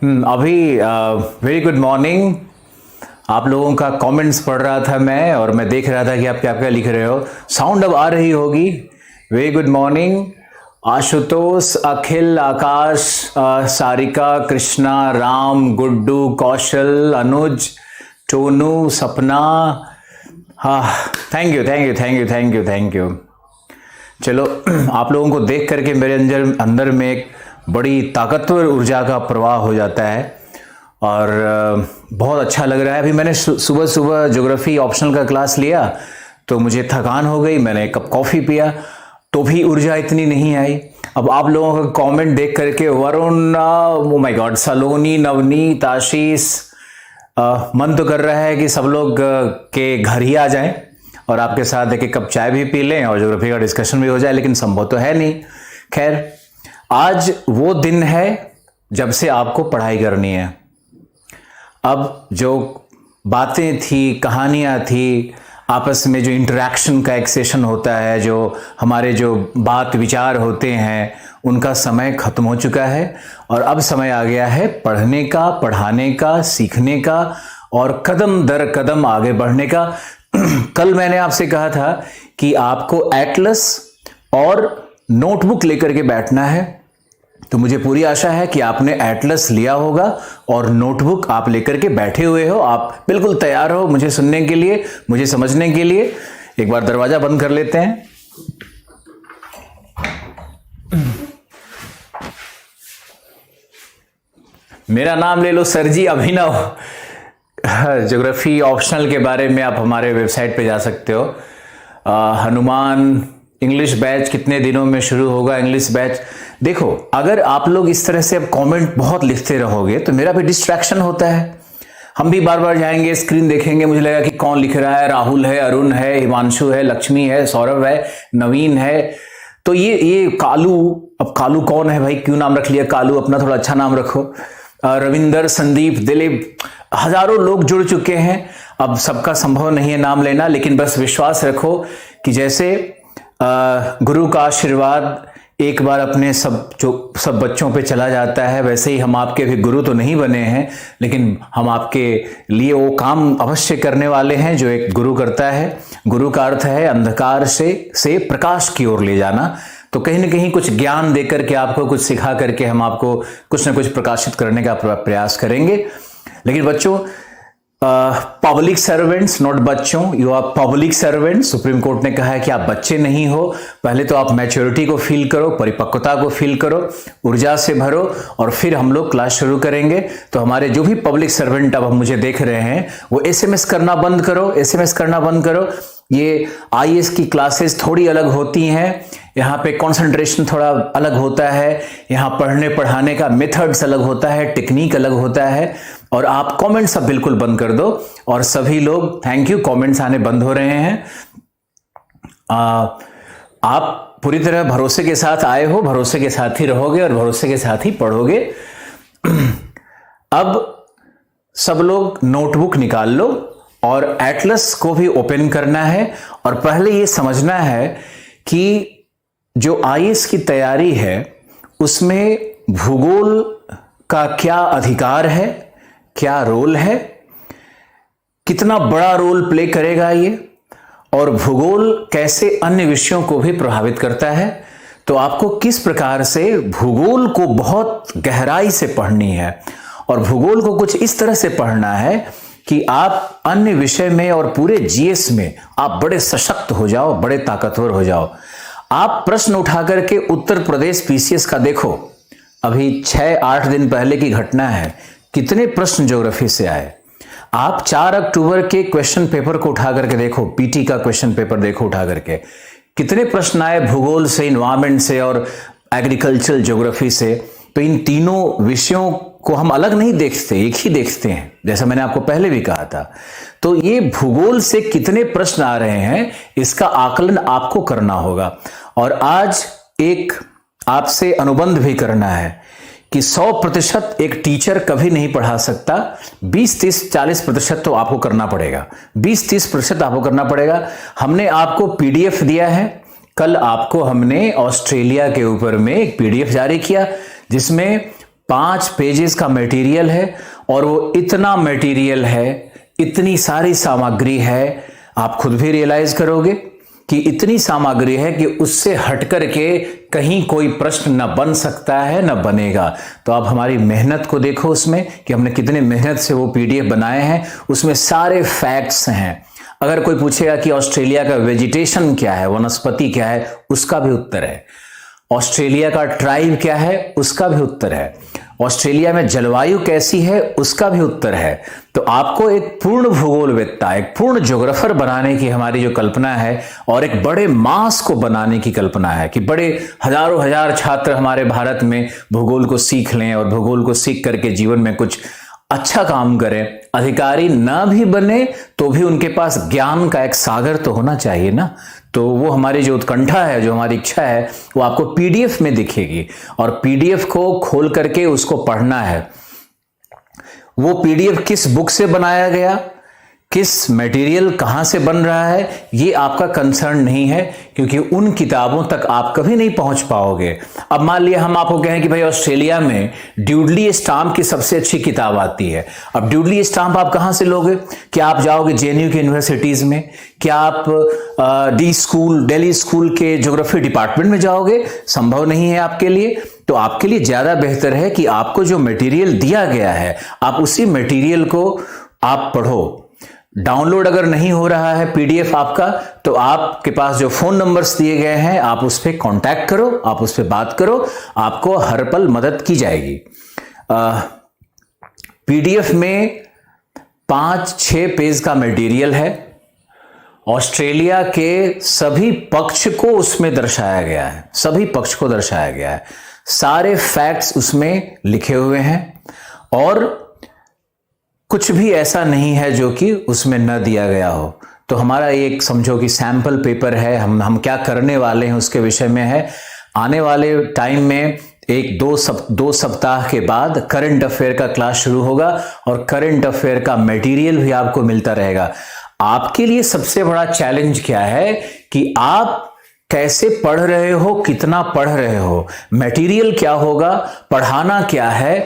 अभी very good morning. आप लोगों का कमेंट्स पढ़ रहा था मैं, और मैं देख रहा था कि आप क्या क्या लिख रहे हो। साउंड अब आ रही होगी। वेरी गुड मॉर्निंग आशुतोष, अखिल, आकाश, सारिका, कृष्णा, राम, गुड्डू, कौशल, अनुज, टोनू, सपना। हाँ, thank you thank you thank you thank you thank you. चलो, आप लोगों को देख करके मेरे अंदर में एक बड़ी ताकतवर ऊर्जा का प्रवाह हो जाता है और बहुत अच्छा लग रहा है। अभी मैंने सुबह सुबह ज्योग्राफी ऑप्शनल का क्लास लिया तो मुझे थकान हो गई, मैंने एक कप कॉफ़ी पिया तो भी ऊर्जा इतनी नहीं आई। अब आप लोगों का कमेंट देख करके वरुण, ओ माय गॉड, सलोनी, नवनीत, आशीष, मन तो कर रहा है कि सब लोग के घर ही आ जाएं और आपके साथ एक कप चाय भी पी लें और ज्योग्राफी का डिस्कशन भी हो जाए, लेकिन संभव तो है नहीं। खैर, आज वो दिन है जब से आपको पढ़ाई करनी है। अब जो बातें थी, कहानियाँ थी, आपस में जो इंटरेक्शन का एक सेशन होता है, जो हमारे जो बात विचार होते हैं, उनका समय खत्म हो चुका है और अब समय आ गया है पढ़ने का, पढ़ाने का, सीखने का और कदम दर कदम आगे बढ़ने का। कल मैंने आपसे कहा था कि आपको एटलस और नोटबुक लेकर के बैठना है, तो मुझे पूरी आशा है कि आपने एटलस लिया होगा और नोटबुक आप लेकर के बैठे हुए हो। आप बिल्कुल तैयार हो मुझे सुनने के लिए, मुझे समझने के लिए। एक बार दरवाजा बंद कर लेते हैं। मेरा नाम ले लो सर जी, अभिनव। ज्योग्राफी ऑप्शनल के बारे में आप हमारे वेबसाइट पे जा सकते हो। हनुमान इंग्लिश बैच कितने दिनों में शुरू होगा? इंग्लिश बैच देखो, अगर आप लोग इस तरह से अब कमेंट बहुत लिखते रहोगे तो मेरा भी डिस्ट्रैक्शन होता है। हम भी बार बार जाएंगे, स्क्रीन देखेंगे, मुझे लगेगा कि कौन लिख रहा है। राहुल है, अरुण है, हिमांशु है, लक्ष्मी है, सौरभ है, नवीन है। तो ये कालू, अब कालू कौन है भाई? क्यों नाम रख लिया कालू? अपना थोड़ा अच्छा नाम रखो। रविंदर, संदीप, दिलीप, हजारों लोग जुड़ चुके हैं। अब सबका संभव नहीं है नाम लेना, लेकिन बस विश्वास रखो कि जैसे गुरु का आशीर्वाद एक बार अपने सब बच्चों पे चला जाता है, वैसे ही हम आपके भी गुरु तो नहीं बने हैं, लेकिन हम आपके लिए वो काम अवश्य करने वाले हैं जो एक गुरु करता है। गुरु का अर्थ है अंधकार से प्रकाश की ओर ले जाना। तो कहीं ना कहीं कुछ ज्ञान देकर के, आपको कुछ सिखा करके हम आपको कुछ ना कुछ प्रकाशित करने का प्रयास करेंगे। लेकिन बच्चों, पब्लिक सर्वेंट्स, नॉट बच्चों, you are public servant. Supreme court ने कहा है कि आप बच्चे नहीं हो। पहले तो आप मैच्योरिटी को फील करो, परिपक्वता को फील करो, ऊर्जा से भरो और फिर हम लोग क्लास शुरू करेंगे। तो हमारे जो भी पब्लिक सर्वेंट अब मुझे देख रहे हैं वो एसएमएस करना बंद करो, एसएमएस करना बंद करो। ये आईएएस की क्लासेस थोड़ी अलग होती हैं, यहाँ पे कंसंट्रेशन थोड़ा अलग होता है, यहाँ पढ़ने पढ़ाने का मेथड्स अलग होता है, टेक्निक अलग होता है। और आप कमेंट्स अब बिल्कुल बंद कर दो और सभी लोग, थैंक यू, कमेंट्स आने बंद हो रहे हैं। आप पूरी तरह भरोसे के साथ आए हो, भरोसे के साथ ही रहोगे और भरोसे के साथ ही पढ़ोगे। अब सब लोग नोटबुक निकाल लो और एटलस को भी ओपन करना है और पहले ये समझना है कि जो आईएएस की तैयारी है उसमें भूगोल का क्या अधिकार है, क्या रोल है, कितना बड़ा रोल प्ले करेगा ये, और भूगोल कैसे अन्य विषयों को भी प्रभावित करता है। तो आपको किस प्रकार से भूगोल को बहुत गहराई से पढ़नी है और भूगोल को कुछ इस तरह से पढ़ना है कि आप अन्य विषय में और पूरे जीएस में आप बड़े सशक्त हो जाओ, बड़े ताकतवर हो जाओ। आप प्रश्न उठा करके उत्तर प्रदेश पीसीएस का देखो, अभी 6-8 दिन पहले की घटना है, कितने प्रश्न ज्योग्राफी से आए। आप 4 अक्टूबर के क्वेश्चन पेपर को उठा करके देखो, पीटी का क्वेश्चन पेपर देखो उठा करके, कितने प्रश्न आए भूगोल से, इन्वायरमेंट से और एग्रीकल्चरल ज्योग्राफी से। तो इन तीनों विषयों को हम अलग नहीं देखते, एक ही देखते हैं, जैसा मैंने आपको पहले भी कहा था। तो ये भूगोल से कितने प्रश्न आ रहे हैं, इसका आकलन आपको करना होगा। और आज एक आपसे अनुबंध भी करना है कि 100% एक टीचर कभी नहीं पढ़ा सकता। 20-30-40% तो आपको करना पड़ेगा, 20-30% आपको करना पड़ेगा। हमने आपको पीडीएफ दिया है, कल आपको हमने ऑस्ट्रेलिया के ऊपर में एक पीडीएफ जारी किया जिसमें 5 पेजेस का मटेरियल है और वो इतना मटेरियल है, इतनी सारी सामग्री है, आप खुद भी रियलाइज करोगे कि इतनी सामग्री है कि उससे हट करके कहीं कोई प्रश्न न बन सकता है न बनेगा। तो आप हमारी मेहनत को देखो उसमें कि हमने कितने मेहनत से वो पीडीएफ बनाए हैं, उसमें सारे फैक्ट्स हैं। अगर कोई पूछेगा कि ऑस्ट्रेलिया का वेजिटेशन क्या है, वनस्पति क्या है, उसका भी उत्तर है। ऑस्ट्रेलिया का ट्राइब क्या है, उसका भी उत्तर है। ऑस्ट्रेलिया में जलवायु कैसी है, उसका भी उत्तर है। तो आपको एक पूर्ण भूगोलवेत्ता, एक पूर्ण ज्योग्राफर बनाने की हमारी जो कल्पना है और एक बड़े मास को बनाने की कल्पना है कि बड़े हजारों हजार छात्र हमारे भारत में भूगोल को सीख लें और भूगोल को सीख करके जीवन में कुछ अच्छा काम करें। अधिकारी ना भी बने तो भी उनके पास ज्ञान का एक सागर तो होना चाहिए ना। तो वो हमारी जो उत्कंठा है, जो हमारी इच्छा है, वो आपको पीडीएफ में दिखेगी और पीडीएफ को खोल करके उसको पढ़ना है। वो पीडीएफ किस बुक से बनाया गया, किस मटेरियल कहां से बन रहा है, ये आपका कंसर्न नहीं है, क्योंकि उन किताबों तक आप कभी नहीं पहुंच पाओगे। अब मान लिया हम आपको कहें कि भाई ऑस्ट्रेलिया में ड्यूडली स्टाम्प की सबसे अच्छी किताब आती है। अब ड्यूडली स्टाम्प आप कहां से लोगे? क्या आप जाओगे जेएनयू की यूनिवर्सिटीज में? क्या आप दिल्ली स्कूल के ज्योग्राफी डिपार्टमेंट में जाओगे? संभव नहीं है आपके लिए। तो आपके लिए ज्यादा बेहतर है कि आपको जो मटेरियल दिया गया है, आप उसी मटेरियल को आप पढ़ो। डाउनलोड अगर नहीं हो रहा है पीडीएफ आपका, तो आपके पास जो फोन नंबर्स दिए गए हैं, आप उस पर कांटेक्ट करो, आप उस पर बात करो, आपको हर पल मदद की जाएगी। पीडीएफ में 5-6 पेज का मटेरियल है। ऑस्ट्रेलिया के सभी पक्ष को उसमें दर्शाया गया है, सभी पक्ष को दर्शाया गया है, सारे फैक्ट्स उसमें लिखे हुए हैं और कुछ भी ऐसा नहीं है जो कि उसमें न दिया गया हो। तो हमारा एक समझो कि सैंपल पेपर है, हम क्या करने वाले हैं उसके विषय में है। आने वाले टाइम में 1-2 सप्ताह के बाद करंट अफेयर का क्लास शुरू होगा और करंट अफेयर का मटेरियल भी आपको मिलता रहेगा। आपके लिए सबसे बड़ा चैलेंज क्या है कि आप कैसे पढ़ रहे हो, कितना पढ़ रहे हो, मटेरियल क्या होगा, पढ़ाना क्या है,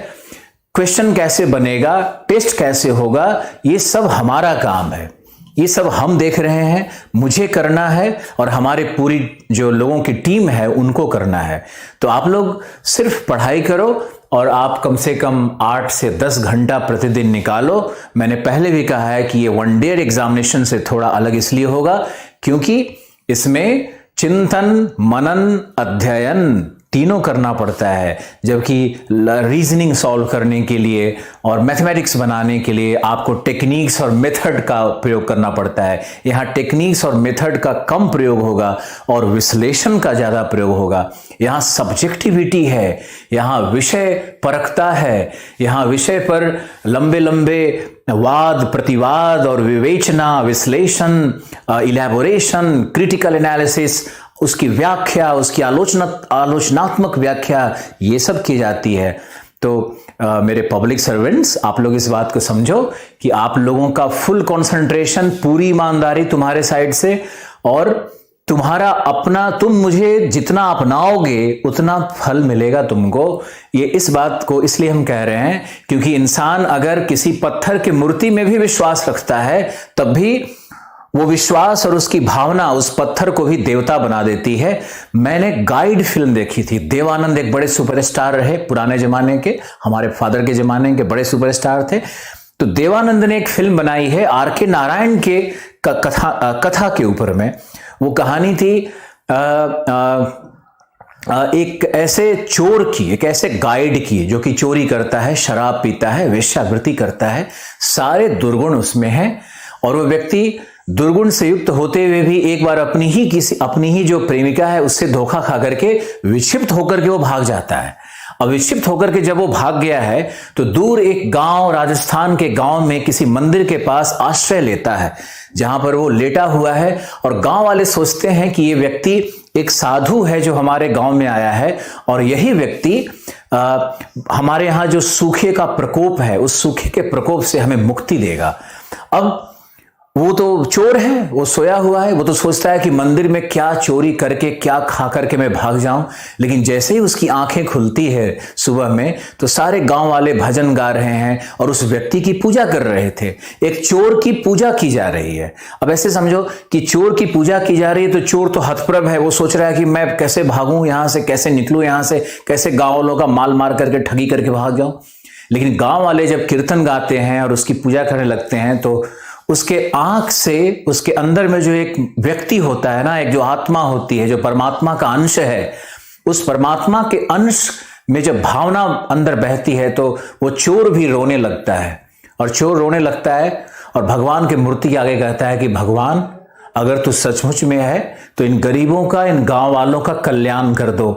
क्वेश्चन कैसे बनेगा, टेस्ट कैसे होगा, ये सब हमारा काम है। ये सब हम देख रहे हैं, मुझे करना है और हमारे पूरी जो लोगों की टीम है उनको करना है। तो आप लोग सिर्फ पढ़ाई करो और आप कम से कम 8 से 10 घंटा प्रतिदिन निकालो। मैंने पहले भी कहा है कि ये वन डे एग्जामिनेशन से थोड़ा अलग इसलिए होगा क्योंकि इसमें चिंतन, मनन, अध्ययन तीनों करना पड़ता है, जबकि रीजनिंग सॉल्व करने के लिए और मैथमेटिक्स बनाने के लिए आपको टेक्निक्स और मेथड का प्रयोग करना पड़ता है। यहाँ टेक्निक्स और मेथड का कम प्रयोग होगा और विश्लेषण का ज्यादा प्रयोग होगा। यहाँ सब्जेक्टिविटी है, यहाँ विषय परखता है, यहाँ विषय पर लंबे लंबे वाद प्रतिवाद और विवेचना, विश्लेषण, इलैबोरेशन, क्रिटिकल एनालिसिस, उसकी व्याख्या, उसकी आलोचनात्मक व्याख्या, ये सब की जाती है। तो मेरे पब्लिक सर्वेंट्स, आप लोग इस बात को समझो कि आप लोगों का फुल कंसंट्रेशन, पूरी ईमानदारी तुम्हारे साइड से और तुम्हारा अपना, तुम मुझे जितना अपनाओगे उतना फल मिलेगा तुमको। ये इस बात को इसलिए हम कह रहे हैं क्योंकि इंसान अगर किसी पत्थर की मूर्ति में भी विश्वास रखता है तब भी वो विश्वास और उसकी भावना उस पत्थर को भी देवता बना देती है। मैंने गाइड फिल्म देखी थी। देवानंद एक बड़े सुपरस्टार रहे पुराने जमाने के, हमारे फादर के जमाने के बड़े सुपरस्टार थे। तो देवानंद ने एक फिल्म बनाई है आर.के. नारायण के कथा के ऊपर में। वो कहानी थी एक ऐसे चोर की, एक ऐसे गाइड की जो कि चोरी करता है, शराब पीता है, वेश्यावृत्ति करता है, सारे दुर्गुण उसमें हैं और वो व्यक्ति दुर्गुण से युक्त होते हुए भी एक बार अपनी ही जो प्रेमिका है उससे धोखा खा करके विक्षिप्त होकर के वो भाग जाता है। अब विक्षिप्त होकर के जब वो भाग गया है तो दूर एक गांव, राजस्थान के गांव में किसी मंदिर के पास आश्रय लेता है, जहां पर वो लेटा हुआ है और गांव वाले सोचते हैं कि ये व्यक्ति एक साधु है जो हमारे गांव में आया है और यही व्यक्ति हमारे यहां जो सूखे का प्रकोप है उस सूखे के प्रकोप से हमें मुक्ति देगा। अब वो तो चोर है, वो सोया हुआ है, वो तो सोचता है कि मंदिर में क्या चोरी करके क्या खा करके मैं भाग जाऊं। लेकिन जैसे ही उसकी आंखें खुलती है सुबह में, तो सारे गांव वाले भजन गा रहे हैं और उस व्यक्ति की पूजा कर रहे थे। एक चोर की पूजा की जा रही है। अब ऐसे समझो कि चोर की पूजा की जा रही है, तो चोर तो हतप्रभ है, वो सोच रहा है कि मैं कैसे भागूं यहां से, कैसे निकलूं यहां से, कैसे गांव वालों का माल मार करके ठगी करके भाग जाऊं। लेकिन गांव वाले जब कीर्तन गाते हैं और उसकी पूजा करने लगते हैं, तो उसके आंख से, उसके अंदर में जो एक व्यक्ति होता है ना, एक जो आत्मा होती है, जो परमात्मा का अंश है, उस परमात्मा के अंश में जब भावना अंदर बहती है, तो वो चोर भी रोने लगता है। और चोर रोने लगता है और भगवान की मूर्ति के आगे कहता है कि भगवान, अगर तू सचमुच में है तो इन गरीबों का, इन गांव वालों का कल्याण कर दो,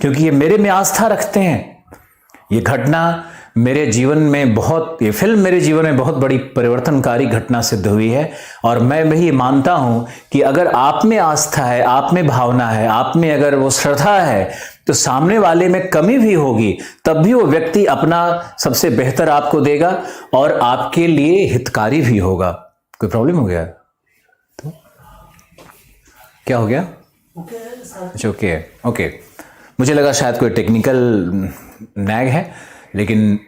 क्योंकि ये मेरे में आस्था रखते हैं। ये घटना मेरे जीवन में ये फिल्म मेरे जीवन में बहुत बड़ी परिवर्तनकारी घटना सिद्ध हुई है। और मैं भी मानता हूं कि अगर आप में आस्था है, आप में भावना है, आप में अगर वो श्रद्धा है, तो सामने वाले में कमी भी होगी, तब भी वो व्यक्ति अपना सबसे बेहतर आपको देगा और आपके लिए हितकारी भी होगा। कोई प्रॉब्लम हो गया तो क्या हो गया? अच्छा, ओके। मुझे लगा शायद कोई टेक्निकल नैग है, लेकिन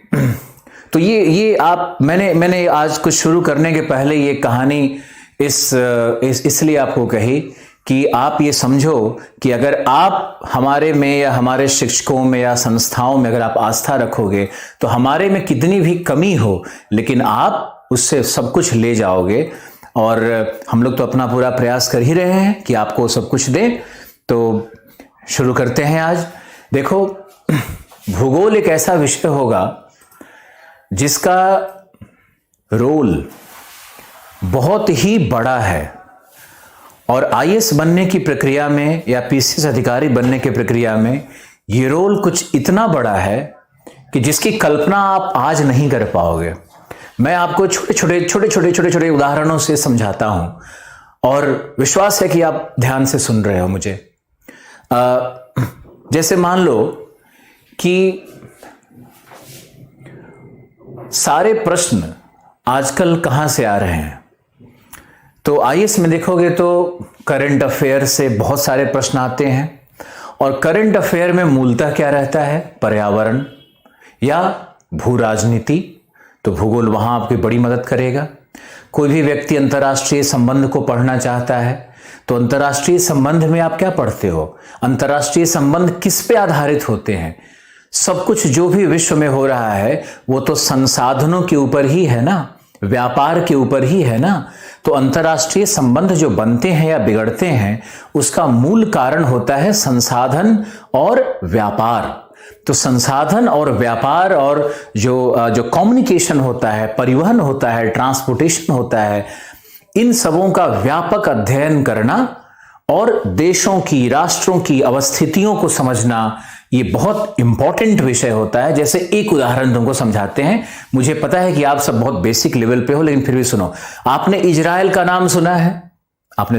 तो ये आप मैंने आज कुछ शुरू करने के पहले ये कहानी इसलिए आपको कही कि आप ये समझो कि अगर आप हमारे में या हमारे शिक्षकों में या संस्थाओं में अगर आप आस्था रखोगे, तो हमारे में कितनी भी कमी हो, लेकिन आप उससे सब कुछ ले जाओगे। और हम लोग तो अपना पूरा प्रयास कर ही रहे हैं कि आपको सब कुछ दें। तो शुरू करते हैं आज। देखो, भूगोल एक ऐसा विषय होगा जिसका रोल बहुत ही बड़ा है, और आईएएस बनने की प्रक्रिया में या पीसीएस अधिकारी बनने की प्रक्रिया में ये रोल कुछ इतना बड़ा है कि जिसकी कल्पना आप आज नहीं कर पाओगे। मैं आपको छोटे छोटे उदाहरणों से समझाता हूं, और विश्वास है कि आप ध्यान से सुन रहे हो मुझे। जैसे मान लो कि सारे प्रश्न आजकल कहां से आ रहे हैं, तो आईएएस में देखोगे तो करंट अफेयर से बहुत सारे प्रश्न आते हैं। और करंट अफेयर में मूलतः क्या रहता है? पर्यावरण या भू राजनीति। तो भूगोल वहां आपकी बड़ी मदद करेगा। कोई भी व्यक्ति अंतर्राष्ट्रीय संबंध को पढ़ना चाहता है, तो अंतर्राष्ट्रीय संबंध में आप क्या पढ़ते हो? अंतर्राष्ट्रीय संबंध किस पे आधारित होते हैं? सब कुछ जो भी विश्व में हो रहा है वो तो संसाधनों के ऊपर ही है ना, व्यापार के ऊपर ही है ना। तो अंतर्राष्ट्रीय संबंध जो बनते हैं या बिगड़ते हैं, उसका मूल कारण होता है संसाधन और व्यापार। तो संसाधन और व्यापार और जो कम्युनिकेशन होता है, परिवहन होता है, ट्रांसपोर्टेशन होता है, इन सबों का व्यापक अध्ययन करना और देशों की, राष्ट्रों की अवस्थितियों को समझना, ये बहुत इंपॉर्टेंट विषय होता है। जैसे एक उदाहरण तुमको समझाते हैं। मुझे पता है कि आप सब बहुत बेसिक लेवल पे हो, लेकिन फिर भी सुनो। आपने इजराइल का नाम सुना है? आपने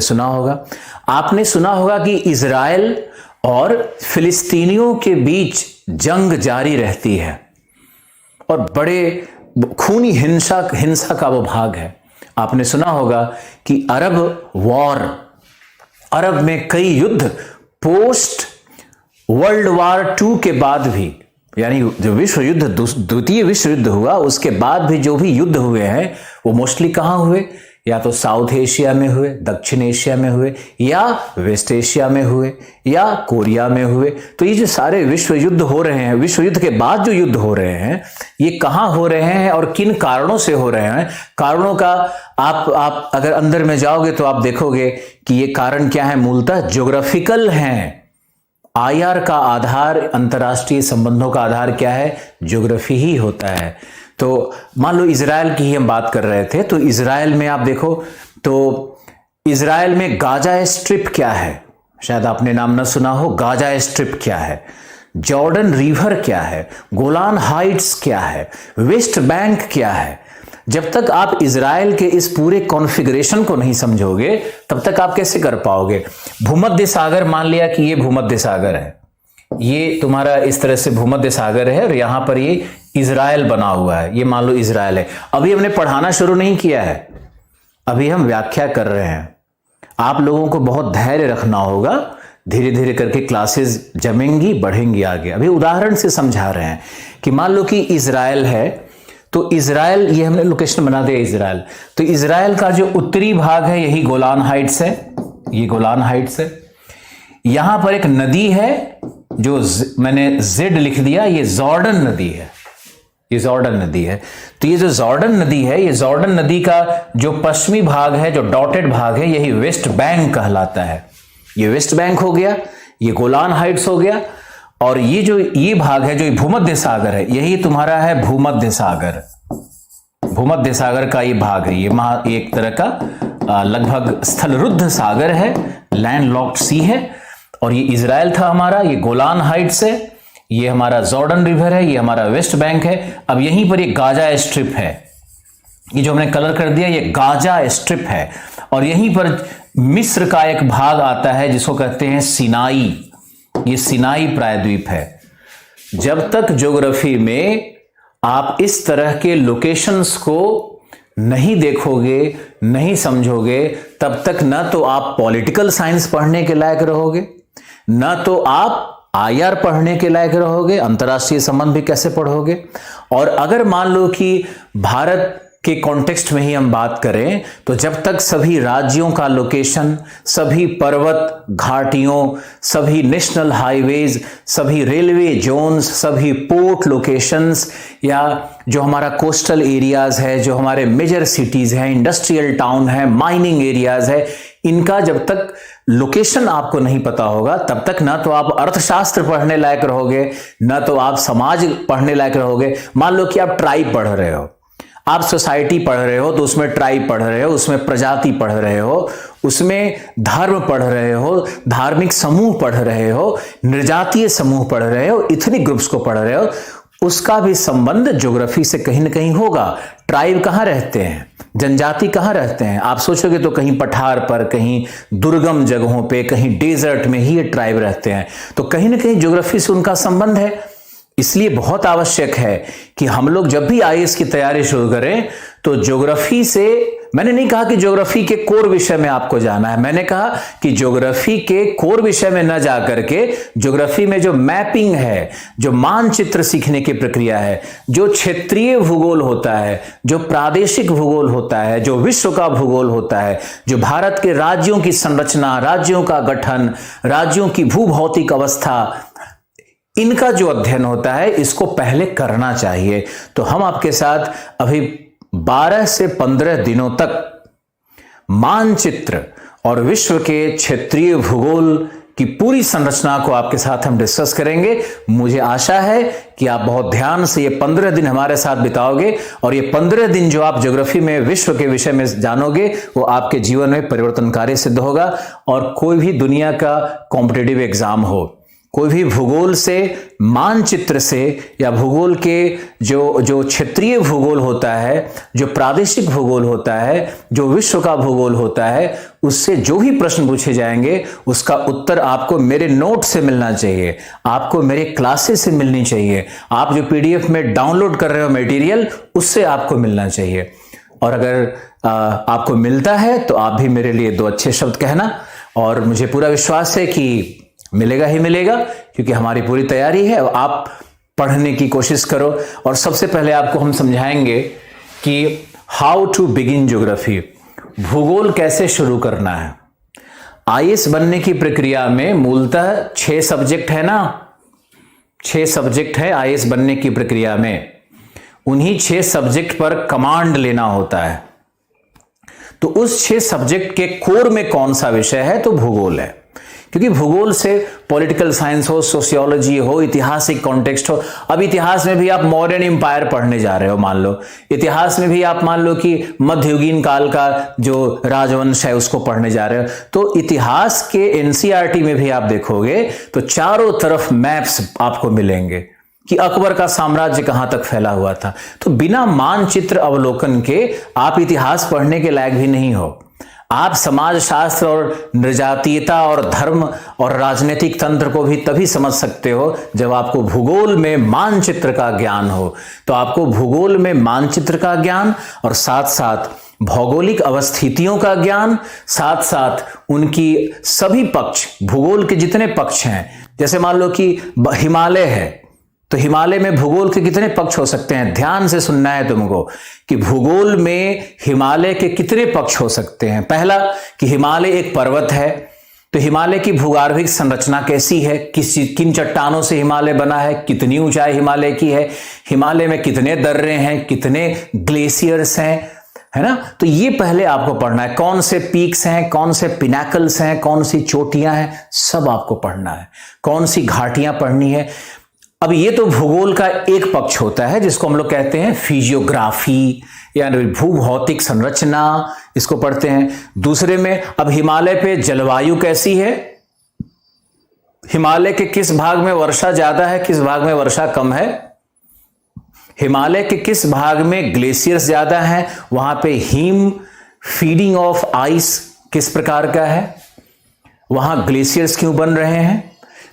सुना होगा कि इजराइल और फिलिस्तीनियों के बीच जंग जारी रहती है और बड़े खूनी हिंसा का वो भाग है। आपने सुना होगा कि अरब में कई युद्ध पोस्ट वर्ल्ड वार 2 के बाद भी, यानी जो विश्व युद्ध, द्वितीय विश्व युद्ध हुआ, उसके बाद भी जो भी युद्ध हुए हैं वो मोस्टली कहां हुए? या तो साउथ एशिया में हुए, दक्षिण एशिया में हुए, या वेस्ट एशिया में हुए, या कोरिया में हुए। तो ये जो सारे विश्व युद्ध हो रहे हैं, विश्व युद्ध के बाद जो युद्ध हो रहे हैं, ये कहां हो रहे हैं और किन कारणों से हो रहे हैं? कारणों का आप अगर अंदर में जाओगे तो आप देखोगे कि ये कारण क्या है? मूलतः ज्योग्राफिकल हैं। आईआर का आधार, अंतर्राष्ट्रीय संबंधों का आधार क्या है? ज्योग्राफी ही होता है। तो मान लो इजराइल की ही हम बात कर रहे थे, तो इजराइल में आप देखो तो इजराइल में गाजा स्ट्रिप क्या है? शायद आपने नाम न सुना हो। गाजा स्ट्रिप क्या है? जॉर्डन रिवर क्या है? गोलान हाइट्स क्या है? वेस्ट बैंक क्या है? जब तक आप इजराइल के इस पूरे कॉन्फ़िगरेशन को नहीं समझोगे, तब तक आप कैसे कर पाओगे? भूमध्य सागर, मान लिया कि ये भूमध्य सागर है, ये तुम्हारा इस तरह से भूमध्य सागर है, और यहां पर ये इजराइल बना हुआ है, ये मान लो इजराइल है। अभी हमने पढ़ाना शुरू नहीं किया है, अभी हम व्याख्या कर रहे हैं। आप लोगों को बहुत धैर्य रखना होगा, धीरे धीरे करके क्लासेस जमेंगी, बढ़ेंगी आगे। अभी उदाहरण से समझा रहे हैं कि मान लो कि इजराइल है, तो इजराइल, ये हमने लोकेशन बना दिया इजराइल, तो इजराइल का जो उत्तरी भाग है यही गोलान हाइट्स है, ये गोलान हाइट्स है। यहां पर एक नदी है जो मैंने जेड लिख दिया, ये जॉर्डन नदी है, ये जॉर्डन नदी है। तो ये जो जॉर्डन नदी है, ये जॉर्डन नदी का जो पश्चिमी भाग है, जो डॉटेड भाग है, यही वेस्ट बैंक कहलाता है। ये वेस्ट बैंक हो गया, ये गोलान हाइट्स हो गया, और ये भाग है जो भूमध्य सागर है, यही तुम्हारा है भूमध्य सागर। भूमध्य सागर का ये भाग है, ये एक तरह का लगभग स्थलरुद्ध सागर है, लैंडलॉक्ड सी है। और ये इजराइल था हमारा, ये गोलान हाइट्स है, ये हमारा जॉर्डन रिवर है, ये हमारा वेस्ट बैंक है। अब यहीं पर ये गाजा स्ट्रिप है, ये जो हमने कलर कर दिया, ये गाजा स्ट्रिप है। और यहीं पर मिस्र का एक भाग आता है जिसको कहते हैं सिनाई, ये सिनाई प्रायद्वीप है। जब तक ज्योग्राफी में आप इस तरह के लोकेशंस को नहीं देखोगे, नहीं समझोगे, तब तक ना तो आप पॉलिटिकल साइंस पढ़ने के लायक रहोगे, ना तो आप आईआर पढ़ने के लायक रहोगे, अंतर्राष्ट्रीय संबंध भी कैसे पढ़ोगे। और अगर मान लो कि भारत के कॉन्टेक्स्ट में ही हम बात करें, तो जब तक सभी राज्यों का लोकेशन, सभी पर्वत घाटियों, सभी नेशनल हाईवेज, सभी रेलवे जोन्स, सभी पोर्ट लोकेशंस, या जो हमारा कोस्टल एरियाज है, जो हमारे मेजर सिटीज हैं, इंडस्ट्रियल टाउन है, माइनिंग एरियाज है, इनका जब तक लोकेशन आपको नहीं पता होगा, तब तक ना तो आप अर्थशास्त्र पढ़ने लायक रहोगे, ना तो आप समाज पढ़ने लायक रहोगे। मान लो कि आप ट्राइब पढ़ रहे हो, आप सोसाइटी पढ़ रहे हो, तो उसमें ट्राइब पढ़ रहे हो, उसमें प्रजाति पढ़ रहे हो, उसमें धर्म पढ़ रहे हो, धार्मिक समूह पढ़ रहे हो, निर्जातीय समूह पढ़ रहे हो, इथनिक ग्रुप्स को पढ़ रहे हो, उसका भी संबंध ज्योग्राफी से कहीं ना कहीं होगा। ट्राइब कहाँ रहते हैं, जनजाति कहाँ रहते हैं, आप सोचोगे तो कहीं पठार पर, कहीं दुर्गम जगहों पे, कहीं डेजर्ट में ही ये ट्राइब रहते हैं, तो कहीं ना कहीं ज्योग्राफी से उनका संबंध है। इसलिए बहुत आवश्यक है कि हम लोग जब भी आईएएस की तैयारी शुरू करें तो ज्योग्राफी से, मैंने नहीं कहा कि ज्योग्राफी के कोर विषय में आपको जाना है, मैंने कहा कि ज्योग्राफी के कोर विषय में न जाकर के ज्योग्राफी में जो मैपिंग है, जो मानचित्र सीखने की प्रक्रिया है, जो क्षेत्रीय भूगोल होता है, जो प्रादेशिक भूगोल होता है, जो विश्व का भूगोल होता है, जो भारत के राज्यों की संरचना, राज्यों का गठन, राज्यों की भूभौतिक अवस्था, इनका जो अध्ययन होता है, इसको पहले करना चाहिए। तो हम आपके साथ अभी 12 से 15 दिनों तक मानचित्र और विश्व के क्षेत्रीय भूगोल की पूरी संरचना को आपके साथ हम डिस्कस करेंगे। मुझे आशा है कि आप बहुत ध्यान से ये 15 दिन हमारे साथ बिताओगे, और ये 15 दिन जो आप ज्योग्राफी में विश्व के विषय में जानोगे, वो आपके जीवन में परिवर्तनकारी सिद्ध होगा। और कोई भी दुनिया का कॉम्पिटिटिव एग्जाम हो, कोई भी भूगोल से, मानचित्र से, या भूगोल के जो क्षेत्रीय भूगोल होता है, जो प्रादेशिक भूगोल होता है, जो विश्व का भूगोल होता है, उससे जो भी प्रश्न पूछे जाएंगे उसका उत्तर आपको मेरे नोट से मिलना चाहिए, आपको मेरे क्लासेस से मिलनी चाहिए, आप जो पीडीएफ में डाउनलोड कर रहे हो मटेरियल, उससे आपको मिलना चाहिए। और अगर आपको मिलता है तो आप भी मेरे लिए 2 अच्छे शब्द कहना, और मुझे पूरा विश्वास है कि मिलेगा ही मिलेगा, क्योंकि हमारी पूरी तैयारी है। आप पढ़ने की कोशिश करो, और सबसे पहले आपको हम समझाएंगे कि हाउ टू बिगिन ज्योग्राफी, भूगोल कैसे शुरू करना है। आईएएस बनने की प्रक्रिया में मूलतः 6 सब्जेक्ट है ना, 6 सब्जेक्ट है आईएएस बनने की प्रक्रिया में। उन्हीं 6 सब्जेक्ट पर कमांड लेना होता है। तो उस 6 सब्जेक्ट के कोर में कौन सा विषय है, तो भूगोल है। क्योंकि भूगोल से पॉलिटिकल साइंस हो, सोशियोलॉजी हो, ऐतिहासिक कॉन्टेक्स्ट हो। अब इतिहास में भी आप मॉडर्न एम्पायर पढ़ने जा रहे हो, मान लो इतिहास में भी आप मान लो कि मध्ययुगीन काल का जो राजवंश है उसको पढ़ने जा रहे हो, तो इतिहास के एनसीईआरटी में भी आप देखोगे तो चारों तरफ मैप्स आपको मिलेंगे कि अकबर का साम्राज्य कहां तक फैला हुआ था। तो बिना मानचित्र अवलोकन के आप इतिहास पढ़ने के लायक भी नहीं हो। आप समाज शास्त्र और नृजातीयता और धर्म और राजनीतिक तंत्र को भी तभी समझ सकते हो जब आपको भूगोल में मानचित्र का ज्ञान हो। तो आपको भूगोल में मानचित्र का ज्ञान और साथ साथ भौगोलिक अवस्थितियों का ज्ञान, साथ साथ उनकी सभी पक्ष, भूगोल के जितने पक्ष हैं, जैसे मान लो कि हिमालय है तो हिमालय में भूगोल के कितने पक्ष हो सकते हैं। ध्यान से सुनना है तुमको कि भूगोल में हिमालय के कितने पक्ष हो सकते हैं। पहला कि हिमालय एक पर्वत है, तो हिमालय की भूगर्भिक संरचना कैसी है, किन चट्टानों से हिमालय बना है, कितनी ऊंचाई हिमालय की है, हिमालय में कितने दर्रे हैं, कितने ग्लेशियर्स हैं, है ना। तो ये पहले आपको पढ़ना है। कौन से पीक्स हैं, कौन से पिनाकल्स हैं, कौन सी चोटियां हैं, सब आपको पढ़ना है। कौन सी घाटियां पढ़नी है। अब ये तो भूगोल का एक पक्ष होता है जिसको हम लोग कहते हैं फिजियोग्राफी, यानी भूभौतिक संरचना, इसको पढ़ते हैं। दूसरे में अब हिमालय पे जलवायु कैसी है, हिमालय के किस भाग में वर्षा ज्यादा है, किस भाग में वर्षा कम है, हिमालय के किस भाग में ग्लेशियर्स ज्यादा हैं, वहां pay him feeding of ice किस प्रकार का है, वहां ग्लेशियर्स क्यों बन रहे हैं।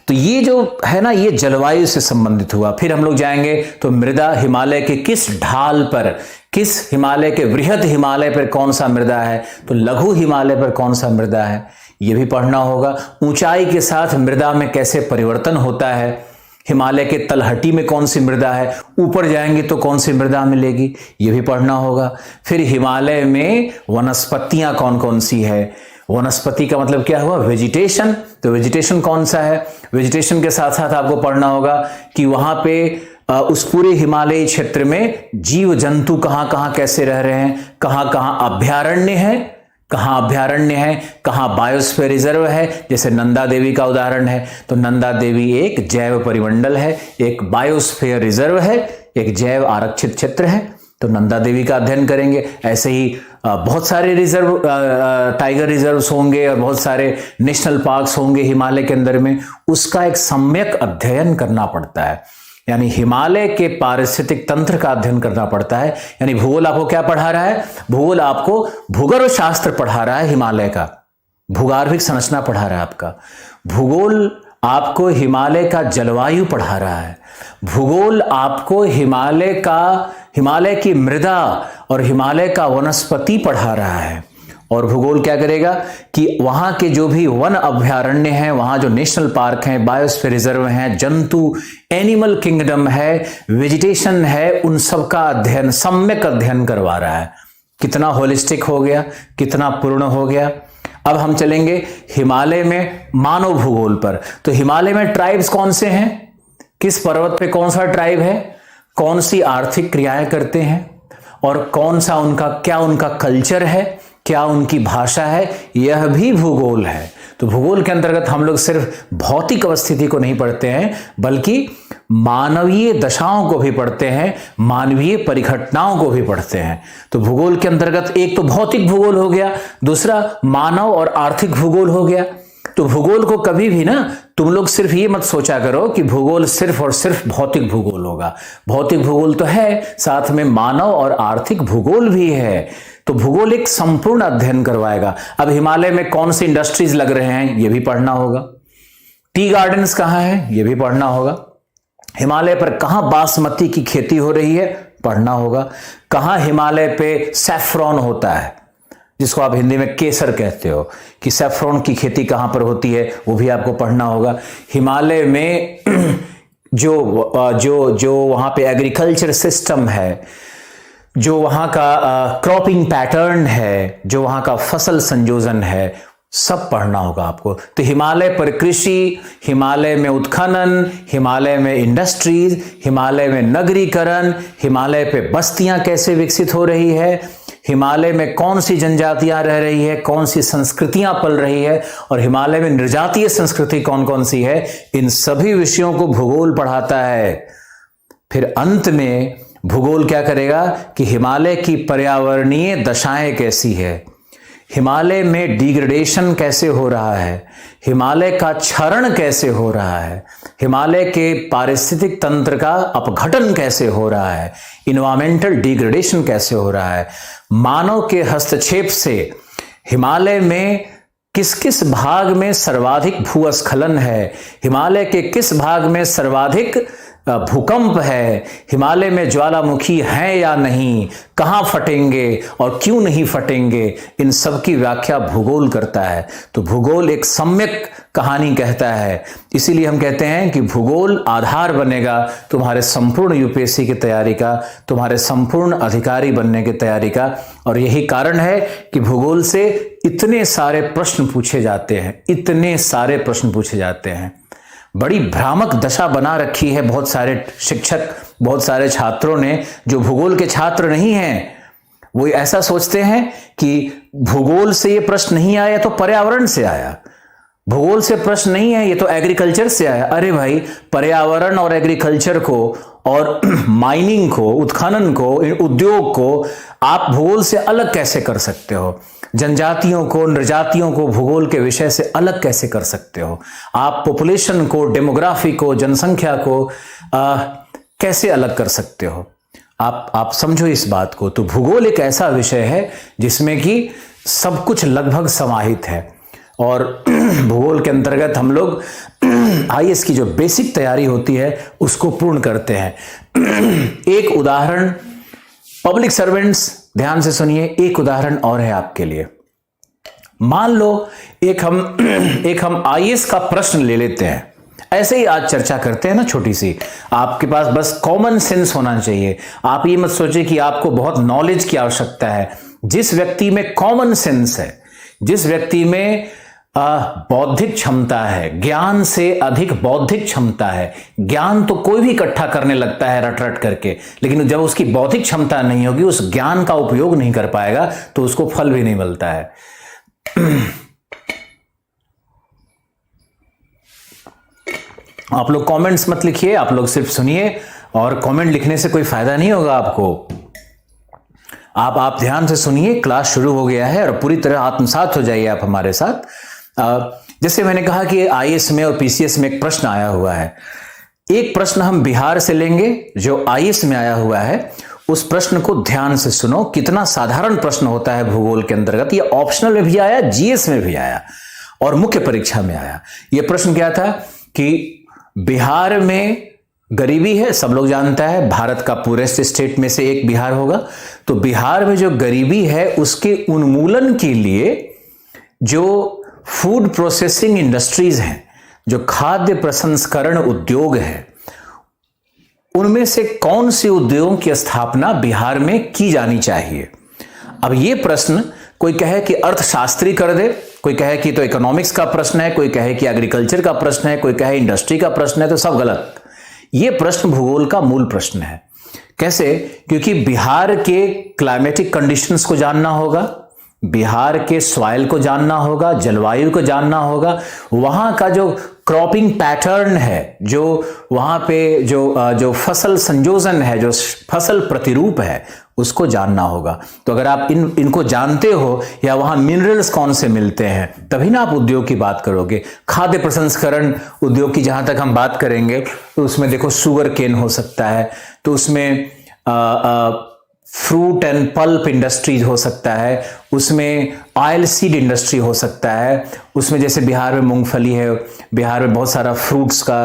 तो ये जो है ना, ये जलवायु से संबंधित हुआ। फिर हम लोग जाएंगे तो मृदा, हिमालय के किस ढाल पर, किस हिमालय के वृहद हिमालय पर कौन सा मृदा है, तो लघु हिमालय पर कौन सा मृदा है, यह भी पढ़ना होगा। ऊंचाई के साथ मृदा में कैसे परिवर्तन होता है, हिमालय के तलहटी में कौन सी मृदा है, ऊपर जाएंगे तो कौन सी मृदा मिलेगी, यह भी पढ़ना होगा। फिर हिमालय में वनस्पतियां कौन कौन सी है, वनस्पति का मतलब क्या हुआ, वेजिटेशन। तो वेजिटेशन कौन सा है, वेजिटेशन के साथ साथ आपको पढ़ना होगा कि वहां पे उस पूरे हिमालयी क्षेत्र में जीव जंतु कहां कहां कैसे रह रहे हैं, कहां कहां अभ्यारण्य है, कहां अभ्यारण्य है, कहां बायोस्फीयर रिजर्व है। जैसे नंदा देवी का उदाहरण है, तो नंदा देवी एक जैव परिमंडल है, एक बायोस्फीयर रिजर्व है, एक जैव आरक्षित क्षेत्र है, तो नंदा देवी का अध्ययन करेंगे। ऐसे ही बहुत सारे रिजर्व, टाइगर रिजर्व्स होंगे और बहुत सारे नेशनल पार्क्स होंगे हिमालय के अंदर में, उसका एक सम्यक अध्ययन करना पड़ता है। यानी हिमालय के पारिस्थितिक तंत्र का अध्ययन करना पड़ता है। यानी भूगोल आपको क्या पढ़ा रहा है, भूगोल आपको भूगर्भ शास्त्र पढ़ा रहा है, हिमालय का भूगर्भिक संरचना पढ़ा रहा है आपका। भूगोल आपको हिमालय का जलवायु पढ़ा रहा है। भूगोल आपको हिमालय की मृदा और हिमालय का वनस्पति पढ़ा रहा है। और भूगोल क्या करेगा कि वहां के जो भी वन अभ्यारण्य हैं, वहां जो नेशनल पार्क हैं, बायोस्फीयर रिजर्व हैं, जंतु, एनिमल किंगडम है, वेजिटेशन है, उन सब का अध्ययन, सम्यक अध्ययन करवा रहा है। कितना होलिस्टिक हो गया, कितना पूर्ण हो गया। अब हम चलेंगे हिमालय में मानव भूगोल पर। तो हिमालय में ट्राइब्स कौन से हैं, किस पर्वत पे कौन सा ट्राइब है, कौन सी आर्थिक क्रियाएं करते हैं, और कौन सा क्या उनका कल्चर है, क्या उनकी भाषा है, यह भी भूगोल है। तो भूगोल के अंतर्गत हम लोग सिर्फ भौतिक अवस्थिति को नहीं पढ़ते हैं, बल्कि मानवीय दशाओं को भी पढ़ते हैं, मानवीय परिघटनाओं को भी पढ़ते हैं। तो भूगोल के अंतर्गत एक तो भौतिक भूगोल हो गया, दूसरा मानव और आर्थिक भूगोल हो गया। तो भूगोल को कभी भी ना तुम लोग सिर्फ ये मत सोचा करो कि भूगोल सिर्फ और सिर्फ भौतिक भूगोल होगा। भौतिक भूगोल तो है, साथ में मानव और आर्थिक भूगोल भी है। तो भूगोल एक संपूर्ण अध्ययन करवाएगा। अब हिमालय में कौन सी इंडस्ट्रीज लग रहे हैं, यह भी पढ़ना होगा। टी गार्डन्स कहां है, यह भी पढ़ना होगा। हिमालय पर कहां बासमती की खेती हो रही है, पढ़ना होगा। कहां हिमालय पे सैफ्रॉन होता है, जिसको आप हिंदी में केसर कहते हो, कि सैफ्रॉन की खेती कहां पर होती है, वो भी आपको पढ़ना होगा। हिमालय में जो वहां पे एग्रीकल्चर सिस्टम है, जो वहां का क्रॉपिंग पैटर्न है, जो वहां का फसल संयोजन है, सब पढ़ना होगा आपको। तो हिमालय पर कृषि, हिमालय में उत्खनन, हिमालय में इंडस्ट्रीज, हिमालय में नगरीकरण, हिमालय पे बस्तियां कैसे विकसित हो रही है, हिमालय में कौन सी जनजातियां रह रही है, कौन सी संस्कृतियां पल रही है, और हिमालय में नृजातीय संस्कृति कौन कौन सी है, इन सभी विषयों को भूगोल पढ़ाता है। फिर अंत में भूगोल क्या करेगा कि हिमालय की पर्यावरणीय दशाएं कैसी है, हिमालय में डिग्रेडेशन कैसे हो रहा है, हिमालय का क्षरण कैसे हो रहा है, हिमालय के पारिस्थितिक तंत्र का अपघटन कैसे हो रहा है, इन्वायरमेंटल डिग्रेडेशन कैसे हो रहा है, मानव के हस्तक्षेप से हिमालय में किस किस भाग में सर्वाधिक भूस्खलन है, हिमालय के किस भाग में सर्वाधिक भूकंप है, हिमालय में ज्वालामुखी हैं या नहीं, कहां फटेंगे और क्यों नहीं फटेंगे, इन सब की व्याख्या भूगोल करता है। तो भूगोल एक सम्यक कहानी कहता है। इसीलिए हम कहते हैं कि भूगोल आधार बनेगा तुम्हारे संपूर्ण यूपीएससी की तैयारी का, तुम्हारे संपूर्ण अधिकारी बनने की तैयारी का। और यही कारण है कि भूगोल से इतने सारे प्रश्न पूछे जाते हैं, इतने सारे प्रश्न पूछे जाते हैं। बड़ी भ्रामक दशा बना रखी है बहुत सारे शिक्षक, बहुत सारे छात्रों ने, जो भूगोल के छात्र नहीं हैं, वो ऐसा सोचते हैं कि भूगोल से ये प्रश्न नहीं आया तो पर्यावरण से आया, भूगोल से प्रश्न नहीं है ये तो एग्रीकल्चर से आया। अरे भाई, पर्यावरण और एग्रीकल्चर को और माइनिंग को, उत्खनन को, उद्योग को आप भूगोल से अलग कैसे कर सकते हो? जनजातियों को, नृजातियों को भूगोल के विषय से अलग कैसे कर सकते हो? आप पॉपुलेशन को, डेमोग्राफी को, जनसंख्या को कैसे अलग कर सकते हो? आप समझो इस बात को। तो भूगोल एक ऐसा विषय है जिसमें कि सब कुछ लगभग समाहित है। और भूगोल के अंतर्गत हम लोग आईएएस की जो बेसिक तैयारी होती है उसको पूर्ण करते हैं। एक उदाहरण, पब्लिक सर्वेंट्स ध्यान से सुनिए, एक उदाहरण और है आपके लिए। मान लो एक हम आईएएस का प्रश्न ले लेते हैं, ऐसे ही आज चर्चा करते हैं ना, छोटी सी। आपके पास बस कॉमन सेंस होना चाहिए। आप ये मत सोचिए कि आपको बहुत नॉलेज की आवश्यकता है। जिस व्यक्ति में कॉमन सेंस है, जिस व्यक्ति में बौद्धिक क्षमता है, ज्ञान से अधिक बौद्धिक क्षमता है, ज्ञान तो कोई भी इकट्ठा करने लगता है रट रट करके, लेकिन जब उसकी बौद्धिक क्षमता नहीं होगी, उस ज्ञान का उपयोग नहीं कर पाएगा, तो उसको फल भी नहीं मिलता है। आप लोग कमेंट्स मत लिखिए, आप लोग सिर्फ सुनिए, और कमेंट लिखने से कोई फायदा नहीं होगा आपको। आप ध्यान से सुनिए, क्लास शुरू हो गया है और पूरी तरह आत्मसात हो जाइए आप हमारे साथ। जैसे मैंने कहा कि आईएएस में और पीसीएस में एक प्रश्न आया हुआ है। एक प्रश्न हम बिहार से लेंगे जो आईएएस में आया हुआ है। उस प्रश्न को ध्यान से सुनो, कितना साधारण प्रश्न होता है भूगोल के अंतर्गत। ये ऑप्शनल में भी आया, जीएस में भी आया और मुख्य परीक्षा में आया। यह प्रश्न क्या था कि बिहार में गरीबी है, सब लोग जानता है, भारत का पूरेस्ट स्टेट में से एक बिहार होगा। तो बिहार में जो गरीबी है उसके उन्मूलन के लिए जो फूड प्रोसेसिंग इंडस्ट्रीज हैं, जो खाद्य प्रसंस्करण उद्योग है, उनमें से कौन से उद्योगों की स्थापना बिहार में की जानी चाहिए? अब यह प्रश्न कोई कहे कि अर्थशास्त्री कर दे, कोई कहे कि तो इकोनॉमिक्स का प्रश्न है, कोई कहे कि एग्रीकल्चर का प्रश्न है, कोई कहे इंडस्ट्री का प्रश्न है, तो सब गलत। यह प्रश्न भूगोल का मूल प्रश्न है। कैसे? क्योंकि बिहार के क्लाइमेटिक कंडीशंस को जानना होगा, बिहार के सॉइल को जानना होगा, जलवायु को जानना होगा, वहां का जो क्रॉपिंग पैटर्न है, जो वहां पे जो फसल संयोजन है, जो फसल प्रतिरूप है, उसको जानना होगा। तो अगर आप इनको जानते हो, या वहां मिनरल्स कौन से मिलते हैं, तभी ना आप उद्योग की बात करोगे। खाद्य प्रसंस्करण उद्योग की जहां तक हम बात करेंगे तो उसमें देखो शुगर केन हो सकता है, तो उसमें फ्रूट एंड पल्प इंडस्ट्रीज हो सकता है, उसमें ऑयल सीड इंडस्ट्री हो सकता है, उसमें जैसे बिहार में मूंगफली है, बिहार में बहुत सारा फ्रूट्स का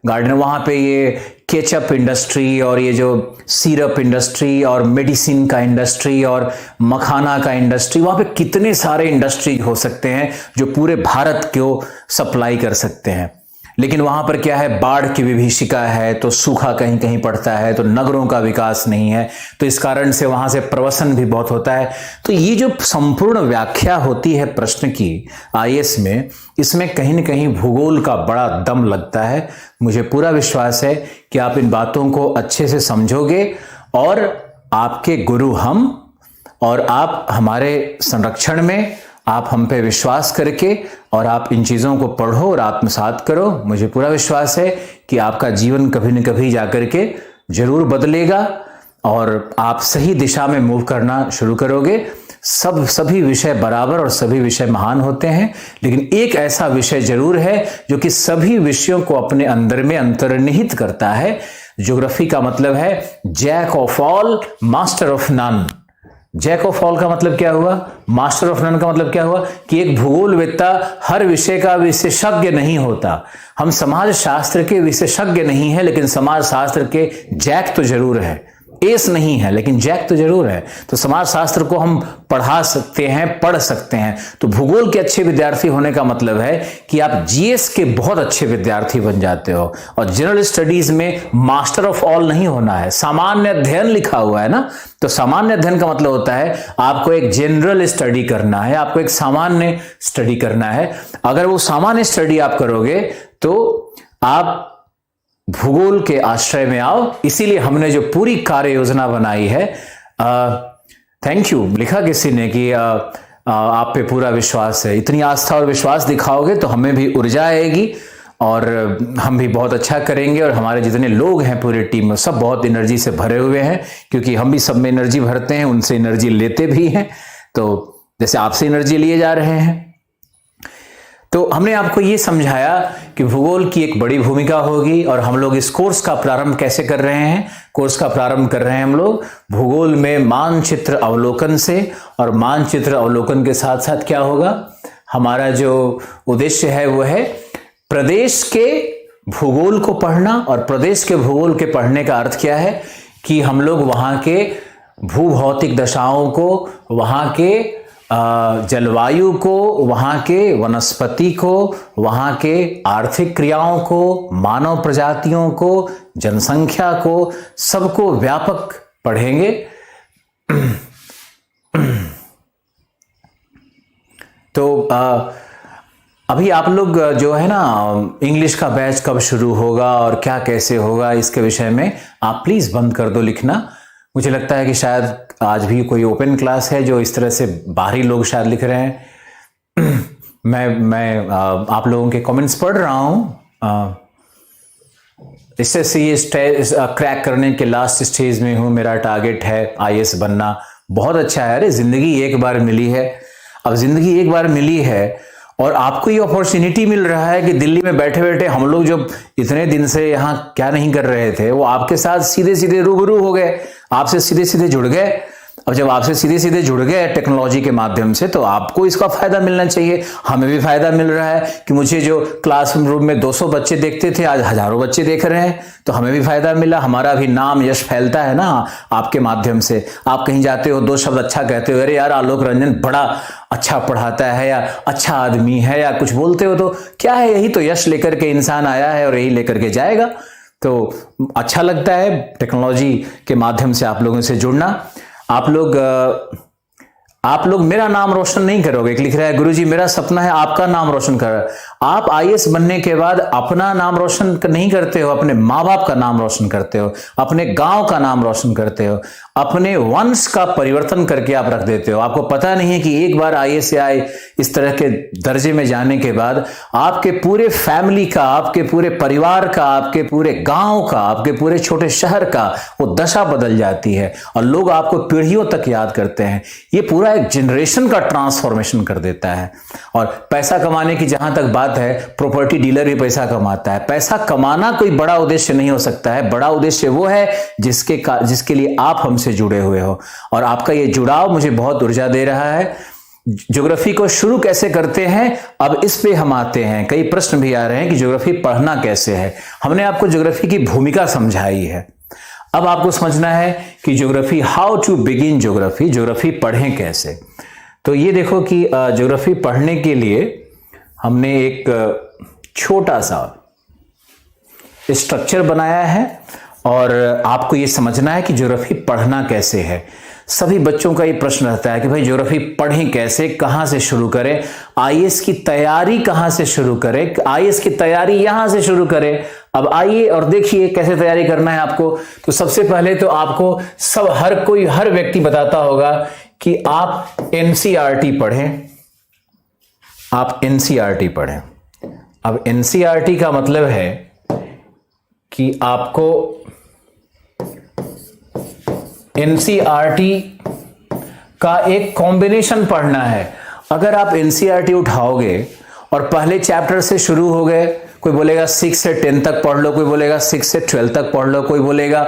गार्डन है, वहाँ पे ये केचप इंडस्ट्री और ये जो सिरप इंडस्ट्री और मेडिसिन का इंडस्ट्री और मखाना का इंडस्ट्री, वहाँ पे कितने सारे इंडस्ट्री हो सकते हैं जो पूरे भारत को सप्लाई कर सकते हैं। लेकिन वहां पर क्या है, बाढ़ की विभीषिका है, तो सूखा कहीं कहीं पड़ता है, तो नगरों का विकास नहीं है, तो इस कारण से वहां से प्रवसन भी बहुत होता है। तो ये जो संपूर्ण व्याख्या होती है प्रश्न की आईएएस में, इसमें कहीं न कहीं भूगोल का बड़ा दम लगता है। मुझे पूरा विश्वास है कि आप इन बातों को अच्छे से समझोगे और आपके गुरु हम, और आप हमारे संरक्षण में, आप हम पे विश्वास करके और आप इन चीज़ों को पढ़ो और आत्मसात करो। मुझे पूरा विश्वास है कि आपका जीवन कभी न कभी जाकर के जरूर बदलेगा और आप सही दिशा में मूव करना शुरू करोगे। सभी विषय बराबर और सभी विषय महान होते हैं, लेकिन एक ऐसा विषय जरूर है जो कि सभी विषयों को अपने अंदर में अंतर्निहित करता है। ज्योग्राफी का मतलब है jack of all, master of none. Jack of all का मतलब क्या हुआ? मास्टर ऑफ नन का मतलब क्या हुआ? कि एक भूगोलवेत्ता हर विषय का विशेषज्ञ नहीं होता। हम समाज शास्त्र के विशेषज्ञ नहीं है, लेकिन समाज शास्त्र के जैक तो जरूर है। एस नहीं है, लेकिन जैक तो जरूर है। तो समाज शास्त्र को हम पढ़ा सकते हैं, पढ़ सकते हैं। तो भूगोल के अच्छे विद्यार्थी होने का मतलब है कि आप जीएस के बहुत अच्छे विद्यार्थी बन जाते हो। और जनरल स्टडीज में मास्टर ऑफ ऑल नहीं होना है, सामान्य अध्ययन लिखा हुआ है ना। तो सामान्य अध्ययन का मतलब होता है आपको एक जनरल स्टडी करना है, आपको एक सामान्य स्टडी करना है। अगर वो सामान्य स्टडी आप करोगे तो आप भूगोल के आश्रय में आओ। इसीलिए हमने जो पूरी कार्य योजना बनाई है, थैंक यू लिखा किसी ने कि आप पे पूरा विश्वास है। इतनी आस्था और विश्वास दिखाओगे तो हमें भी ऊर्जा आएगी और हम भी बहुत अच्छा करेंगे। और हमारे जितने लोग हैं पूरी टीम में, सब बहुत एनर्जी से भरे हुए हैं, क्योंकि हम भी सब में एनर्जी भरते हैं, उनसे एनर्जी लेते भी हैं। तो जैसे आपसे एनर्जी लिए जा रहे हैं। तो हमने आपको ये समझाया कि भूगोल की एक बड़ी भूमिका होगी। और हम लोग इस कोर्स का प्रारंभ कैसे कर रहे हैं? कोर्स का प्रारंभ कर रहे हैं हम लोग भूगोल में मानचित्र अवलोकन से। और मानचित्र अवलोकन के साथ साथ क्या होगा? हमारा जो उद्देश्य है वो है प्रदेश के भूगोल को पढ़ना। और प्रदेश के भूगोल के पढ़ने का अर्थ क्या है? कि हम लोग वहां के भूभौतिक दशाओं को, वहां के जलवायु को, वहां के वनस्पति को, वहां के आर्थिक क्रियाओं को, मानव प्रजातियों को, जनसंख्या को, सबको व्यापक पढ़ेंगे। तो अभी आप लोग जो है ना, इंग्लिश का बैच कब शुरू होगा और क्या कैसे होगा, इसके विषय में आप प्लीज बंद कर दो लिखना। मुझे लगता है कि शायद आज भी कोई ओपन क्लास है जो इस तरह से बाहरी लोग शायद लिख रहे हैं। मैं आप लोगों के कमेंट्स पढ़ रहा हूं। इससे क्रैक करने के लास्ट स्टेज में हूं। मेरा टारगेट है आईएएस बनना। बहुत अच्छा है। अरे जिंदगी एक बार मिली है। अब जिंदगी एक बार मिली है और आपको ये अपॉर्चुनिटी मिल रहा है कि दिल्ली में बैठे बैठे हम लोग जो इतने दिन से यहाँ क्या नहीं कर रहे थे, वो आपके साथ सीधे सीधे रूबरू हो गए, आपसे सीधे सीधे जुड़ गए। अब जब आपसे सीधे सीधे जुड़ गए टेक्नोलॉजी के माध्यम से, तो आपको इसका फायदा मिलना चाहिए। हमें भी फायदा मिल रहा है कि मुझे जो क्लासरूम में 200 बच्चे देखते थे, आज हजारों बच्चे देख रहे हैं। तो हमें भी फायदा मिला। हमारा भी नाम यश फैलता है ना आपके माध्यम से। आप कहीं जाते हो, 2 शब्द अच्छा कहते हो, अरे यार आलोक रंजन बड़ा अच्छा पढ़ाता है, या अच्छा आदमी है, या कुछ बोलते हो, तो क्या है, यही तो यश लेकर के इंसान आया है और यही लेकर के जाएगा। तो अच्छा लगता है टेक्नोलॉजी के माध्यम से आप लोगों से जुड़ना। आप लोग मेरा नाम रोशन नहीं करोगे। एक लिख रहा है गुरुजी मेरा सपना है आपका नाम रोशन कर। आप आईएएस बनने के बाद अपना नाम रोशन नहीं करते हो, अपने माँ बाप का नाम रोशन करते हो, अपने गांव का नाम रोशन करते हो, अपने वंश का परिवर्तन करके आप रख देते हो। आपको पता नहीं है कि एक बार आईएएस या इस तरह के दर्जे में जाने के बाद आपके पूरे फैमिली का, आपके पूरे परिवार का, आपके पूरे गांव का, आपके पूरे छोटे शहर का वो दशा बदल जाती है और लोग आपको पीढ़ियों तक याद करते हैं। ये पूरा एक जनरेशन का ट्रांसफॉर्मेशन कर देता है। और पैसा कमाने की जहां तक बात है, प्रॉपर्टी डीलर भी पैसा कमाता है। पैसा कमाना कोई बड़ा उद्देश्य नहीं हो सकता है। बड़ा उद्देश्य वो है जिसके लिए आप हमसे जुड़े हुए हो। और आपका ये जुड़ाव मुझे बहुत ऊर्जा दे रहा है। ज्योग्राफी को शुरू कैसे करते हैं, अब इस पे हम आते हैं। कई प्रश्न भी आ रहे हैं कि ज्योग्राफी पढ़ना कैसे है। हमने आपको ज्योग्राफी की भूमिका समझाई है। अब आपको समझना है कि geography, how to begin geography, geography पढ़ें कैसे। तो ये देखो कि ज्योग्राफी पढ़ने के लिए हमने एक छोटा सा स्ट्रक्चर बनाया है और आपको ये समझना है कि ज्योग्राफी पढ़ना कैसे है। सभी बच्चों का ये प्रश्न रहता है कि भाई ज्योग्राफी पढ़ें कैसे, कहां से शुरू करें, आईएएस की तैयारी कहां से शुरू करें, आईएएस की तैयारी यहां से शुरू करें। अब आइए और देखिए कैसे तैयारी करना है आपको। तो सबसे पहले तो आपको हर व्यक्ति बताता होगा कि आप एनसीईआरटी पढ़ें। आप एनसीईआरटी पढ़ें। अब एनसीईआरटी का मतलब है कि आपको एनसीईआरटी का एक कॉम्बिनेशन पढ़ना है। अगर आप एनसीईआरटी उठाओगे और पहले चैप्टर से शुरू हो गए, कोई बोलेगा 6 से 10 तक पढ़ लो, कोई बोलेगा 6 से 12 तक पढ़ लो, कोई बोलेगा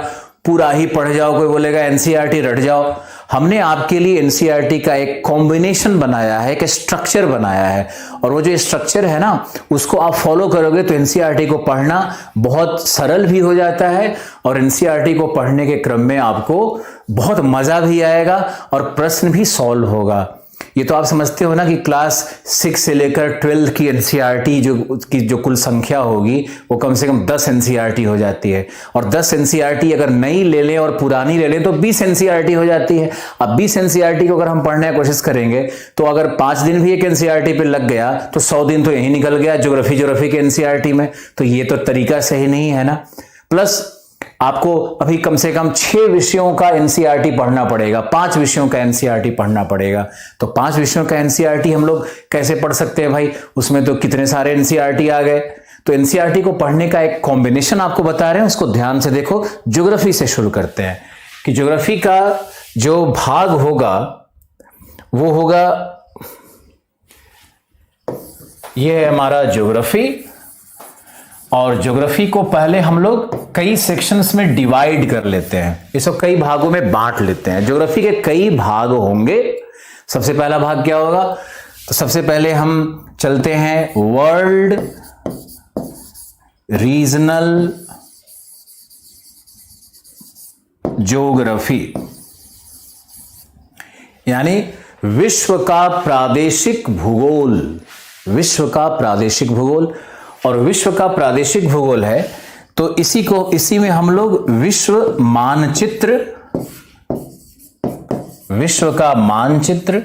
पूरा ही पढ़ जाओ, कोई बोलेगा एनसीईआरटी रट जाओ। हमने आपके लिए एनसीईआरटी का एक कॉम्बिनेशन बनाया है, एक स्ट्रक्चर बनाया है, और वो जो स्ट्रक्चर है ना, उसको आप फॉलो करोगे तो एनसीईआरटी को पढ़ना बहुत सरल भी हो जाता है, और एनसीईआरटी को पढ़ने के क्रम में आपको बहुत मजा भी आएगा और प्रश्न भी सॉल्व होगा। ये तो आप समझते हो ना कि क्लास 6 से लेकर 12 की एनसीईआरटी जो कुल संख्या होगी वो कम से कम 10 एनसीईआरटी हो जाती है, और 10 एनसीईआरटी अगर नई ले लें और पुरानी ले लें तो 20 एनसीईआरटी हो जाती है। अब 20 एनसीईआरटी को अगर हम पढ़ने की कोशिश करेंगे तो अगर 5 दिन भी एक एनसीईआरटी पे लग गया तो 100 दिन तो यही निकल गया ज्योग्राफी के एनसीईआरटी में। तो ये तो तरीका सही नहीं है ना। प्लस आपको अभी कम से कम 6 विषयों का एनसीईआरटी पढ़ना पड़ेगा, 5 विषयों का एनसीईआरटी पढ़ना पड़ेगा। तो 5 विषयों का एनसीईआरटी हम लोग कैसे पढ़ सकते हैं भाई, उसमें तो कितने सारे एनसीईआरटी आ गए। तो एनसीईआरटी को पढ़ने का एक कॉम्बिनेशन आपको बता रहे हैं, उसको ध्यान से देखो। ज्योग्राफी से शुरू करते हैं कि ज्योग्राफी का जो भाग होगा वो होगा, ये है हमारा ज्योग्राफी, और ज्योग्राफी को पहले हम लोग कई सेक्शंस में डिवाइड कर लेते हैं, इसको कई भागों में बांट लेते हैं। ज्योग्राफी के कई भाग होंगे। सबसे पहला भाग क्या होगा, तो सबसे पहले हम चलते हैं वर्ल्ड रीजनल ज्योग्राफी, यानी विश्व का प्रादेशिक भूगोल। विश्व का प्रादेशिक भूगोल, और विश्व का प्रादेशिक भूगोल है तो इसी में हम लोग विश्व मानचित्र, विश्व का मानचित्र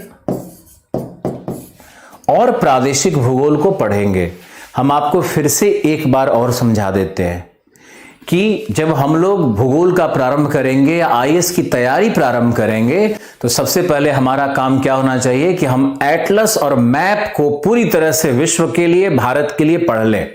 और प्रादेशिक भूगोल को पढ़ेंगे। हम आपको फिर से एक बार और समझा देते हैं कि जब हम लोग भूगोल का प्रारंभ करेंगे या आईएएस की तैयारी प्रारंभ करेंगे तो सबसे पहले हमारा काम क्या होना चाहिए कि हम एटलस और मैप को पूरी तरह से विश्व के लिए, भारत के लिए पढ़ लें।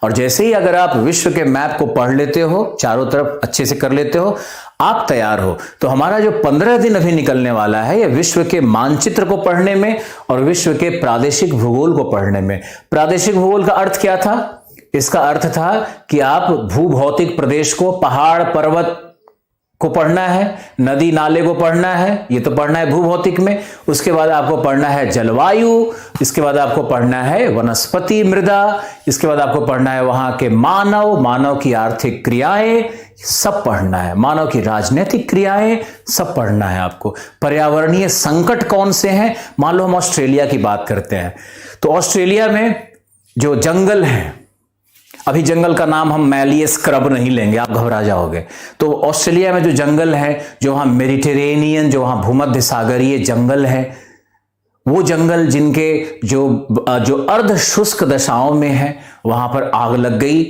और जैसे ही अगर आप विश्व के मैप को पढ़ लेते हो, चारों तरफ अच्छे से कर लेते हो, आप तैयार हो। तो हमारा जो 15 दिन अभी निकलने वाला है ये विश्व के मानचित्र को पढ़ने में और विश्व के प्रादेशिक भूगोल को पढ़ने में। प्रादेशिक भूगोल का अर्थ क्या था? इसका अर्थ था कि आप भूभौतिक प्रदेश को, पहाड़ पर्वत को पढ़ना है, नदी नाले को पढ़ना है, ये तो पढ़ना है भूभौतिक में। उसके बाद आपको पढ़ना है जलवायु, इसके बाद आपको पढ़ना है वनस्पति मृदा, इसके बाद आपको पढ़ना है वहां के मानव की आर्थिक क्रियाएं, सब पढ़ना है। मानव की राजनीतिक क्रियाएं, सब पढ़ना है आपको। पर्यावरणीय संकट कौन से हैं? मान लो हम ऑस्ट्रेलिया की बात करते हैं तो ऑस्ट्रेलिया में जो जंगल हैं, अभी जंगल का नाम हम मैलियस स्क्रब नहीं लेंगे, आप घबरा जाओगे। तो ऑस्ट्रेलिया में जो जंगल है, जो वहां मेडिटेरेनियन, जो वहां भूमध्य सागरीय जंगल है, वो जंगल जिनके जो अर्ध शुष्क दशाओं में है, वहां पर आग लग गई।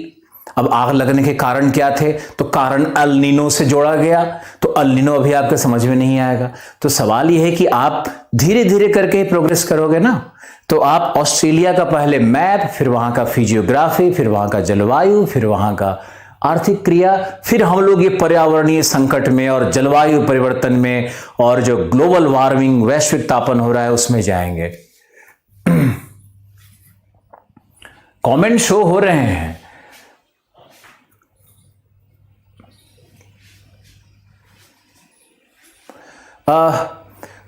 अब आग लगने के कारण क्या थे? तो कारण अल नीनो से जोड़ा गया। तो अल नीनो अभी आपके समझ में नहीं आएगा। तो सवाल यह है कि आप धीरे धीरे करके प्रोग्रेस करोगे ना। तो आप ऑस्ट्रेलिया का पहले मैप, फिर वहां का फिजियोग्राफी, फिर वहां का जलवायु, फिर वहां का आर्थिक क्रिया, फिर हम लोग ये पर्यावरणीय संकट में और जलवायु परिवर्तन में और जो ग्लोबल वार्मिंग, वैश्विक तापन हो रहा है, उसमें जाएंगे। कमेंट शो हो रहे हैं।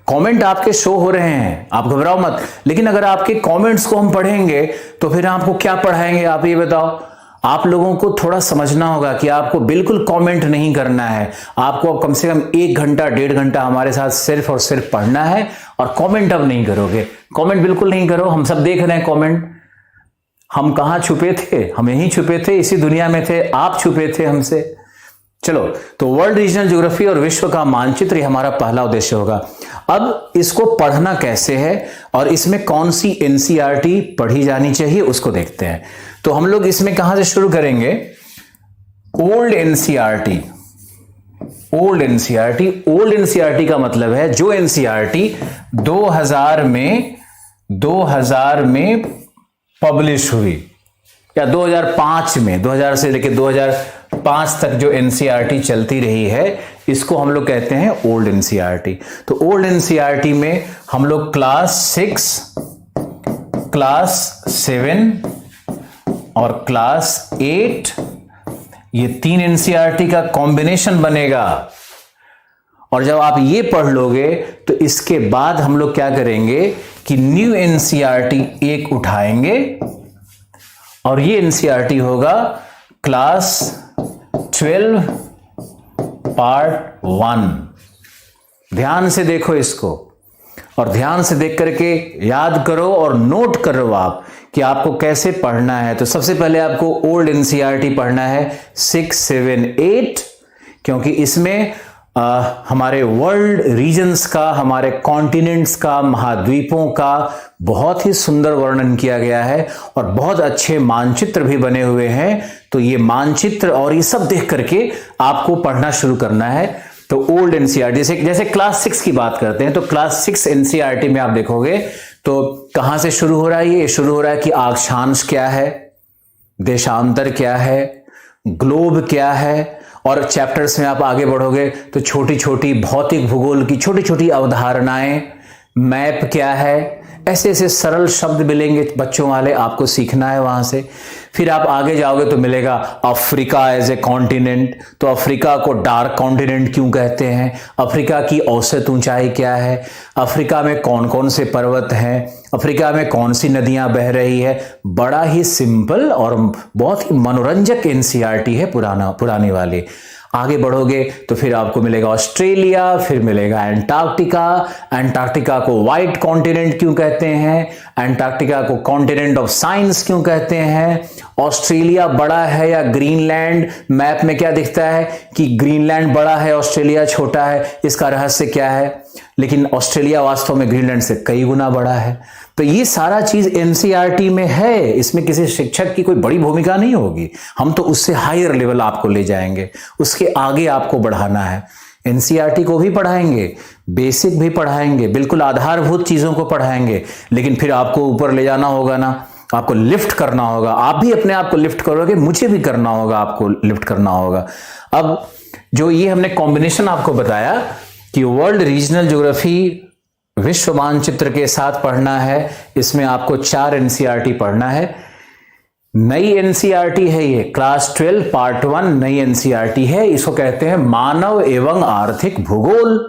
कमेंट आपके शो हो रहे हैं, आप घबराओ मत। लेकिन अगर आपके कमेंट्स को हम पढ़ेंगे तो फिर आपको क्या पढ़ाएंगे, आप ये बताओ। आप लोगों को थोड़ा समझना होगा कि आपको बिल्कुल कमेंट नहीं करना है। आपको कम से कम 1 घंटा 1.5 घंटा हमारे साथ सिर्फ और सिर्फ पढ़ना है, और कमेंट अब नहीं करोगे। कमेंट बिल्कुल नहीं करो, हम सब देख रहे हैं कमेंट। हम कहां छुपे थे? हम यहीं छुपे थे, इसी दुनिया में थे, आप छुपे थे हमसे। चलो, तो वर्ल्ड रीजनल ज्योग्राफी और विश्व का मानचित्र ये हमारा पहला उद्देश्य होगा। अब इसको पढ़ना कैसे है और इसमें कौन सी एनसीईआरटी पढ़ी जानी चाहिए उसको देखते हैं। तो हम लोग इसमें कहां से शुरू करेंगे? Old NCERT. ओल्ड एनसीईआरटी का मतलब है जो एनसीईआरटी 2000 में पब्लिश हुई, या 2005 में, 2000 से लेकर 2005 तक जो एनसीईआरटी चलती रही है, इसको हम लोग कहते हैं ओल्ड एनसीईआरटी। तो ओल्ड एनसीईआरटी में हम लोग क्लास 6, क्लास 7 और क्लास 8 ये 3 एनसीईआरटी का कॉम्बिनेशन बनेगा। और जब आप ये पढ़ लोगे तो इसके बाद हम लोग क्या करेंगे कि न्यू एनसीईआरटी एक उठाएंगे और ये एनसीईआरटी होगा क्लास 12 पार्ट 1। ध्यान से देखो इसको और ध्यान से देख करके याद करो और नोट करो आप कि आपको कैसे पढ़ना है। तो सबसे पहले आपको ओल्ड एनसीईआरटी पढ़ना है 6, 7, 8, क्योंकि इसमें हमारे वर्ल्ड रीजन्स का, हमारे कॉन्टिनेंट्स का, महाद्वीपों का बहुत ही सुंदर वर्णन किया गया है और बहुत अच्छे मानचित्र भी बने हुए हैं। तो ये मानचित्र और ये सब देख करके आपको पढ़ना शुरू करना है। तो ओल्ड एनसीईआरटी जैसे क्लास 6 की बात करते हैं तो क्लास 6 एनसीईआरटी में आप देखोगे तो कहां से शुरू हो रहा है? ये शुरू हो रहा है कि अक्षांश क्या है, देशांतर क्या है, ग्लोब क्या है, और चैप्टर्स में आप आगे बढ़ोगे तो छोटी छोटी भौतिक भूगोल की छोटी छोटी अवधारणाएं, मैप क्या है, ऐसे ऐसे सरल शब्द मिलेंगे बच्चों वाले, आपको सीखना है वहां से। फिर आप आगे जाओगे तो मिलेगा अफ्रीका एज ए कॉन्टिनेंट। तो अफ्रीका को डार्क कॉन्टिनेंट क्यों कहते हैं, अफ्रीका की औसत ऊंचाई क्या है, अफ्रीका में कौन कौन से पर्वत हैं, अफ्रीका में कौन सी नदियां बह रही है। बड़ा ही सिंपल और बहुत ही मनोरंजक एनसीईआरटी है पुरानी वाली। आगे बढ़ोगे तो फिर आपको मिलेगा ऑस्ट्रेलिया, फिर मिलेगा एंटार्क्टिका। एंटार्क्टिका को व्हाइट कॉन्टिनेंट क्यों कहते हैं, एंटार्क्टिका को कॉन्टिनेंट ऑफ साइंस क्यों कहते हैं, ऑस्ट्रेलिया बड़ा है या ग्रीनलैंड, मैप में क्या दिखता है कि ग्रीनलैंड बड़ा है, ऑस्ट्रेलिया छोटा है, इसका रहस्य क्या है। लेकिन ऑस्ट्रेलिया वास्तव में ग्रीनलैंड से कई गुना बड़ा है। तो ये सारा चीज एनसीईआरटी में है, इसमें किसी शिक्षक की कोई बड़ी भूमिका नहीं होगी। हम तो उससे हायर लेवल आपको ले जाएंगे, उसके आगे आपको बढ़ाना है। एनसीईआरटी को भी पढ़ाएंगे, बेसिक भी पढ़ाएंगे, बिल्कुल आधारभूत चीजों को पढ़ाएंगे, लेकिन फिर आपको ऊपर ले जाना होगा ना, आपको लिफ्ट करना होगा। आप भी अपने आप को लिफ्ट करोगे, मुझे भी करना होगा, आपको लिफ्ट करना होगा। अब जो ये हमने कॉम्बिनेशन आपको बताया कि वर्ल्ड रीजनल ज्योग्राफी विश्व मानचित्र के साथ पढ़ना है, इसमें आपको 4 एनसीईआरटी पढ़ना है। नई एनसीईआरटी है ये, क्लास 12 पार्ट 1 नई एनसीईआरटी है। इसको कहते हैं मानव एवं आर्थिक भूगोल।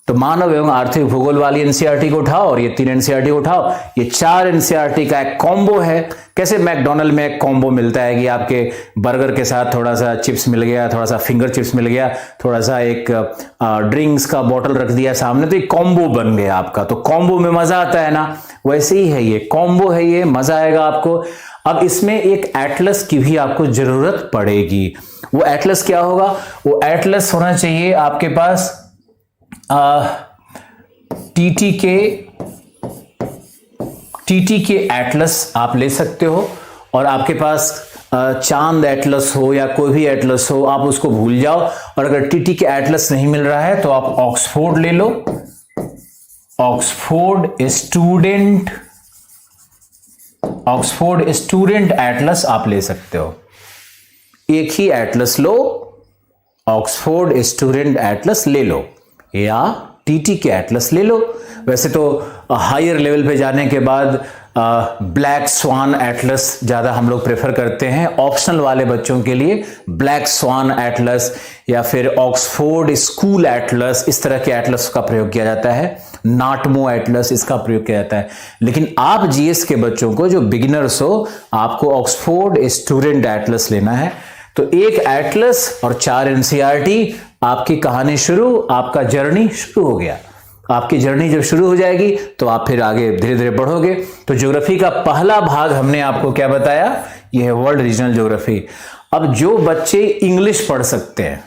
तो मानव एवं आर्थिक भूगोल वाली एनसीईआरटी को उठाओ और ये 3 एनसीईआरटी को उठाओ। ये 4 एनसीईआरटी का एक कॉम्बो है। कैसे मैकडॉनल्ड में एक कॉम्बो मिलता है कि आपके बर्गर के साथ थोड़ा सा चिप्स मिल गया, थोड़ा सा फिंगर चिप्स मिल गया, थोड़ा सा एक ड्रिंक्स का बोतल रख दिया सामने, तो एक कॉम्बो बन गया आपका। तो कॉम्बो में मजा आता है ना, वैसे ही है ये कॉम्बो है, ये मजा आएगा आपको। अब इसमें एक एटलस की भी आपको जरूरत पड़ेगी। वो एटलस क्या होगा? वो एटलस होना चाहिए आपके पास टीटी के एटलस आप ले सकते हो, और आपके पास चांद एटलस हो या कोई भी एटलस हो, आप उसको भूल जाओ। और अगर टीटी के एटलस नहीं मिल रहा है तो आप ऑक्सफोर्ड ले लो, ऑक्सफोर्ड स्टूडेंट एटलस आप ले सकते हो। एक ही एटलस लो, ऑक्सफोर्ड स्टूडेंट एटलस ले लो या टीटी के एटलस ले लो। वैसे तो हायर लेवल पे जाने के बाद ब्लैक स्वान एटलस ज़्यादा हम लोग प्रेफर करते हैं ऑप्शनल वाले बच्चों के लिए। ब्लैक स्वान एटलस या फिर ऑक्सफोर्ड स्कूल एटलस, इस तरह के एटलस का प्रयोग किया जाता है। नाटमो एटलस, इसका प्रयोग किया जाता है। लेकिन आप जीएस के बच्चों को जो बिगिनर्स हो, आपको ऑक्सफोर्ड स्टूडेंट एटलस लेना है। तो एक एटलस और 4 एनसीईआरटी, आपकी कहानी शुरू, आपका जर्नी शुरू हो गया। आपकी जर्नी जब शुरू हो जाएगी तो आप फिर आगे धीरे धीरे बढ़ोगे। तो ज्योग्राफी का पहला भाग हमने आपको क्या बताया? यह है वर्ल्ड रीजनल ज्योग्राफी। अब जो बच्चे इंग्लिश पढ़ सकते हैं,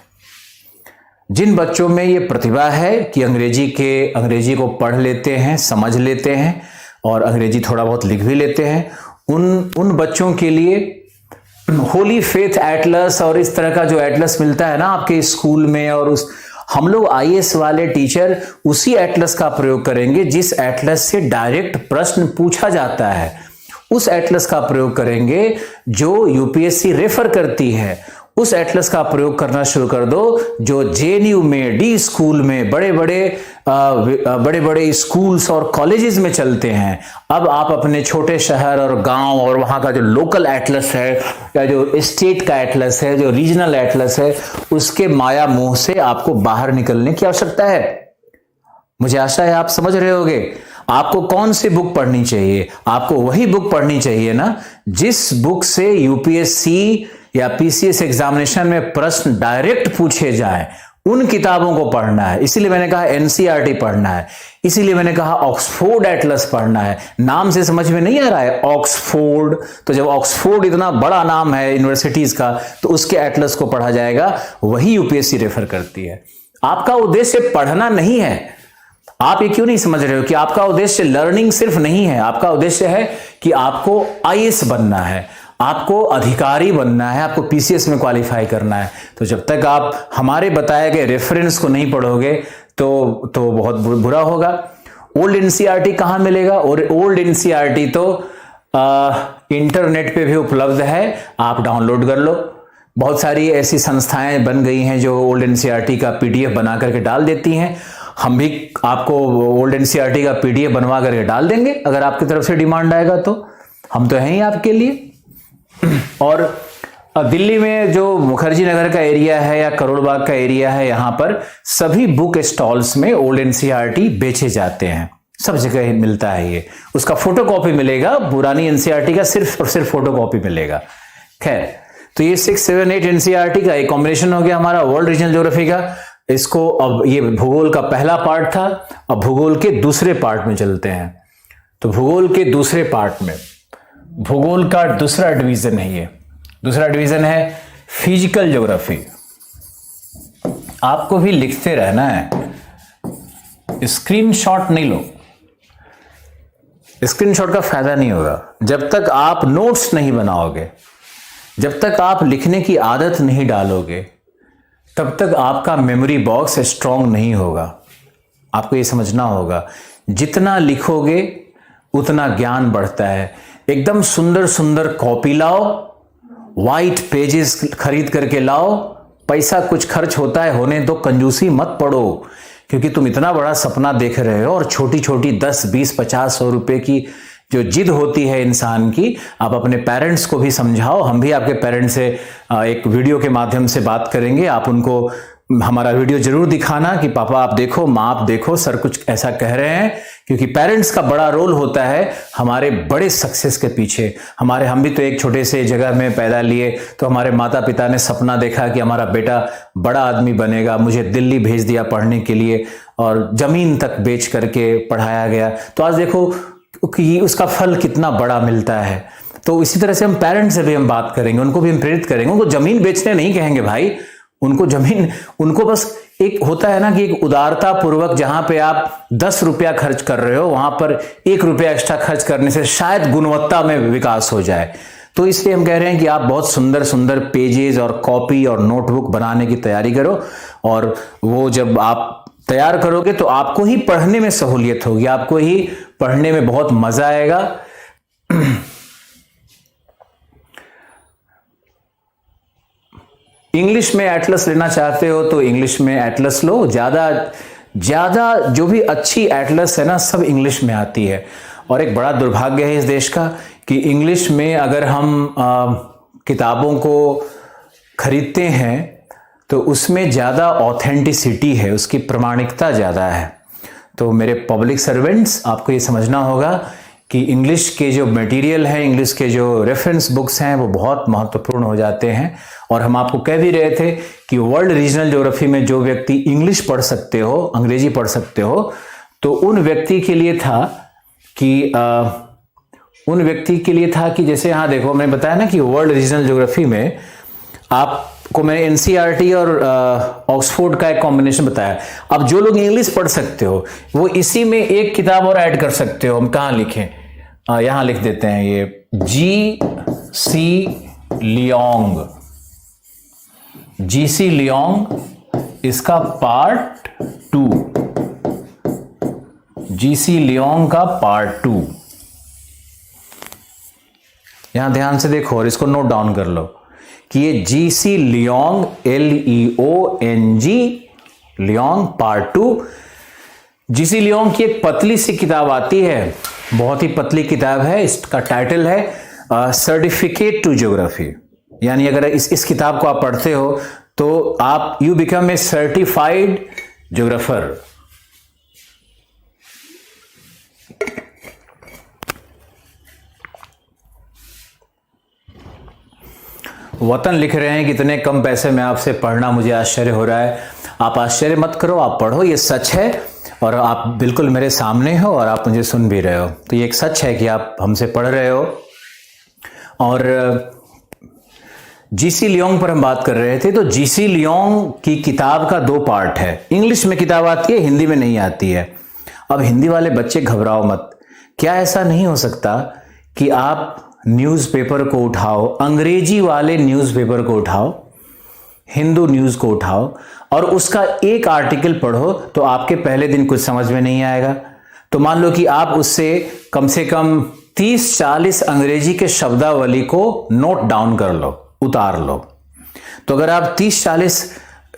जिन बच्चों में ये प्रतिभा है कि अंग्रेजी को पढ़ लेते हैं, समझ लेते हैं और अंग्रेजी थोड़ा बहुत लिख भी लेते हैं, उन बच्चों के लिए होली फेथ एटलस और इस तरह का जो एटलस मिलता है ना आपके स्कूल में, और हम लोग आईएएस वाले टीचर उसी एटलस का प्रयोग करेंगे जिस एटलस से डायरेक्ट प्रश्न पूछा जाता है। उस एटलस का प्रयोग करेंगे जो यूपीएससी रेफर करती है, उस एटलस का प्रयोग करना शुरू कर दो जो जेएनयू में, डी स्कूल में, बड़े बड़े स्कूल्स और कॉलेजेस में चलते हैं। अब आप अपने छोटे शहर और गांव और वहां का जो लोकल एटलस है या जो स्टेट का एटलस है, जो रीजनल एटलस है, उसके माया मोह से आपको बाहर निकलने की आवश्यकता है। मुझे आशा है आप समझ रहे होगे। आपको कौन सी बुक पढ़नी चाहिए? आपको वही बुक पढ़नी चाहिए ना जिस बुक से यूपीएससी या पीसीएस एग्जामिनेशन में प्रश्न डायरेक्ट पूछे जाए। उन किताबों को पढ़ना है। इसीलिए मैंने कहा एनसीईआरटी पढ़ना है, इसीलिए मैंने कहा ऑक्सफोर्ड एटलस पढ़ना है। नाम से समझ में नहीं आ रहा है ऑक्सफोर्ड? तो जब ऑक्सफोर्ड इतना बड़ा नाम है यूनिवर्सिटीज का, तो उसके एटलस को पढ़ा जाएगा। वही यूपीएससी रेफर करती है। आपका उद्देश्य पढ़ना नहीं है। आप ये क्यों नहीं समझ रहे हो कि आपका उद्देश्य लर्निंग सिर्फ नहीं है। आपका उद्देश्य है कि आपको आईएएस बनना है, आपको अधिकारी बनना है, आपको पीसीएस में क्वालिफाई करना है। तो जब तक आप हमारे बताए गए रेफरेंस को नहीं पढ़ोगे तो बहुत बुरा होगा। ओल्ड एनसीईआरटी कहां मिलेगा? और ओल्ड एनसीईआरटी तो इंटरनेट पे भी उपलब्ध है, आप डाउनलोड कर लो। बहुत सारी ऐसी संस्थाएं बन गई हैं जो ओल्ड एनसीईआरटी का पीडीएफ बना करके डाल देती हैं। हम भी आपको ओल्ड एनसीईआरटी का पीडीएफ बनवा करके डाल देंगे अगर आपकी तरफ से डिमांड आएगा तो। हम तो हैं ही आपके लिए। और दिल्ली में जो मुखर्जी नगर का एरिया है या करोड़ बाग का एरिया है, यहां पर सभी बुक स्टॉल्स में ओल्ड एनसीईआरटी बेचे जाते हैं। सब जगह ही मिलता है ये। उसका फोटोकॉपी मिलेगा, पुरानी एनसीईआरटी का सिर्फ और सिर्फ फोटोकॉपी मिलेगा। खैर, तो ये 6, 7, 8 एनसीईआरटी का एक कॉम्बिनेशन हो गया हमारा वर्ल्ड रीजनल ज्योग्राफी का। इसको अब ये भूगोल का पहला पार्ट था, अब भूगोल के दूसरे पार्ट में चलते हैं। तो भूगोल के दूसरे पार्ट में भूगोल का दूसरा डिवीजन है ये। दूसरा डिवीजन है फिजिकल ज्योग्राफी। आपको भी लिखते रहना है, स्क्रीनशॉट नहीं लो। स्क्रीनशॉट का फायदा नहीं होगा जब तक आप नोट्स नहीं बनाओगे, जब तक आप लिखने की आदत नहीं डालोगे, तब तक आपका मेमोरी बॉक्स स्ट्रांग नहीं होगा। आपको ये समझना होगा, जितना लिखोगे उतना ज्ञान बढ़ता है। एकदम सुंदर सुंदर कॉपी लाओ, वाइट पेजेस खरीद करके लाओ। पैसा कुछ खर्च होता है, होने दो, कंजूसी मत पड़ो। क्योंकि तुम इतना बड़ा सपना देख रहे हो और छोटी छोटी 10, 20, 50, 100 रुपए की जो जिद होती है इंसान की, आप अपने पेरेंट्स को भी समझाओ। हम भी आपके पेरेंट्स से एक वीडियो के माध्यम से बात करेंगे। आप उनको हमारा वीडियो जरूर दिखाना कि पापा आप देखो, माँ आप देखो, सर कुछ ऐसा कह रहे हैं। क्योंकि पेरेंट्स का बड़ा रोल होता है हमारे बड़े सक्सेस के पीछे। हम भी तो एक छोटे से जगह में पैदा लिए, तो हमारे माता पिता ने सपना देखा कि हमारा बेटा बड़ा आदमी बनेगा। मुझे दिल्ली भेज दिया पढ़ने के लिए और जमीन तक बेच करके पढ़ाया गया। तो आज देखो कि उसका फल कितना बड़ा मिलता है। तो इसी तरह से हम पेरेंट्स से भी हम बात करेंगे, उनको भी हम प्रेरित करेंगे। उनको जमीन बेचने नहीं कहेंगे भाई, उनको बस एक होता है ना कि एक उदारता पूर्वक, जहां पे आप 10 रुपया खर्च कर रहे हो, वहां पर 1 रुपया एक्स्ट्रा खर्च करने से शायद गुणवत्ता में विकास हो जाए। तो इसलिए हम कह रहे हैं कि आप बहुत सुंदर सुंदर पेजेस और कॉपी और नोटबुक बनाने की तैयारी करो। और वो जब आप तैयार करोगे तो आपको ही पढ़ने में सहूलियत होगी, आपको ही पढ़ने में बहुत मजा आएगा। इंग्लिश में एटलस लेना चाहते हो तो इंग्लिश में एटलस लो। ज्यादा जो भी अच्छी एटलस है ना, सब इंग्लिश में आती है। और एक बड़ा दुर्भाग्य है इस देश का कि इंग्लिश में अगर हम किताबों को खरीदते हैं तो उसमें ज़्यादा ऑथेंटिसिटी है, उसकी प्रामाणिकता ज़्यादा है। तो मेरे पब्लिक सर्वेंट्स, आपको ये समझना होगा कि इंग्लिश के जो मटेरियल है, इंग्लिश के जो रेफरेंस बुक्स हैं, वो बहुत महत्वपूर्ण हो जाते हैं। और हम आपको कह भी रहे थे कि वर्ल्ड रीजनल ज्योग्राफी में जो व्यक्ति इंग्लिश पढ़ सकते हो, अंग्रेजी पढ़ सकते हो, तो उन व्यक्ति के लिए था कि जैसे यहाँ देखो, मैंने बताया ना कि वर्ल्ड रीजनल ज्योग्राफी में आपको मैंने एनसीईआरटी और ऑक्सफोर्ड का एक कॉम्बिनेशन बताया। अब जो लोग इंग्लिश पढ़ सकते हो वो इसी में एक किताब और ऐड कर सकते हो। हम कहाँ लिखें? यहां लिख देते हैं, ये जीसी लियोंग, इसका पार्ट 2, जीसी लियोंग का पार्ट 2। यहां ध्यान से देखो और इसको नोट डाउन कर लो कि ये GC Leong LEONG Leong part 2। GC Leong की एक पतली सी किताब आती है, बहुत ही पतली किताब है। इसका टाइटल है सर्टिफिकेट टू ज्योग्राफी, यानी अगर इस किताब को आप पढ़ते हो तो आप you become a certified geographer. वतन लिख रहे हैं कि इतने कम पैसे में आपसे पढ़ना मुझे आश्चर्य हो रहा है। आप आश्चर्य मत करो, आप पढ़ो, ये सच है और आप बिल्कुल मेरे सामने हो और आप मुझे सुन भी रहे हो, तो ये एक सच है कि आप हमसे पढ़ रहे हो। और जीसी लियोंग पर हम बात कर रहे थे, तो जीसी लियोंग की किताब का 2 पार्ट है। इंग्लिश में किताब आती है, हिंदी में नहीं आती है। अब हिंदी वाले बच्चे घबराओ मत, क्या ऐसा नहीं हो सकता कि आप न्यूज़पेपर को उठाओ, अंग्रेजी वाले न्यूज़पेपर को उठाओ, हिंदू न्यूज़ को उठाओ और उसका एक आर्टिकल पढ़ो तो आपके पहले दिन कुछ समझ में नहीं आएगा। तो मान लो कि आप उससे कम से कम 30-40 अंग्रेजी के शब्दावली को नोट डाउन कर लो, उतार लो। तो अगर आप 30-40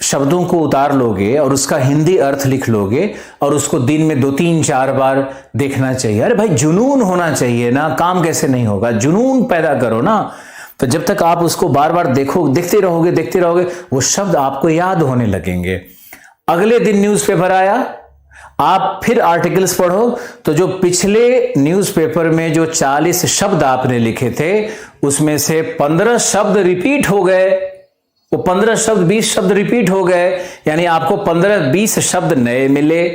शब्दों को उतार लोगे और उसका हिंदी अर्थ लिख लोगे और उसको दिन में 2-3-4 बार देखना चाहिए। अरे भाई जुनून होना चाहिए ना, काम कैसे नहीं होगा, जुनून पैदा करो ना। तो जब तक आप उसको बार बार देखते रहोगे वो शब्द आपको याद होने लगेंगे। अगले दिन न्यूज़पेपर आया, आप फिर आर्टिकल्स पढ़ो, तो जो पिछले न्यूज़पेपर में जो 40 शब्द आपने लिखे थे उसमें से 15 शब्द रिपीट हो गए, वो 15 शब्द 20 शब्द रिपीट हो गए, यानी आपको 15-20 शब्द नए मिले।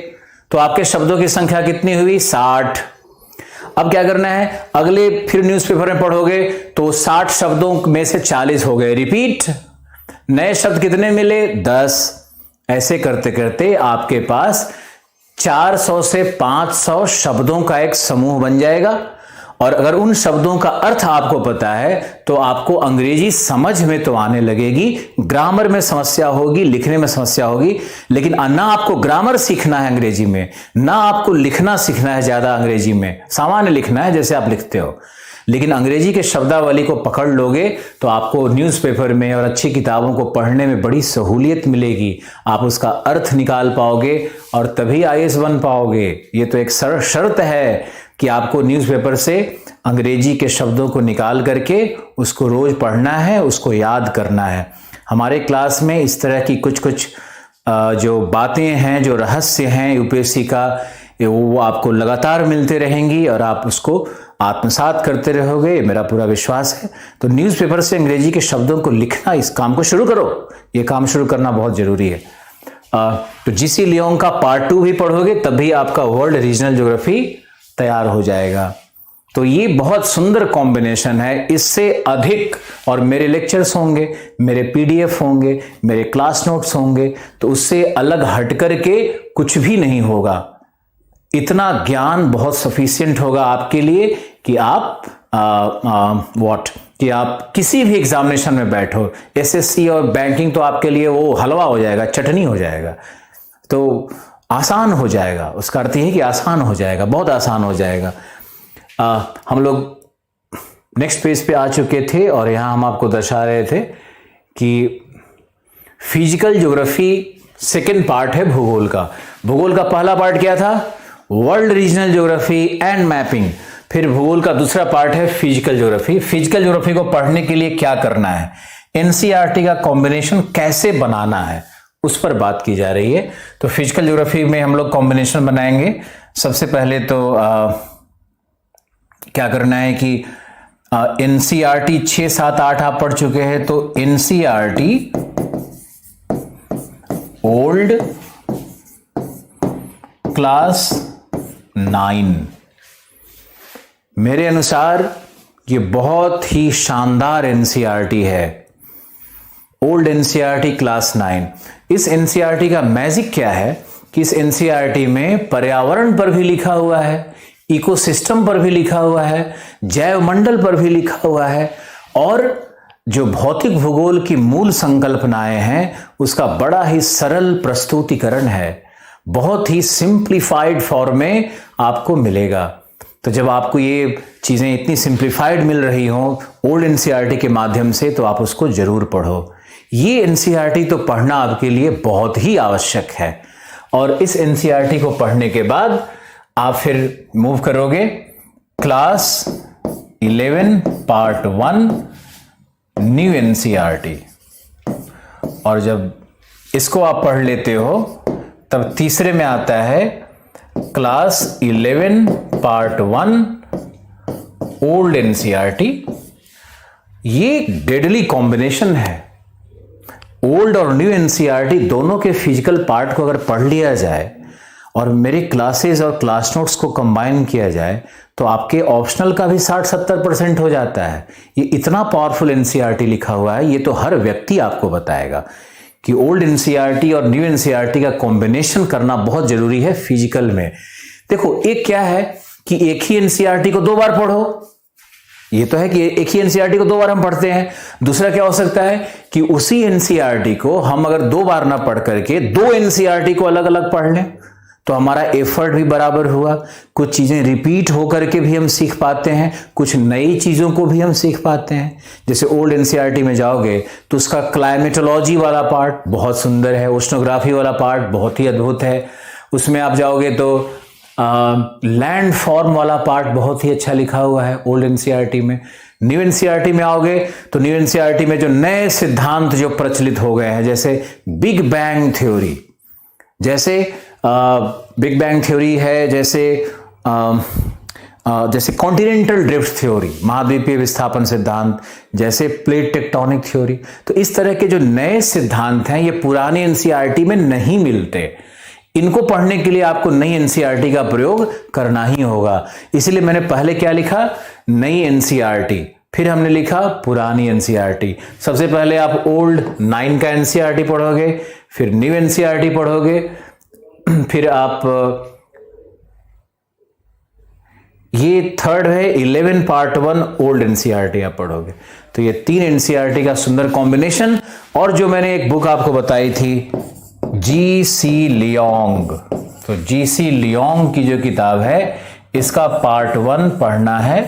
तो आपके शब्दों की संख्या कितनी हुई? 60। अब क्या करना है, अगले फिर न्यूज़पेपर में पढ़ोगे तो 60 शब्दों में से 40 हो गए रिपीट, नए शब्द कितने मिले? 10। ऐसे करते करते आपके पास 400 से 500 शब्दों का एक समूह बन जाएगा। और अगर उन शब्दों का अर्थ आपको पता है तो आपको अंग्रेजी समझ में तो आने लगेगी, ग्रामर में समस्या होगी, लिखने में समस्या होगी, लेकिन ना आपको ग्रामर सीखना है अंग्रेजी में, ना आपको लिखना सीखना है ज्यादा अंग्रेजी में, सामान्य लिखना है जैसे आप लिखते हो। लेकिन अंग्रेजी के शब्दावली को पकड़ लोगे तो आपको न्यूज़पेपर में और अच्छी किताबों को पढ़ने में बड़ी सहूलियत मिलेगी। आप उसका अर्थ निकाल पाओगे और तभी IAS बन पाओगे। ये तो एक शर्त है कि आपको न्यूज़पेपर से अंग्रेजी के शब्दों को निकाल करके उसको रोज पढ़ना है, उसको याद करना है। हमारे क्लास में इस तरह की कुछ जो बातें हैं, जो रहस्य हैं यूपीएससी का, वो आपको लगातार मिलते रहेंगी और आप उसको आत्मसात करते रहोगे, मेरा पूरा विश्वास है। तो न्यूज़पेपर से अंग्रेजी के शब्दों को लिखना, इस काम को शुरू करो, ये काम शुरू करना बहुत जरूरी है। तो जीसी लियोंग का पार्ट 2 भी पढ़ोगे तभी आपका वर्ल्ड रीजनल ज्योग्राफी तैयार हो जाएगा। तो ये बहुत सुंदर कॉम्बिनेशन है। इससे अधिक और मेरे लेक्चर्स होंगे, मेरे PDF होंगे, मेरे क्लास नोट्स होंगे, तो उससे अलग हट करके कुछ भी नहीं होगा। इतना ज्ञान बहुत सफिशिएंट होगा आपके लिए कि आप कि आप किसी भी एग्जामिनेशन में बैठो, SSC और बैंकिंग तो आपके लिए वो हलवा हो जाएगा, चटनी हो जाएगा, तो आसान हो जाएगा। उसका अर्थ है कि आसान हो जाएगा, बहुत आसान हो जाएगा। हम लोग नेक्स्ट पेज पे आ चुके थे और यहां हम आपको दर्शा रहे थे कि फिजिकल ज्योग्राफी सेकेंड पार्ट है भूगोल का। भूगोल का पहला पार्ट क्या था? World regional geography and mapping. फिर भूगोल का दूसरा पार्ट है फिजिकल ज्योग्राफी। फिजिकल ज्योग्राफी को पढ़ने के लिए क्या करना है, NCERT का कॉम्बिनेशन कैसे बनाना है, उस पर बात की जा रही है। तो फिजिकल ज्योग्राफी में हम लोग कॉम्बिनेशन बनाएंगे। सबसे पहले तो क्या करना है कि NCERT 6, 7, 8 आप पढ़ चुके हैं, तो NCERT ओल्ड क्लास 9 मेरे अनुसार ये बहुत ही शानदार NCERT है, ओल्ड NCERT क्लास 9। इस NCERT का मैजिक क्या है कि इस NCERT में पर्यावरण पर भी लिखा हुआ है, इकोसिस्टम पर भी लिखा हुआ है, जैव मंडल पर भी लिखा हुआ है, और जो भौतिक भूगोल की मूल संकल्पनाएं हैं उसका बड़ा ही सरल प्रस्तुतिकरण है, बहुत ही सिंप्लीफाइड फॉर्म में आपको मिलेगा। तो जब आपको ये चीज़ें इतनी सिंप्लीफाइड मिल रही हों ओल्ड एनसीईआरटी के माध्यम से, तो आप उसको जरूर पढ़ो। ये एनसीईआरटी तो पढ़ना आपके लिए बहुत ही आवश्यक है। और इस एनसीईआरटी को पढ़ने के बाद आप फिर मूव करोगे क्लास 11 पार्ट 1 न्यू एनसीईआरटी। और जब इसको आप पढ़ लेते हो तब तीसरे में आता है क्लास 11 पार्ट 1 ओल्ड एनसीईआरटी। ये डेडली कॉम्बिनेशन है। ओल्ड और न्यू एनसीईआरटी दोनों के फिजिकल पार्ट को अगर पढ़ लिया जाए और मेरे क्लासेस और क्लास नोट्स को कंबाइन किया जाए तो आपके ऑप्शनल का भी 60-70% हो जाता है। ये इतना पावरफुल एनसीईआरटी लिखा हुआ है, ये तो हर व्यक्ति आपको बताएगा कि ओल्ड एनसीईआरटी और न्यू एनसीईआरटी का कॉम्बिनेशन करना बहुत जरूरी है फिजिकल में। देखो, एक क्या है कि एक ही एनसीईआरटी को 2 बार पढ़ो, ये तो है कि एक ही एनसीईआरटी को 2 बार हम पढ़ते हैं। दूसरा क्या हो सकता है कि उसी एनसीईआरटी को हम अगर 2 बार ना पढ़ करके 2 एनसीईआरटी को अलग अलग पढ़ लें तो हमारा एफर्ट भी बराबर हुआ। कुछ चीजें रिपीट होकर के भी हम सीख पाते हैं, कुछ नई चीजों को भी हम सीख पाते हैं। जैसे ओल्ड एनसीईआरटी में जाओगे तो उसका क्लाइमेटोलॉजी वाला पार्ट बहुत सुंदर है, ओशनोग्राफी वाला पार्ट बहुत ही अद्भुत है। उसमें आप जाओगे तो लैंड फॉर्म वाला पार्ट बहुत ही अच्छा लिखा हुआ है ओल्ड एनसीईआरटी में। न्यू एनसीईआरटी में आओगे तो न्यू एनसीईआरटी में जो नए सिद्धांत जो प्रचलित हो गए हैं, जैसे बिग बैंग थ्योरी, जैसे बिग बैंग थ्योरी है, जैसे कॉन्टिनेंटल ड्रिफ्ट थ्योरी, महाद्वीपीय विस्थापन सिद्धांत, जैसे प्लेट टेक्टोनिक थ्योरी। तो इस तरह के जो नए सिद्धांत हैं ये पुराने एनसीईआरटी में नहीं मिलते। इनको पढ़ने के लिए आपको नई एनसीईआरटी का प्रयोग करना ही होगा। इसलिए मैंने पहले क्या लिखा, नई एनसीईआरटी, फिर हमने लिखा पुरानी एनसीईआरटी। सबसे पहले आप ओल्ड 9 का एनसीईआरटी पढ़ोगे, फिर न्यू एनसीईआरटी पढ़ोगे, फिर आप ये थर्ड है 11 पार्ट 1 ओल्ड एनसीईआरटी आप पढ़ोगे। तो ये 3 एनसीईआरटी का सुंदर कॉम्बिनेशन। और जो मैंने एक बुक आपको बताई थी जी.सी. लियोंग, तो जी.सी. लियोंग की जो किताब है इसका पार्ट 1 पढ़ना है।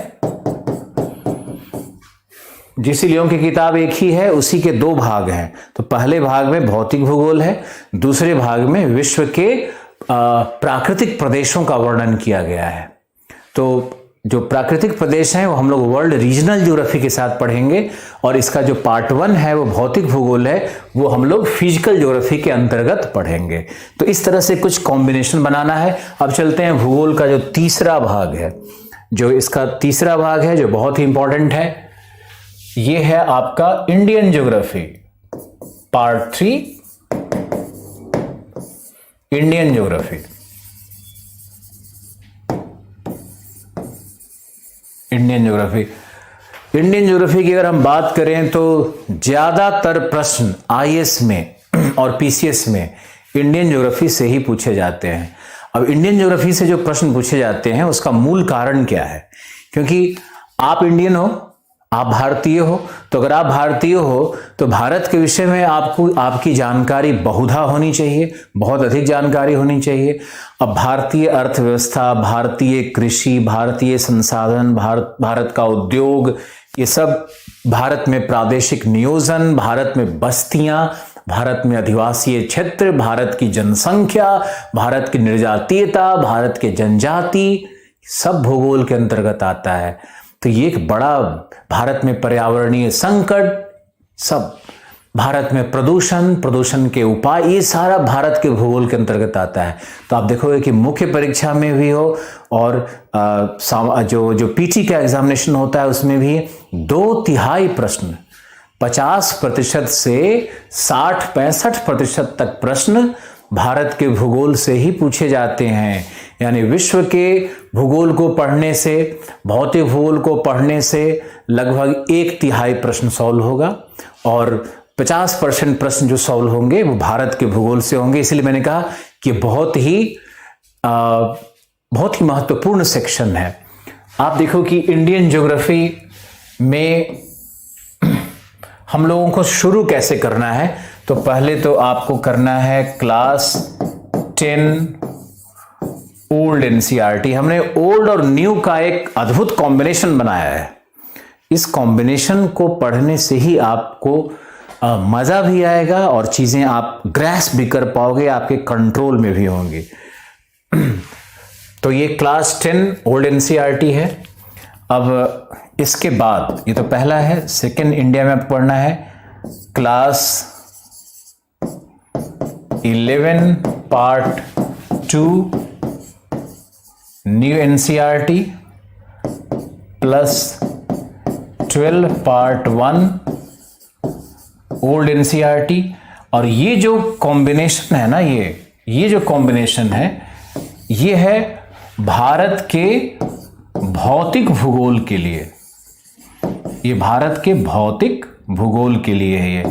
जी.सी. लियोंग की किताब एक ही है, उसी के 2 भाग हैं। तो पहले भाग में भौतिक भूगोल है, दूसरे भाग में विश्व के प्राकृतिक प्रदेशों का वर्णन किया गया है। तो जो प्राकृतिक प्रदेश हैं वो हम लोग वर्ल्ड रीजनल ज्योग्राफी के साथ पढ़ेंगे, और इसका जो पार्ट 1 है वो भौतिक भूगोल है, वो हम लोग फिजिकल ज्योग्राफी के अंतर्गत पढ़ेंगे। तो इस तरह से कुछ कॉम्बिनेशन बनाना है। अब चलते हैं भूगोल का जो तीसरा भाग है। जो इसका तीसरा भाग है जो बहुत ही इंपॉर्टेंट है, ये है आपका Indian geography part 3, Indian geography. Indian geography की अगर हम बात करें तो ज्यादातर प्रश्न आईएएस में और पीसीएस में इंडियन ज्योग्राफी से ही पूछे जाते हैं। अब इंडियन ज्योग्राफी से जो प्रश्न पूछे जाते हैं उसका मूल कारण क्या है? क्योंकि आप इंडियन हो, आप भारतीय हो, तो अगर आप भारतीय हो तो भारत के विषय में आपको आपकी जानकारी बहुधा होनी चाहिए, बहुत अधिक जानकारी होनी चाहिए। अब भारतीय अर्थव्यवस्था, भारतीय कृषि, भारतीय संसाधन, भारत का उद्योग, ये सब, भारत में प्रादेशिक नियोजन, भारत में बस्तियां, भारत में अधिवासीय क्षेत्र, भारत की जनसंख्या, भारत की निर्जातीयता, भारत के जनजाति, सब भूगोल के अंतर्गत आता है। तो ये एक बड़ा, भारत में पर्यावरणीय संकट, सब, भारत में प्रदूषण के उपाय, ये सारा भारत के भूगोल के अंतर्गत आता है। तो आप देखोगे कि मुख्य परीक्षा में भी हो और जो पीटी का एग्जामिनेशन होता है उसमें भी 2/3 प्रश्न, 50% से 60-65% तक प्रश्न भारत के भूगोल से ही पूछे जाते हैं। यानी विश्व के भूगोल को पढ़ने से, भौतिक भूगोल को पढ़ने से लगभग 1/3 प्रश्न सॉल्व होगा, और 50% प्रश्न जो सॉल्व होंगे वो भारत के भूगोल से होंगे। इसलिए मैंने कहा कि बहुत ही महत्वपूर्ण सेक्शन है। आप देखो कि इंडियन ज्योग्राफी में हम लोगों को शुरू कैसे करना है। तो पहले तो आपको करना है क्लास 10 ओल्ड एनसीईआरटी। हमने ओल्ड और न्यू का एक अद्भुत कॉम्बिनेशन बनाया है। इस कॉम्बिनेशन को पढ़ने से ही आपको मजा भी आएगा और चीजें आप ग्रैस्प भी कर पाओगे, आपके कंट्रोल में भी होंगी। तो ये क्लास 10 ओल्ड एनसीईआरटी है। अब इसके बाद ये तो पहला है, सेकंड इंडिया में पढ़ना है class 11 part 2 new NCERT plus 12 part 1 old NCERT. और ये जो कॉम्बिनेशन है ना, ये जो कॉम्बिनेशन है, ये है भारत के भौतिक भूगोल के लिए। ये भारत के भौतिक भूगोल के लिए है।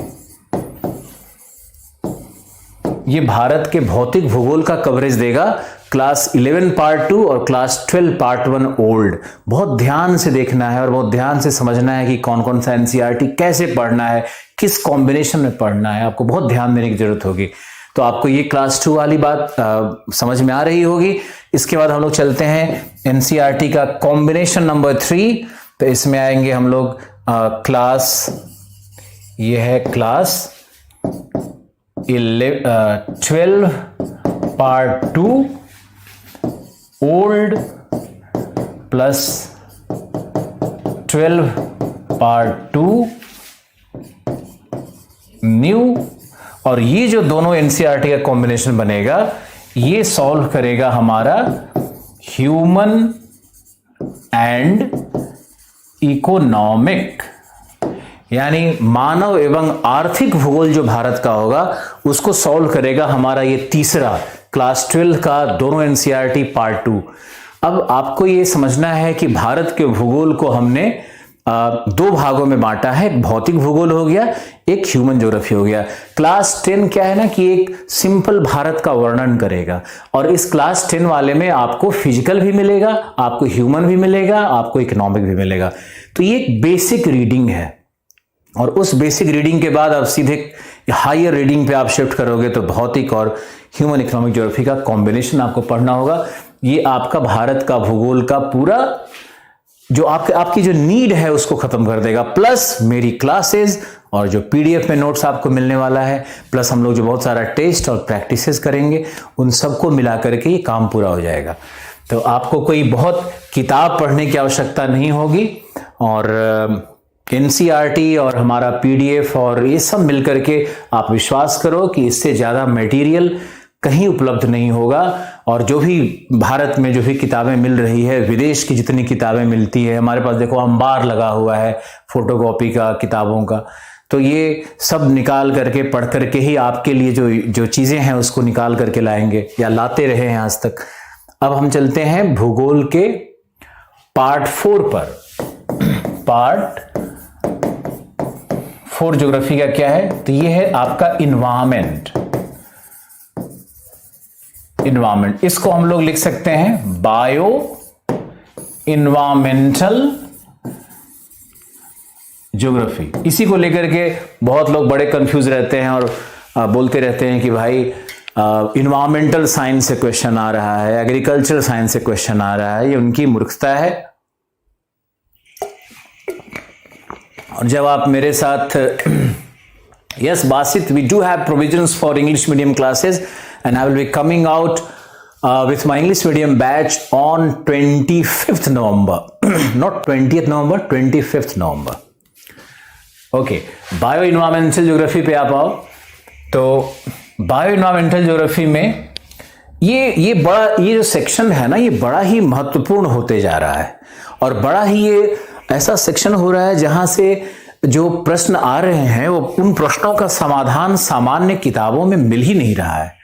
ये भारत के भौतिक भूगोल का कवरेज देगा, क्लास 11 पार्ट 2 और क्लास 12 पार्ट 1 ओल्ड। बहुत ध्यान से देखना है और बहुत ध्यान से समझना है कि कौन कौन सा एनसीईआरटी कैसे पढ़ना है, किस कॉम्बिनेशन में पढ़ना है, आपको बहुत ध्यान देने की जरूरत होगी। तो आपको ये क्लास 2 वाली बात समझ में आ रही होगी। इसके बाद हम लोग चलते हैं एनसीईआरटी का कॉम्बिनेशन नंबर 3। तो इसमें आएंगे हम लोग क्लास, ये है class 12 part 2 old plus 12 part 2 new. और ये जो दोनों एनसीईआरटी का कॉम्बिनेशन बनेगा, ये सॉल्व करेगा हमारा ह्यूमन एंड इकोनॉमिक, यानी मानव एवं आर्थिक भूगोल जो भारत का होगा उसको सॉल्व करेगा हमारा ये तीसरा क्लास 12 का दोनों एनसीईआरटी पार्ट 2। अब आपको ये समझना है कि भारत के भूगोल को हमने दो भागों में बांटा है। एक भौतिक भूगोल हो गया, एक ह्यूमन ज्योग्राफी हो गया। क्लास 10 क्या है ना कि एक सिंपल भारत का वर्णन करेगा, और इस क्लास 10 वाले में आपको फिजिकल भी मिलेगा, आपको ह्यूमन भी मिलेगा, आपको इकोनॉमिक भी मिलेगा। तो ये एक बेसिक रीडिंग है, और उस बेसिक रीडिंग के बाद आप सीधे हायर रीडिंग पे आप शिफ्ट करोगे तो भौतिक और ह्यूमन इकोनॉमिक ज्योग्राफी का कॉम्बिनेशन आपको पढ़ना होगा। ये आपका भारत का भूगोल का पूरा जो आपकी जो नीड है उसको खत्म कर देगा, प्लस मेरी क्लासेस और जो पीडीएफ में नोट्स आपको मिलने वाला है, प्लस हम लोग जो बहुत सारा टेस्ट और प्रैक्टिसेस करेंगे, उन सबको मिला करके ये काम पूरा हो जाएगा। तो आपको कोई बहुत किताब पढ़ने की आवश्यकता नहीं होगी, और एनसीईआरटी और हमारा पीडीएफ और ये सब मिलकर के आप विश्वास करो कि इससे ज़्यादा मटेरियल कहीं उपलब्ध नहीं होगा। और जो भी भारत में जो भी किताबें मिल रही है, विदेश की जितनी किताबें मिलती है, हमारे पास देखो अंबार लगा हुआ है फोटोकॉपी का किताबों का, तो ये सब निकाल करके पढ़ करके ही आपके लिए जो चीज़ें हैं उसको निकाल करके लाएंगे या लाते रहे हैं आज तक। अब हम चलते हैं भूगोल के पार्ट 4 पर। पार्ट 4 ज्योग्राफी का क्या है, तो ये है आपका इन्वायरमेंट। इन्वायरमेंट, इसको हम लोग लिख सकते हैं बायो इन्वायरमेंटल ज्योग्राफी। इसी को लेकर के बहुत लोग बड़े कंफ्यूज रहते हैं और बोलते रहते हैं कि भाई इन्वायरमेंटल साइंस से क्वेश्चन आ रहा है, एग्रीकल्चर साइंस से क्वेश्चन आ रहा है। ये उनकी मूर्खता है। और जब आप मेरे साथ yes Basit, we do have provisions for English medium classes, and I will be coming out with my English medium batch on 25th November not 20th November, 25th November। Okay, bio environmental geography पे आप आओ। तो bio environmental geography में ये जो section है ना, ये बड़ा ही महत्वपूर्ण होते जा रहा है, और बड़ा ही ये ऐसा सेक्शन हो रहा है जहां से जो प्रश्न आ रहे हैं वो उन प्रश्नों का समाधान सामान्य किताबों में मिल ही नहीं रहा है।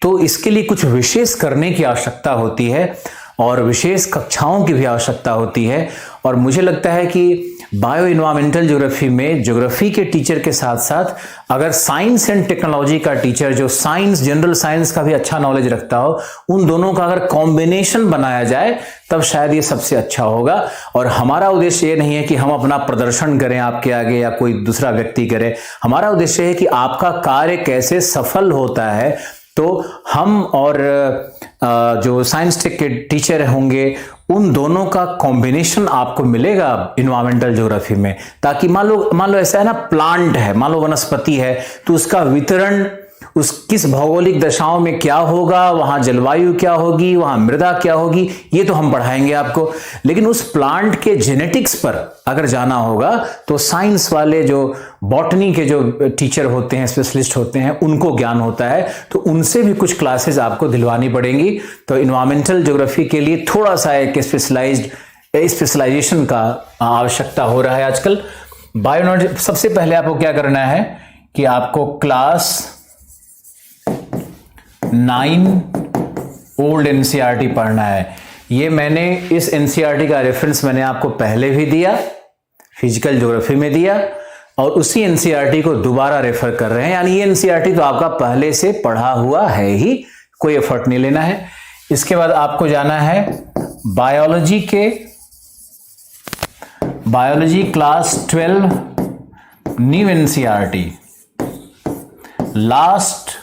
तो इसके लिए कुछ विशेष करने की आवश्यकता होती है, और विशेष कक्षाओं की भी आवश्यकता होती है। और मुझे लगता है कि बायो इन्वायरमेंटल ज्योग्राफी में ज्योग्राफी के टीचर के साथ साथ अगर साइंस एंड टेक्नोलॉजी का टीचर जो साइंस, जनरल साइंस का भी अच्छा नॉलेज रखता हो, उन दोनों का अगर कॉम्बिनेशन बनाया जाए तब शायद ये सबसे अच्छा होगा। और हमारा उद्देश्य ये नहीं है कि हम अपना प्रदर्शन करें आपके आगे या कोई दूसरा व्यक्ति करे। हमारा उद्देश्य है कि आपका कार्य कैसे सफल होता है। तो हम और जो साइंस टेक के टीचर होंगे उन दोनों का कॉम्बिनेशन आपको मिलेगा इन्वायरमेंटल ज्योग्राफी में, ताकि मान लो ऐसा है ना, प्लांट है, मान लो वनस्पति है, तो उसका वितरण उस किस भौगोलिक दशाओं में क्या होगा, वहां जलवायु क्या होगी, वहां मृदा क्या होगी, ये तो हम पढ़ाएंगे आपको। लेकिन उस प्लांट के जेनेटिक्स पर अगर जाना होगा तो साइंस वाले जो बॉटनी के जो टीचर होते हैं, स्पेशलिस्ट होते हैं, उनको ज्ञान होता है, तो उनसे भी कुछ क्लासेस आपको दिलवानी पड़ेंगी। तो इन्वायरमेंटल ज्योग्राफी के लिए थोड़ा सा एक स्पेशलाइजेशन का आवश्यकता हो रहा है आजकल। बायोलॉजी, सबसे पहले आपको क्या करना है कि आपको क्लास 9 ओल्ड एनसीईआरटी पढ़ना है। ये मैंने इस एनसीईआरटी का रेफरेंस मैंने आपको पहले भी दिया, फिजिकल ज्योग्राफी में दिया, और उसी एनसीईआरटी को दोबारा रेफर कर रहे हैं। यानी ये एनसीईआरटी तो आपका पहले से पढ़ा हुआ है ही, कोई एफर्ट नहीं लेना है। इसके बाद आपको जाना है biology class 12 new NCERT, last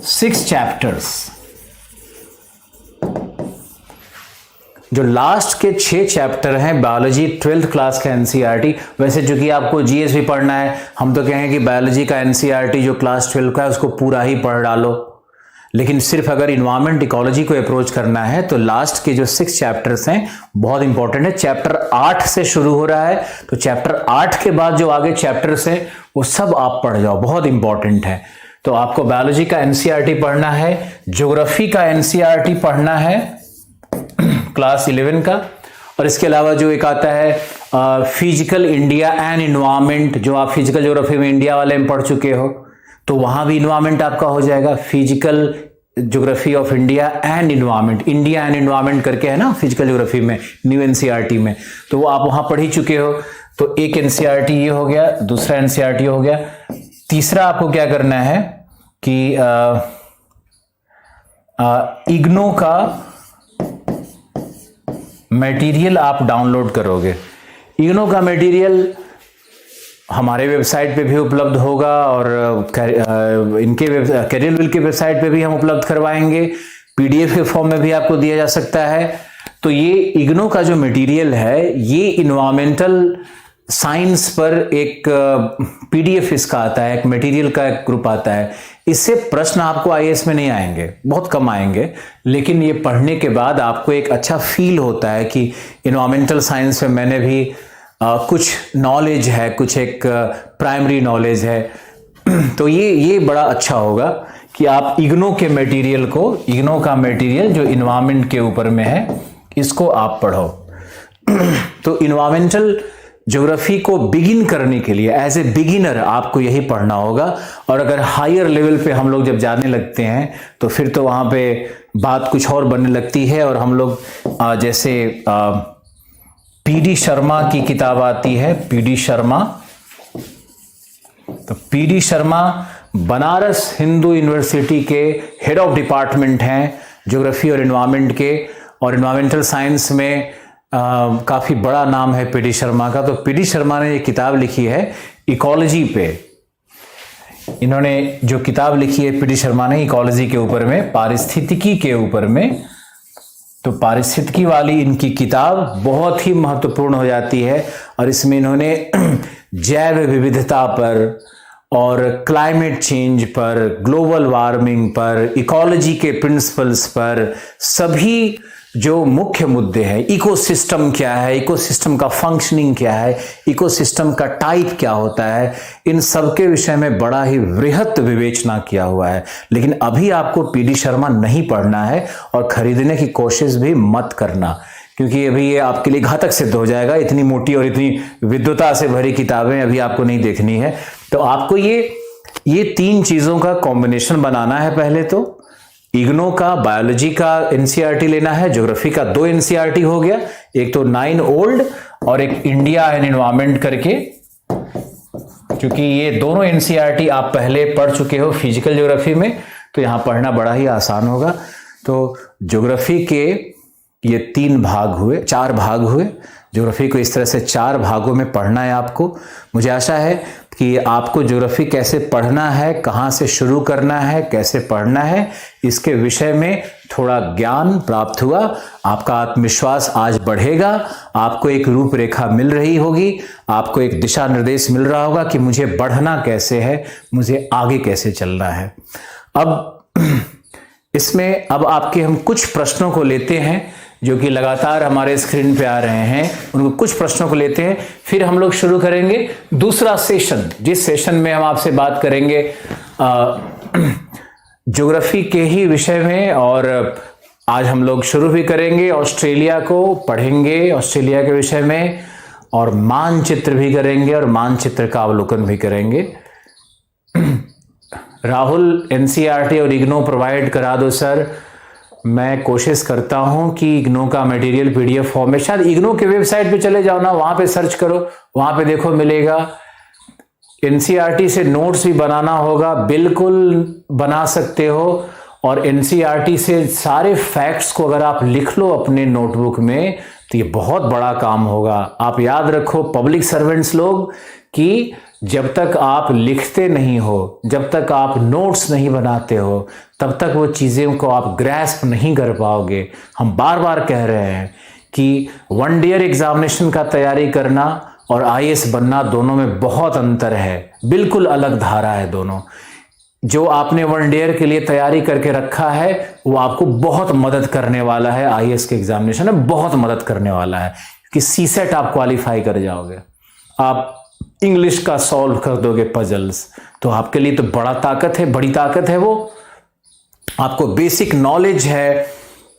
6 chapters. जो लास्ट के 6 चैप्टर हैं बायोलॉजी 12th क्लास का एनसीईआरटी। वैसे चूंकि आपको जीएस भी पढ़ना है, हम तो कहें कि बायोलॉजी का एनसीईआरटी जो क्लास 12 का है उसको पूरा ही पढ़ डालो। लेकिन सिर्फ अगर इन्वायरमेंट इकोलॉजी को अप्रोच करना है तो लास्ट के जो 6 चैप्टर्स हैं बहुत इंपॉर्टेंट है। चैप्टर 8 से शुरू हो रहा है, तो चैप्टर 8 के बाद जो आगे चैप्टर्स हैं वो सब आप पढ़ जाओ, बहुत इंपॉर्टेंट है। तो आपको बायोलॉजी का एनसीईआरटी पढ़ना है, ज्योग्राफी का एनसीईआरटी पढ़ना है क्लास 11 का, और इसके अलावा जो एक आता है फिजिकल इंडिया एंड इन्वायरमेंट, जो आप फिजिकल ज्योग्राफी में इंडिया वाले में पढ़ चुके हो, तो वहां भी इन्वायरमेंट आपका हो जाएगा। Physical geography of India and environment, India and environment करके है ना फिजिकल ज्योग्राफी में, न्यू एनसीईआरटी में, तो वो आप वहां पढ़ ही चुके हो। तो एक एनसीईआरटी ये हो गया, दूसरा एनसीईआरटी हो गया। तीसरा आपको क्या करना है कि इग्नो का मटेरियल आप डाउनलोड करोगे। इग्नो का मटेरियल हमारे वेबसाइट पे भी उपलब्ध होगा, और इनके कैरियरविल की वेबसाइट पे भी हम उपलब्ध करवाएंगे, पीडीएफ के फॉर्म में भी आपको दिया जा सकता है। तो ये इग्नो का जो मटेरियल है, ये इन्वायरमेंटल साइंस पर एक पीडीएफ इसका आता है, एक मटेरियल का एक ग्रुप आता है। इससे प्रश्न आपको आईएएस में नहीं आएंगे, बहुत कम आएंगे, लेकिन ये पढ़ने के बाद आपको एक अच्छा फील होता है कि इन्वायरमेंटल साइंस में मैंने भी कुछ नॉलेज है, कुछ एक प्राइमरी नॉलेज है। तो ये बड़ा अच्छा होगा कि आप इग्नो के मटेरियल को, इग्नो का मटेरियल जो इन्वायरमेंट के ऊपर में है, इसको आप पढ़ो। तो इन्वायरमेंटल ज्योग्राफी को बिगिन करने के लिए एज ए बिगिनर आपको यही पढ़ना होगा। और अगर हायर लेवल पे हम लोग जब जाने लगते हैं तो फिर तो वहाँ पे बात कुछ और बनने लगती है। और हम लोग जैसे पीडी शर्मा की किताब आती है, पीडी शर्मा, तो पीडी शर्मा बनारस हिंदू यूनिवर्सिटी के हेड ऑफ डिपार्टमेंट हैं ज्योग्राफी और इन्वायरमेंट के, और इन्वायरमेंटल साइंस में काफी बड़ा नाम है पीडी शर्मा का। तो पीडी शर्मा ने ये किताब लिखी है इकोलॉजी पे। इन्होंने जो किताब लिखी है पीडी शर्मा ने इकोलॉजी के ऊपर में, पारिस्थितिकी के ऊपर में, तो पारिस्थितिकी वाली इनकी किताब बहुत ही महत्वपूर्ण हो जाती है। और इसमें इन्होंने जैव विविधता पर और क्लाइमेट चेंज पर, ग्लोबल वार्मिंग पर, इकोलॉजी के प्रिंसिपल्स पर, सभी जो मुख्य मुद्दे हैं, इकोसिस्टम क्या है, इकोसिस्टम का फंक्शनिंग क्या है, इकोसिस्टम का टाइप क्या होता है, इन सब के विषय में बड़ा ही वृहत विवेचना किया हुआ है। लेकिन अभी आपको पीडी शर्मा नहीं पढ़ना है और खरीदने की कोशिश भी मत करना, क्योंकि अभी ये आपके लिए घातक सिद्ध हो जाएगा। इतनी मोटी और इतनी विद्वता से भरी किताबें अभी आपको नहीं देखनी है। तो आपको ये 3 चीजों का कॉम्बिनेशन बनाना है। पहले तो इग्नो का बायोलॉजी का एनसीईआरटी लेना है, ज्योग्राफी का 2 एनसीईआरटी हो गया, एक तो 9 ओल्ड और एक इंडिया एंड एनवायरमेंट करके, क्योंकि ये दोनों एनसीईआरटी आप पहले पढ़ चुके हो फिजिकल ज्योग्राफी में, तो यहां पढ़ना बड़ा ही आसान होगा। तो ज्योग्राफी के ये 4 भाग हुए। ज्योग्राफी को इस तरह से 4 भागों में पढ़ना है आपको। मुझे आशा है कि आपको ज्योग्राफी कैसे पढ़ना है, कहाँ से शुरू करना है, कैसे पढ़ना है, इसके विषय में थोड़ा ज्ञान प्राप्त हुआ। आपका आत्मविश्वास आज बढ़ेगा, आपको एक रूपरेखा मिल रही होगी, आपको एक दिशा निर्देश मिल रहा होगा कि मुझे बढ़ना कैसे है, मुझे आगे कैसे चलना है। अब इसमें अब आपके हम कुछ प्रश्नों को लेते हैं जो कि लगातार हमारे स्क्रीन पे आ रहे हैं, उनको कुछ प्रश्नों को लेते हैं, फिर हम लोग शुरू करेंगे दूसरा सेशन, जिस सेशन में हम आपसे बात करेंगे ज्योग्राफी के ही विषय में। और आज हम लोग शुरू भी करेंगे, ऑस्ट्रेलिया को पढ़ेंगे, ऑस्ट्रेलिया के विषय में, और मानचित्र भी करेंगे और मानचित्र का अवलोकन भी करेंगे। राहुल, एनसीईआरटी और इग्नो प्रोवाइड करा दो सर। मैं कोशिश करता हूं कि इग्नो का मटेरियल पीडीएफ फॉर्म में, शायद इग्नो के वेबसाइट पे चले जाओ ना, वहां पे सर्च करो, वहां पे देखो मिलेगा। एनसीईआरटी से नोट्स भी बनाना होगा, बिल्कुल बना सकते हो। और एनसीईआरटी से सारे फैक्ट्स को अगर आप लिख लो अपने नोटबुक में तो ये बहुत बड़ा काम होगा। आप याद रखो पब्लिक सर्वेंट्स लोग कि जब तक आप लिखते नहीं हो, जब तक आप नोट्स नहीं बनाते हो, तब तक वो चीज़ों को आप ग्रैस्प नहीं कर पाओगे। हम बार बार कह रहे हैं कि वन ईयर एग्जामिनेशन का तैयारी करना और आईएएस बनना दोनों में बहुत अंतर है, बिल्कुल अलग धारा है दोनों। जो आपने वन ईयर के लिए तैयारी करके रखा है वो आपको बहुत मदद करने वाला है, आईएएस के एग्जामिनेशन में बहुत मदद करने वाला है कि सीसेट आप क्वालिफाई कर जाओगे, आप इंग्लिश का सॉल्व कर दोगे पजल्स, तो आपके लिए तो बड़ा ताकत है, बड़ी ताकत है वो। आपको बेसिक नॉलेज है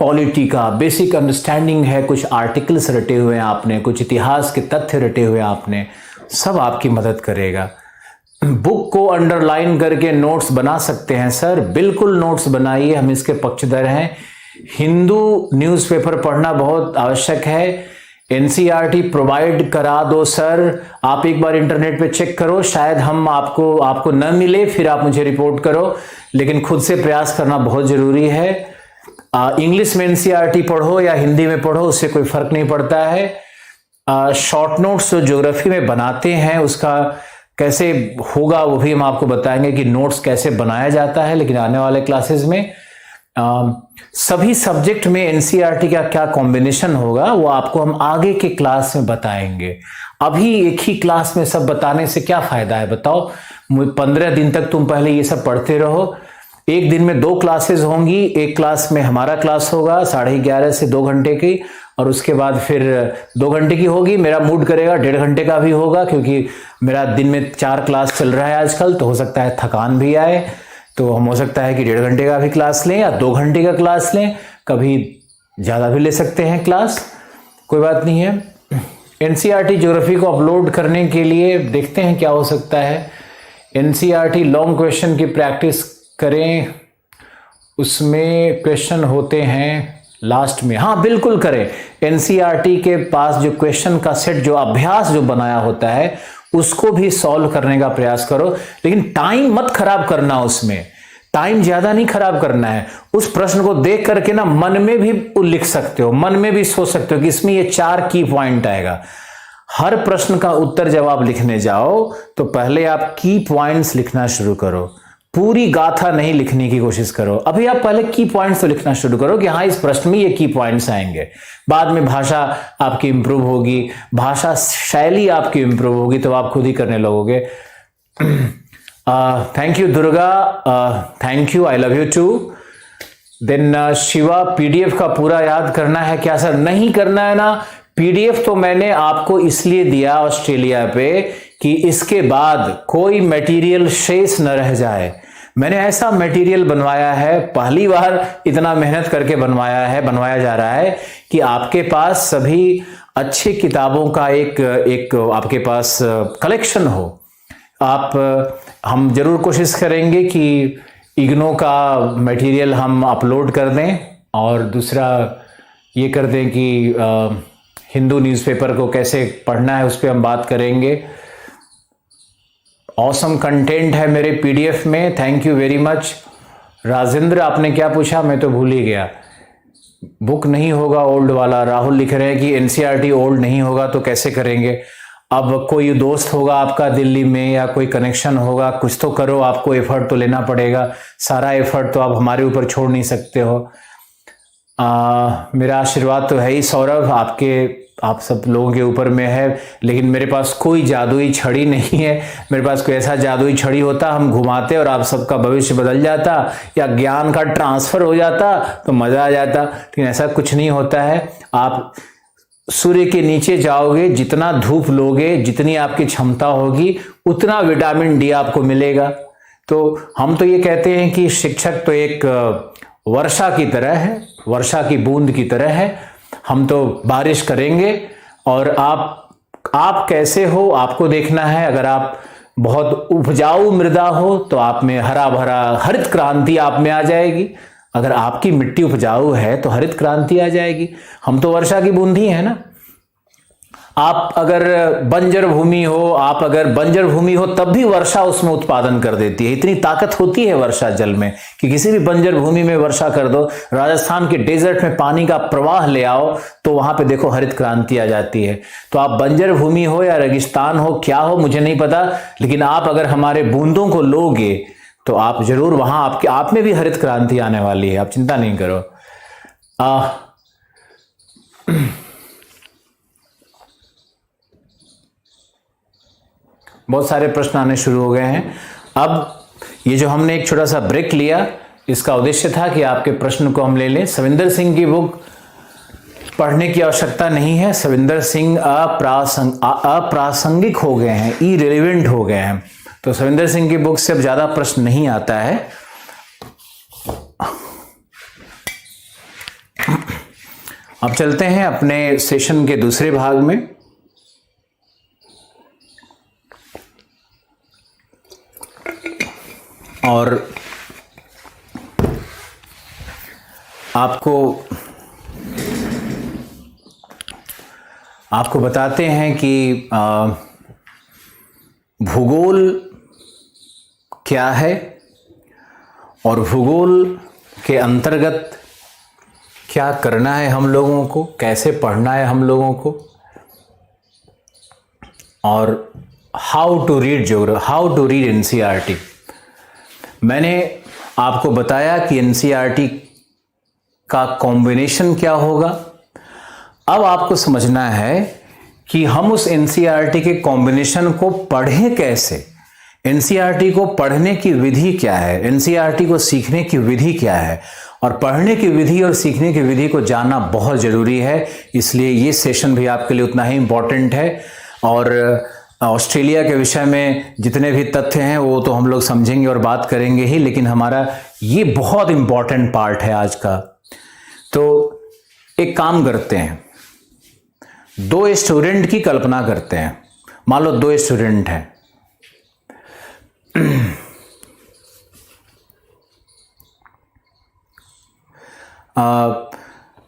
पॉलिटी का, बेसिक अंडरस्टैंडिंग है, कुछ आर्टिकल्स रटे हुए हैं आपने, कुछ इतिहास के तथ्य रटे हुए आपने, सब आपकी मदद करेगा। बुक को अंडरलाइन करके नोट्स बना सकते हैं सर, बिल्कुल नोट्स बनाइए, हम इसके पक्षधर हैं। हिंदू न्यूज़पेपर पढ़ना बहुत आवश्यक है। एनसीईआरटी प्रोवाइड करा दो सर, आप एक बार इंटरनेट पे चेक करो, शायद हम आपको न मिले, फिर आप मुझे रिपोर्ट करो, लेकिन खुद से प्रयास करना बहुत जरूरी है। इंग्लिश में एनसीईआरटी पढ़ो या हिंदी में पढ़ो, उससे कोई फर्क नहीं पड़ता है। शॉर्ट नोट्स जो ज्योग्राफी में बनाते हैं उसका कैसे होगा वो भी हम आपको बताएंगे कि नोट्स कैसे बनाया जाता है, लेकिन आने वाले क्लासेस में सभी सब्जेक्ट में एनसीईआरटी का क्या कॉम्बिनेशन होगा वो आपको हम आगे के क्लास में बताएंगे। अभी एक ही क्लास में सब बताने से क्या फायदा है बताओ? 15 दिन तक तुम पहले ये सब पढ़ते रहो। एक दिन में 2 क्लासेस होंगी, एक क्लास में हमारा क्लास होगा 11:30 से 2 घंटे की, और उसके बाद फिर 2 घंटे की होगी, मेरा मूड करेगा 1.5 घंटे का भी होगा, क्योंकि मेरा दिन में 4 क्लास चल रहा है आजकल, तो हो सकता है थकान भी आए, तो हम हो सकता है कि 1.5 घंटे का भी क्लास लें या 2 घंटे का क्लास लें, कभी ज़्यादा भी ले सकते हैं क्लास, कोई बात नहीं है। एनसीईआरटी ज्योग्राफी को अपलोड करने के लिए देखते हैं क्या हो सकता है। एनसीईआरटी लॉन्ग क्वेश्चन की प्रैक्टिस करें, उसमें क्वेश्चन होते हैं लास्ट में, हाँ बिल्कुल करें। एनसीईआरटी के पास जो क्वेश्चन का सेट, जो अभ्यास जो बनाया होता है, उसको भी सॉल्व करने का प्रयास करो, लेकिन टाइम मत खराब करना, उसमें टाइम ज्यादा नहीं खराब करना है। उस प्रश्न को देख करके ना मन में भी लिख सकते हो, मन में भी सोच सकते हो कि इसमें ये 4 की पॉइंट आएगा। हर प्रश्न का उत्तर जब आप लिखने जाओ तो पहले आप की पॉइंट्स लिखना शुरू करो, पूरी गाथा नहीं लिखने की कोशिश करो। अभी आप पहले की पॉइंट्स तो लिखना शुरू करो कि हाँ इस प्रश्न में ये की पॉइंट्स आएंगे। बाद में भाषा आपकी इंप्रूव होगी, भाषा शैली आपकी इंप्रूव होगी, तो आप खुद ही करने लगोगे। Thank you Durga, thank you, I love you too. Then Shiva, PDF का पूरा याद करना है क्या सर? नहीं करना है ना, पीडीएफ तो मैंने आपको इसलिए दिया ऑस्ट्रेलिया पे कि इसके बाद कोई मटेरियल शेष न रह जाए। मैंने ऐसा मटेरियल बनवाया है, पहली बार इतना मेहनत करके बनवाया जा रहा है कि आपके पास सभी अच्छी किताबों का एक आपके पास कलेक्शन हो। हम जरूर कोशिश करेंगे कि इग्नो का मटेरियल हम अपलोड कर दें, और दूसरा ये कर दें कि हिंदू न्यूज़पेपर को कैसे पढ़ना है उस पर हम बात करेंगे। ऑसम कंटेंट है मेरे पीडीएफ में, thank you very much. Rajendra, आपने क्या पूछा? मैं तो भूल ही गया। बुक नहीं होगा ओल्ड वाला, राहुल लिख रहे हैं कि एनसीईआरटी ओल्ड नहीं होगा तो कैसे करेंगे? अब कोई दोस्त होगा आपका दिल्ली में या कोई कनेक्शन होगा, कुछ तो करो, आपको एफर्ट तो लेना पड़ेगा, सारा एफर्ट तो आप हमारे ऊपर छोड़ नहीं सकते हो। मेरा आशीर्वाद तो है ही सौरभ, आप सब लोगों के ऊपर में है, लेकिन मेरे पास कोई जादुई छड़ी नहीं है। मेरे पास कोई ऐसा जादुई छड़ी होता, हम घुमाते और आप सबका भविष्य बदल जाता या ज्ञान का ट्रांसफर हो जाता तो मजा आ जाता, लेकिन ऐसा कुछ नहीं होता है। आप सूर्य के नीचे जाओगे, जितना धूप लोगे, जितनी आपकी क्षमता होगी, उतना विटामिन डी आपको मिलेगा। तो हम तो ये कहते हैं कि शिक्षक तो एक वर्षा की तरह है, वर्षा की बूंद की तरह है। हम तो बारिश करेंगे और आप कैसे हो आपको देखना है। अगर आप बहुत उपजाऊ मृदा हो तो आप में हरा भरा हरित क्रांति आप में आ जाएगी। अगर आपकी मिट्टी उपजाऊ है तो हरित क्रांति आ जाएगी। हम तो वर्षा की बूंद ही है ना। आप अगर बंजर भूमि हो तब भी वर्षा उसमें उत्पादन कर देती है। इतनी ताकत होती है वर्षा जल में कि किसी भी बंजर भूमि में वर्षा कर दो, राजस्थान के डेजर्ट में पानी का प्रवाह ले आओ तो वहां पे देखो हरित क्रांति आ जाती है। तो आप बंजर भूमि हो या रेगिस्तान हो, क्या हो मुझे नहीं पता, लेकिन आप अगर हमारे बूंदों को लोगे तो आप जरूर वहां आप में भी हरित क्रांति आने वाली है, आप चिंता नहीं करो। बहुत सारे प्रश्न आने शुरू हो गए हैं। अब ये जो हमने एक छोटा सा ब्रेक लिया, इसका उद्देश्य था कि आपके प्रश्न को हम ले लें। सविंदर सिंह की बुक पढ़ने की आवश्यकता नहीं है। सविंदर सिंह अप्रासंगिक हो गए हैं, इरेलेवेंट हो गए हैं, तो सविंदर सिंह की बुक से अब ज्यादा प्रश्न नहीं आता है। अब चलते हैं अपने सेशन के दूसरे भाग में। और आपको बताते हैं कि भूगोल क्या है और भूगोल के अंतर्गत क्या करना है हम लोगों को, कैसे पढ़ना है हम लोगों को, और हाउ टू रीड एनसीईआरटी। मैंने आपको बताया कि एनसीईआरटी का कॉम्बिनेशन क्या होगा। अब आपको समझना है कि हम उस एनसीईआरटी के कॉम्बिनेशन को पढ़ें कैसे, एनसीईआरटी को पढ़ने की विधि क्या है, एनसीईआरटी को सीखने की विधि क्या है। और पढ़ने की विधि और सीखने की विधि को जानना बहुत जरूरी है, इसलिए ये सेशन भी आपके लिए उतना ही इंपॉर्टेंट है। और ऑस्ट्रेलिया के विषय में जितने भी तथ्य हैं वो तो हम लोग समझेंगे और बात करेंगे ही, लेकिन हमारा ये बहुत इंपॉर्टेंट पार्ट है आज का। तो एक काम करते हैं, 2 स्टूडेंट की कल्पना करते हैं। मान लो 2 स्टूडेंट हैं।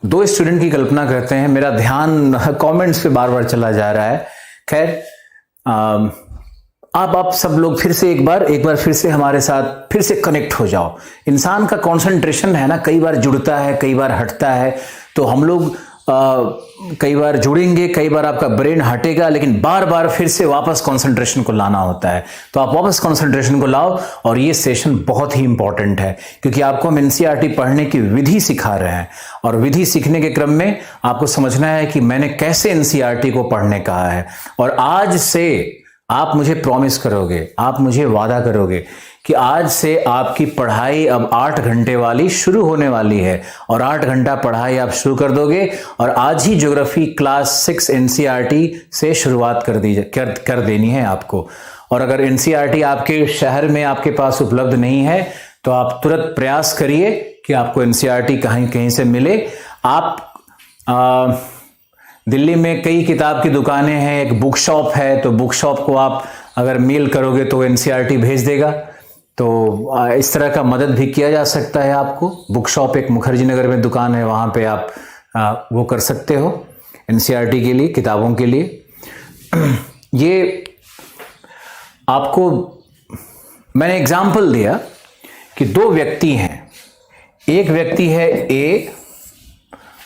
दो स्टूडेंट की कल्पना करते हैं। मेरा ध्यान कमेंट्स पे बार बार चला जा रहा है। खैर, आप सब लोग फिर से एक बार फिर से हमारे साथ फिर से कनेक्ट हो जाओ। इंसान का कंसंट्रेशन है ना, कई बार जुड़ता है, कई बार हटता है। तो हम लोग कई बार जुड़ेंगे, कई बार आपका ब्रेन हटेगा, लेकिन बार बार फिर से वापस कंसंट्रेशन को लाना होता है। तो आप वापस कंसंट्रेशन को लाओ। और ये सेशन बहुत ही इंपॉर्टेंट है क्योंकि आपको हम एनसीईआरटी पढ़ने की विधि सिखा रहे हैं। और विधि सीखने के क्रम में आपको समझना है कि मैंने कैसे एनसीईआरटी को पढ़ने कहा है। और आज से आप मुझे प्रॉमिस करोगे, आप मुझे वादा करोगे कि आज से आपकी पढ़ाई अब 8 घंटे वाली शुरू होने वाली है। और 8 घंटा पढ़ाई आप शुरू कर दोगे और आज ही ज्योग्राफी क्लास 6 एनसीईआरटी से शुरुआत कर देनी है आपको। और अगर एनसीईआरटी आपके शहर में आपके पास उपलब्ध नहीं है तो आप तुरंत प्रयास करिए कि आपको एनसीईआरटी कहीं से मिले। आप दिल्ली में कई किताब की दुकानें हैं, एक बुक शॉप है, तो बुक शॉप को आप अगर मेल करोगे तो एनसीईआरटी भेज देगा। तो इस तरह का मदद भी किया जा सकता है आपको। बुक शॉप एक मुखर्जी नगर में दुकान है, वहाँ पे आप वो कर सकते हो एनसीईआरटी के लिए, किताबों के लिए। ये आपको मैंने एग्जाम्पल दिया कि 2 व्यक्ति हैं, एक व्यक्ति है ए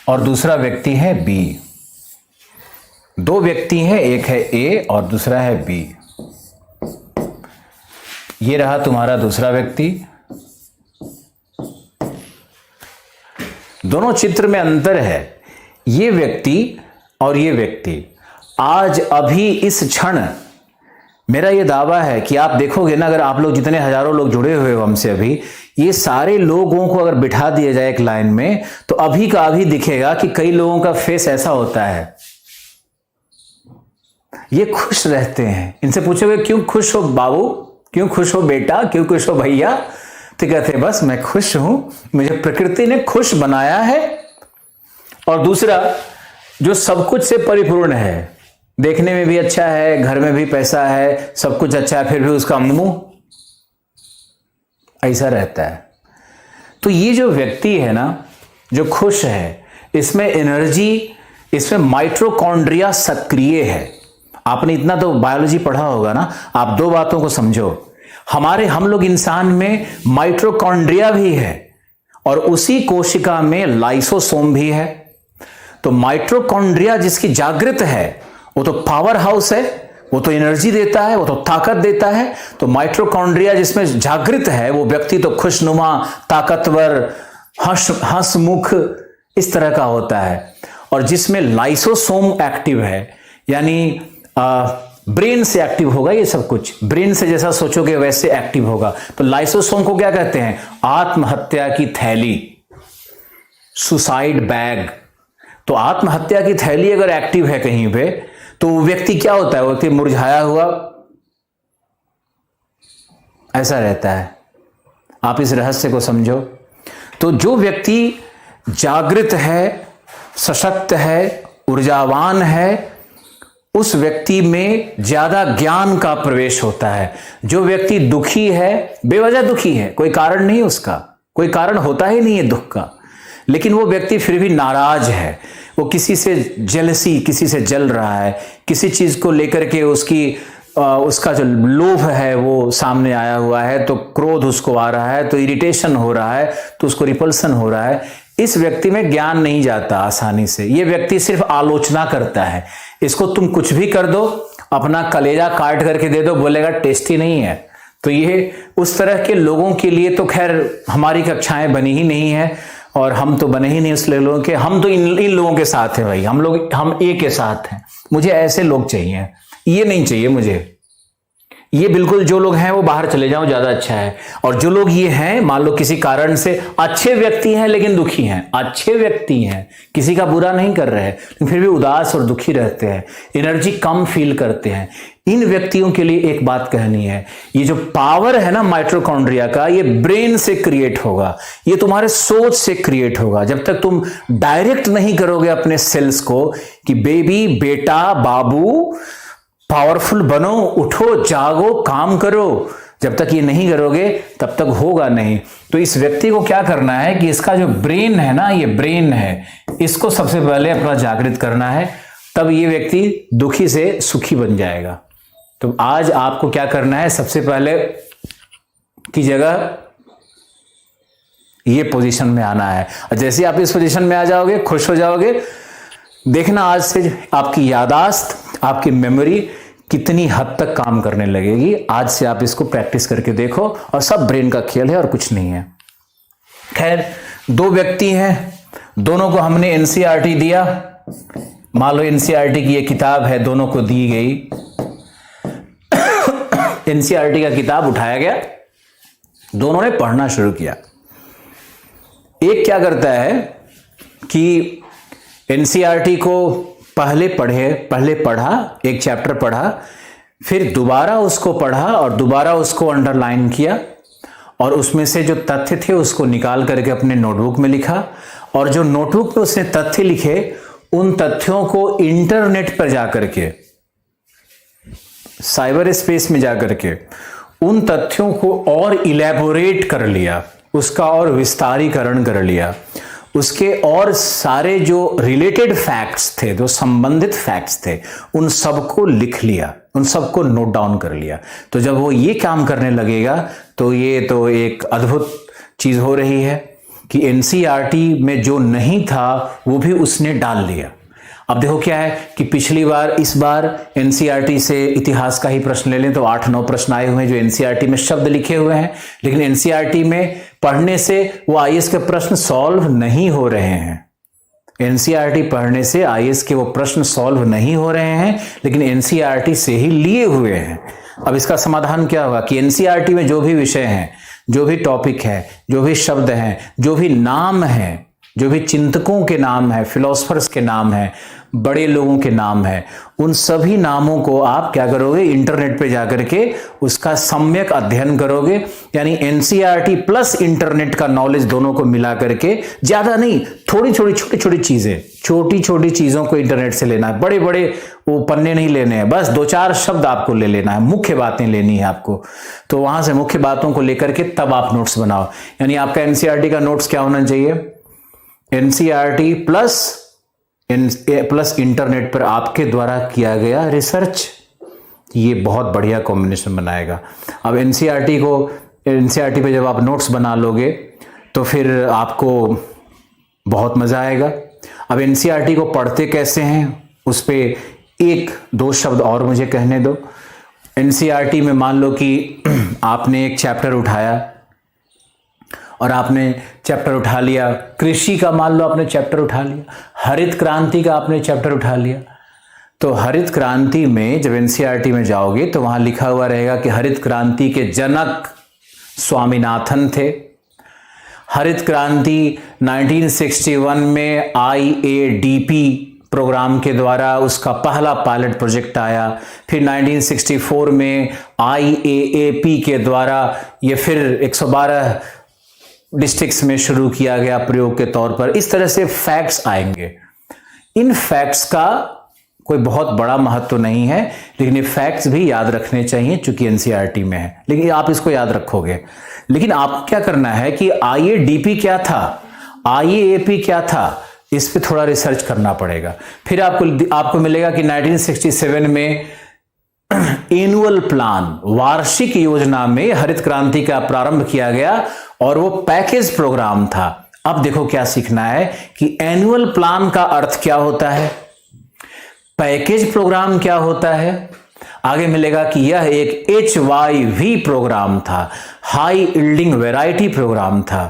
और दूसरा व्यक्ति है बी। दो व्यक्ति हैं, एक है ए और दूसरा है बी। ये रहा तुम्हारा दूसरा व्यक्ति। दोनों चित्र में अंतर है। ये व्यक्ति और ये व्यक्ति आज अभी इस क्षण, मेरा ये दावा है कि आप देखोगे ना, अगर आप लोग जितने हजारों लोग जुड़े हुए हो हमसे अभी, ये सारे लोगों को अगर बिठा दिया जाए एक लाइन में तो अभी का अभी दिखेगा कि कई लोगों का फेस ऐसा होता है, ये खुश रहते हैं। इनसे पूछोगे क्यों खुश हो बाबू, क्यों खुश हो बेटा, क्यों खुश हो भैया, तो कहते हैं बस मैं खुश हूं, मुझे प्रकृति ने खुश बनाया है। और दूसरा जो सब कुछ से परिपूर्ण है, देखने में भी अच्छा है, घर में भी पैसा है, सब कुछ अच्छा है, फिर भी उसका मुंह ऐसा रहता है। तो ये जो व्यक्ति है ना, जो खुश है, इसमें एनर्जी, इसमें माइटोकॉन्ड्रिया सक्रिय है। आपने इतना तो बायोलॉजी पढ़ा होगा ना। आप दो बातों को समझो, हम लोग इंसान में माइटोकॉन्ड्रिया भी है और उसी कोशिका में लाइसोसोम भी है। तो माइटोकॉन्ड्रिया जिसकी जागृत है वो तो पावर हाउस है, वो तो एनर्जी देता है, वो तो ताकत देता है। तो माइटोकॉन्ड्रिया जिसमें जागृत है वो व्यक्ति तो खुशनुमा, ताकतवर, हंसमुख इस तरह का होता है। और जिसमें लाइसोसोम एक्टिव है, यानी ब्रेन से एक्टिव होगा, ये सब कुछ ब्रेन से जैसा सोचोगे वैसे एक्टिव होगा। तो लाइसोसोम को क्या कहते हैं? आत्महत्या की थैली, सुसाइड बैग। तो आत्महत्या की थैली अगर एक्टिव है कहीं पे तो व्यक्ति क्या होता है? वो व्यक्ति मुरझाया हुआ ऐसा रहता है। आप इस रहस्य को समझो। तो जो व्यक्ति जागृत है, सशक्त है, ऊर्जावान है, उस व्यक्ति में ज्यादा ज्ञान का प्रवेश होता है। जो व्यक्ति दुखी है, बेवजह दुखी है, कोई कारण नहीं, उसका कोई कारण होता ही नहीं है दुख का, लेकिन वो व्यक्ति फिर भी नाराज है, वो किसी से जेलसी, किसी से जल रहा है, किसी चीज को लेकर के उसका जो लोभ है वो सामने आया हुआ है, तो क्रोध उसको आ रहा है, तो इरिटेशन हो रहा है, तो उसको रिपल्सन हो रहा है। इस व्यक्ति में ज्ञान नहीं जाता आसानी से। ये व्यक्ति सिर्फ आलोचना करता है। इसको तुम कुछ भी कर दो, अपना कलेजा काट करके दे दो, बोलेगा टेस्टी नहीं है। तो ये उस तरह के लोगों के लिए तो खैर हमारी कक्षाएं बनी ही नहीं है, और हम तो बने ही नहीं उस लोगों के। हम तो इन लोगों के साथ हैं भाई, हम एक के साथ हैं। मुझे ऐसे लोग चाहिए, ये नहीं चाहिए मुझे। ये बिल्कुल जो लोग हैं वो बाहर चले जाओ, ज्यादा अच्छा है। और जो लोग ये हैं, मान लो किसी कारण से अच्छे व्यक्ति हैं लेकिन दुखी हैं, अच्छे व्यक्ति हैं, किसी का बुरा नहीं कर रहे हैं, लेकिन फिर भी उदास और दुखी रहते हैं, एनर्जी कम फील करते हैं, इन व्यक्तियों के लिए एक बात कहनी है, ये जो पावर है ना माइटोकॉन्ड्रिया का, ये ब्रेन से क्रिएट होगा, ये तुम्हारे सोच से क्रिएट होगा। जब तक तुम डायरेक्ट नहीं करोगे अपने सेल्स को कि बेबी, बेटा, बाबू, पावरफुल बनो, उठो, जागो, काम करो, जब तक ये नहीं करोगे तब तक होगा नहीं। तो इस व्यक्ति को क्या करना है कि इसका जो ब्रेन है ना, ये ब्रेन है, इसको सबसे पहले अपना जागृत करना है, तब ये व्यक्ति दुखी से सुखी बन जाएगा। तो आज आपको क्या करना है? सबसे पहले की जगह ये पोजीशन में आना है, और जैसे आप इस पोजीशन में आ जाओगे, खुश हो जाओगे, देखना आज से आपकी यादाश्त, आपकी मेमोरी कितनी हद तक काम करने लगेगी। आज से आप इसको प्रैक्टिस करके देखो, और सब ब्रेन का खेल है और कुछ नहीं है। खैर, दो व्यक्ति हैं, दोनों को हमने एनसीईआरटी दिया। मान लो एनसीईआरटी की ये किताब है, दोनों को दी गई। एनसीईआरटी का किताब उठाया गया, दोनों ने पढ़ना शुरू किया। एक क्या करता है कि एनसीईआरटी को पहले पढ़ा, एक चैप्टर पढ़ा, फिर दोबारा उसको पढ़ा और दोबारा उसको अंडरलाइन किया, और उसमें से जो तथ्य थे उसको निकाल करके अपने नोटबुक में लिखा, और जो नोटबुक में उसने तथ्य लिखे उन तथ्यों को इंटरनेट पर जाकर के, साइबर स्पेस में जाकर के उन तथ्यों को और इलेबोरेट कर लिया, उसका और विस्तारीकरण कर लिया, उसके और सारे जो रिलेटेड फैक्ट्स थे, जो संबंधित फैक्ट्स थे, उन सबको लिख लिया, उन सबको नोट डाउन कर लिया। तो जब वो ये काम करने लगेगा तो ये तो एक अद्भुत चीज हो रही है कि एनसीईआरटी में जो नहीं था वो भी उसने डाल लिया। अब देखो क्या है कि पिछली बार, इस बार एनसीईआरटी से इतिहास का ही प्रश्न ले लें तो 8-9 प्रश्न आए हुए हैं जो एनसीईआरटी में शब्द लिखे हुए हैं, लेकिन एनसीईआरटी में पढ़ने से वो आईएएस के प्रश्न सॉल्व नहीं हो रहे हैं। एनसीईआरटी पढ़ने से आईएएस के वो प्रश्न सॉल्व नहीं हो रहे हैं, लेकिन एनसीईआरटी से ही लिए हुए हैं। अब इसका समाधान क्या होगा कि एनसीईआरटी में जो भी विषय हैं, जो भी टॉपिक है, जो भी शब्द हैं, जो भी नाम हैं, जो भी चिंतकों के नाम है, फिलोसफर्स के नाम है, बड़े लोगों के नाम है, उन सभी नामों को आप क्या करोगे, इंटरनेट पे जाकर के उसका सम्यक अध्ययन करोगे। यानी एनसीईआरटी प्लस इंटरनेट का नॉलेज दोनों को मिला करके, ज्यादा नहीं, थोड़ी थोड़ी छोटी छोटी चीजें, छोटी छोटी चीजों को इंटरनेट से लेना है। बड़े बड़े वो पन्ने नहीं लेने हैं, बस 2-4 शब्द आपको ले लेना है, मुख्य बातें लेनी है आपको। तो वहां से मुख्य बातों को लेकर के तब आप नोट्स बनाओ। यानी आपका एनसीईआरटी का नोट्स क्या होना चाहिए, एनसीईआरटी प्लस इंटरनेट पर आपके द्वारा किया गया रिसर्च। ये बहुत बढ़िया कॉम्बिनेशन बनाएगा। अब एनसीईआरटी पे जब आप नोट्स बना लोगे तो फिर आपको बहुत मजा आएगा। अब एनसीईआरटी को पढ़ते कैसे हैं, उस पे 1-2 शब्द और मुझे कहने दो। एनसीईआरटी में मान लो कि आपने एक चैप्टर उठाया और आपने चैप्टर उठा लिया कृषि का, मान लो आपने चैप्टर उठा लिया, हरित क्रांति का आपने चैप्टर उठा लिया। तो हरित क्रांति में जब एनसीईआरटी में जाओगे तो वहां लिखा हुआ रहेगा कि हरित क्रांति के जनक स्वामीनाथन थे। हरित क्रांति 1961 में IADP प्रोग्राम के द्वारा उसका पहला पायलट प्रोजेक्ट आया। फिर 1964 में IAAP के द्वारा ये फिर 112 डिस्ट्रिक्ट्स में शुरू किया गया प्रयोग के तौर पर। इस तरह से फैक्ट्स आएंगे। इन फैक्ट्स का कोई बहुत बड़ा महत्व नहीं है, लेकिन ये फैक्ट्स भी याद रखने चाहिए चूंकि एनसीईआरटी में है, लेकिन आप इसको याद रखोगे। लेकिन आपको क्या करना है कि IADP क्या था, IAAP क्या था, इस पे थोड़ा रिसर्च करना पड़ेगा। फिर आपको मिलेगा कि 1967 में एनुअल प्लान, वार्षिक योजना में हरित क्रांति का प्रारंभ किया गया और वो पैकेज प्रोग्राम था। अब देखो क्या सीखना है कि एनुअल प्लान का अर्थ क्या होता है, पैकेज प्रोग्राम क्या होता है। आगे मिलेगा कि यह एक HYV प्रोग्राम था, हाई यील्डिंग वैरायटी प्रोग्राम था।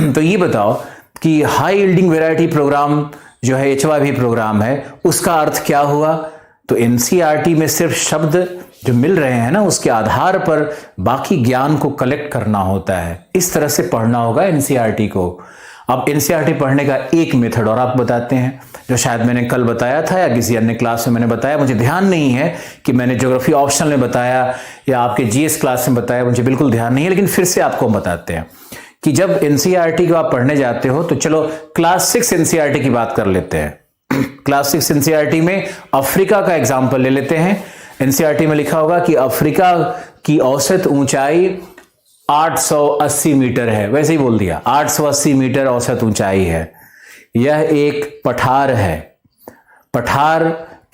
तो ये बताओ कि हाई यील्डिंग वैरायटी प्रोग्राम जो है HYV प्रोग्राम है, उसका अर्थ क्या हुआ। तो एनसीईआरटी में सिर्फ शब्द जो मिल रहे हैं ना, उसके आधार पर बाकी ज्ञान को कलेक्ट करना होता है। इस तरह से पढ़ना होगा एनसीईआरटी को। अब एनसीईआरटी पढ़ने का एक मेथड और आपको बताते हैं, जो शायद मैंने कल बताया था या किसी अन्य क्लास में मैंने बताया, मुझे ध्यान नहीं है कि मैंने ज्योग्राफी ऑप्शनल में बताया या आपके जीएस क्लास में बताया, मुझे बिल्कुल ध्यान नहीं है, लेकिन फिर से आपको बताते हैं कि जब एनसीईआरटी को आप पढ़ने जाते हो तो चलो क्लास 6 एनसीईआरटी की बात कर लेते हैं। क्लास 6 एनसीईआरटी में अफ्रीका का एग्जाम्पल ले लेते हैं। एनसीईआरटी में लिखा होगा कि अफ्रीका की औसत ऊंचाई 880 मीटर है, वैसे ही बोल दिया, 880 मीटर औसत ऊंचाई है। यह एक पठार है। पठार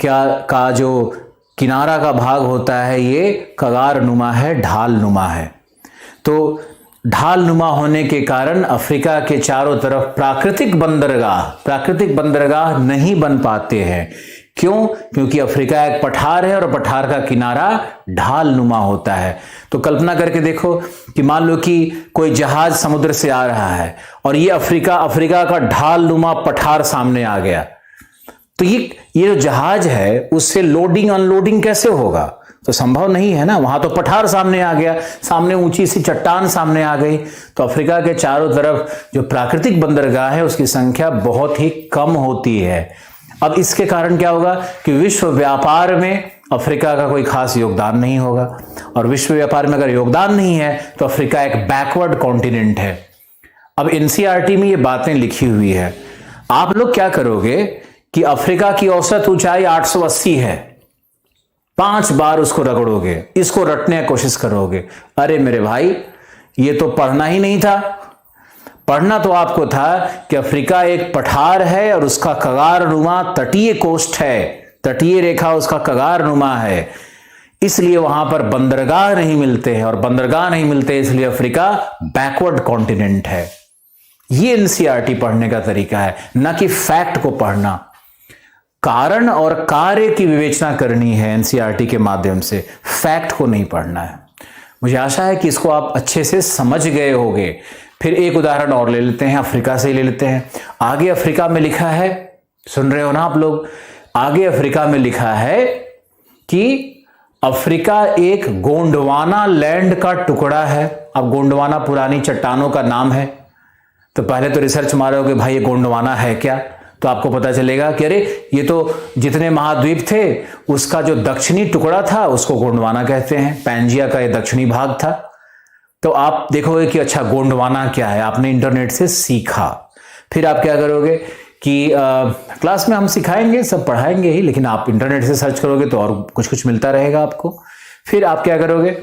का जो किनारा का भाग होता है ये कगार नुमा है, ढाल नुमा है। तो ढाल नुमा होने के कारण अफ्रीका के चारों तरफ प्राकृतिक बंदरगाह नहीं बन पाते हैं। क्यों? क्योंकि अफ्रीका एक पठार है और पठार का किनारा ढाल नुमा होता है। तो कल्पना करके देखो कि मान लो कि कोई जहाज समुद्र से आ रहा है और ये अफ्रीका का ढाल नुमा पठार सामने आ गया, तो ये जो जहाज है उससे लोडिंग अनलोडिंग कैसे होगा? तो संभव नहीं है ना। वहां तो पठार सामने आ गया, सामने ऊंची सी चट्टान सामने आ गई। तो अफ्रीका के चारों तरफ जो प्राकृतिक बंदरगाह है उसकी संख्या बहुत ही कम होती है। अब इसके कारण क्या होगा कि विश्व व्यापार में अफ्रीका का कोई खास योगदान नहीं होगा, और विश्व व्यापार में अगर योगदान नहीं है तो अफ्रीका एक बैकवर्ड कॉन्टिनेंट है। अब एनसीईआरटी में ये बातें लिखी हुई है। आप लोग क्या करोगे कि अफ्रीका की औसत ऊंचाई 880 है, 5 बार उसको रगड़ोगे, इसको रटने की कोशिश करोगे। अरे मेरे भाई, ये तो पढ़ना ही नहीं था। पढ़ना तो आपको था कि अफ्रीका एक पठार है और उसका कगार नुमा तटीय कोस्ट है, तटीय रेखा उसका कगार नुमा है, इसलिए वहां पर बंदरगाह नहीं मिलते हैं, और बंदरगाह नहीं मिलते इसलिए अफ्रीका बैकवर्ड कॉन्टिनेंट है। ये एनसीईआरटी पढ़ने का तरीका है, ना कि फैक्ट को पढ़ना। कारण और कार्य की विवेचना करनी है एनसीईआरटी के माध्यम से, फैक्ट को नहीं पढ़ना है। मुझे आशा है कि इसको आप अच्छे से समझ गए होंगे। फिर एक उदाहरण और ले लेते हैं, अफ्रीका से ही ले लेते हैं। आगे अफ्रीका में लिखा है, सुन रहे हो ना आप लोग, आगे अफ्रीका में लिखा है कि अफ्रीका एक गोंडवाना लैंड का टुकड़ा है। अब गोंडवाना पुरानी चट्टानों का नाम है, तो पहले तो रिसर्च मारोगे भाई ये गोंडवाना है क्या, तो आपको पता चलेगा कि अरे ये तो जितने महाद्वीप थे उसका जो दक्षिणी टुकड़ा था उसको गोंडवाना कहते हैं, पैंजिया का ये दक्षिणी भाग था। तो आप देखोगे कि अच्छा गोंडवाना क्या है, आपने इंटरनेट से सीखा। फिर आप क्या करोगे कि क्लास में हम सिखाएंगे, सब पढ़ाएंगे ही, लेकिन आप इंटरनेट से सर्च करोगे तो और कुछ कुछ मिलता रहेगा आपको। फिर आप क्या करोगे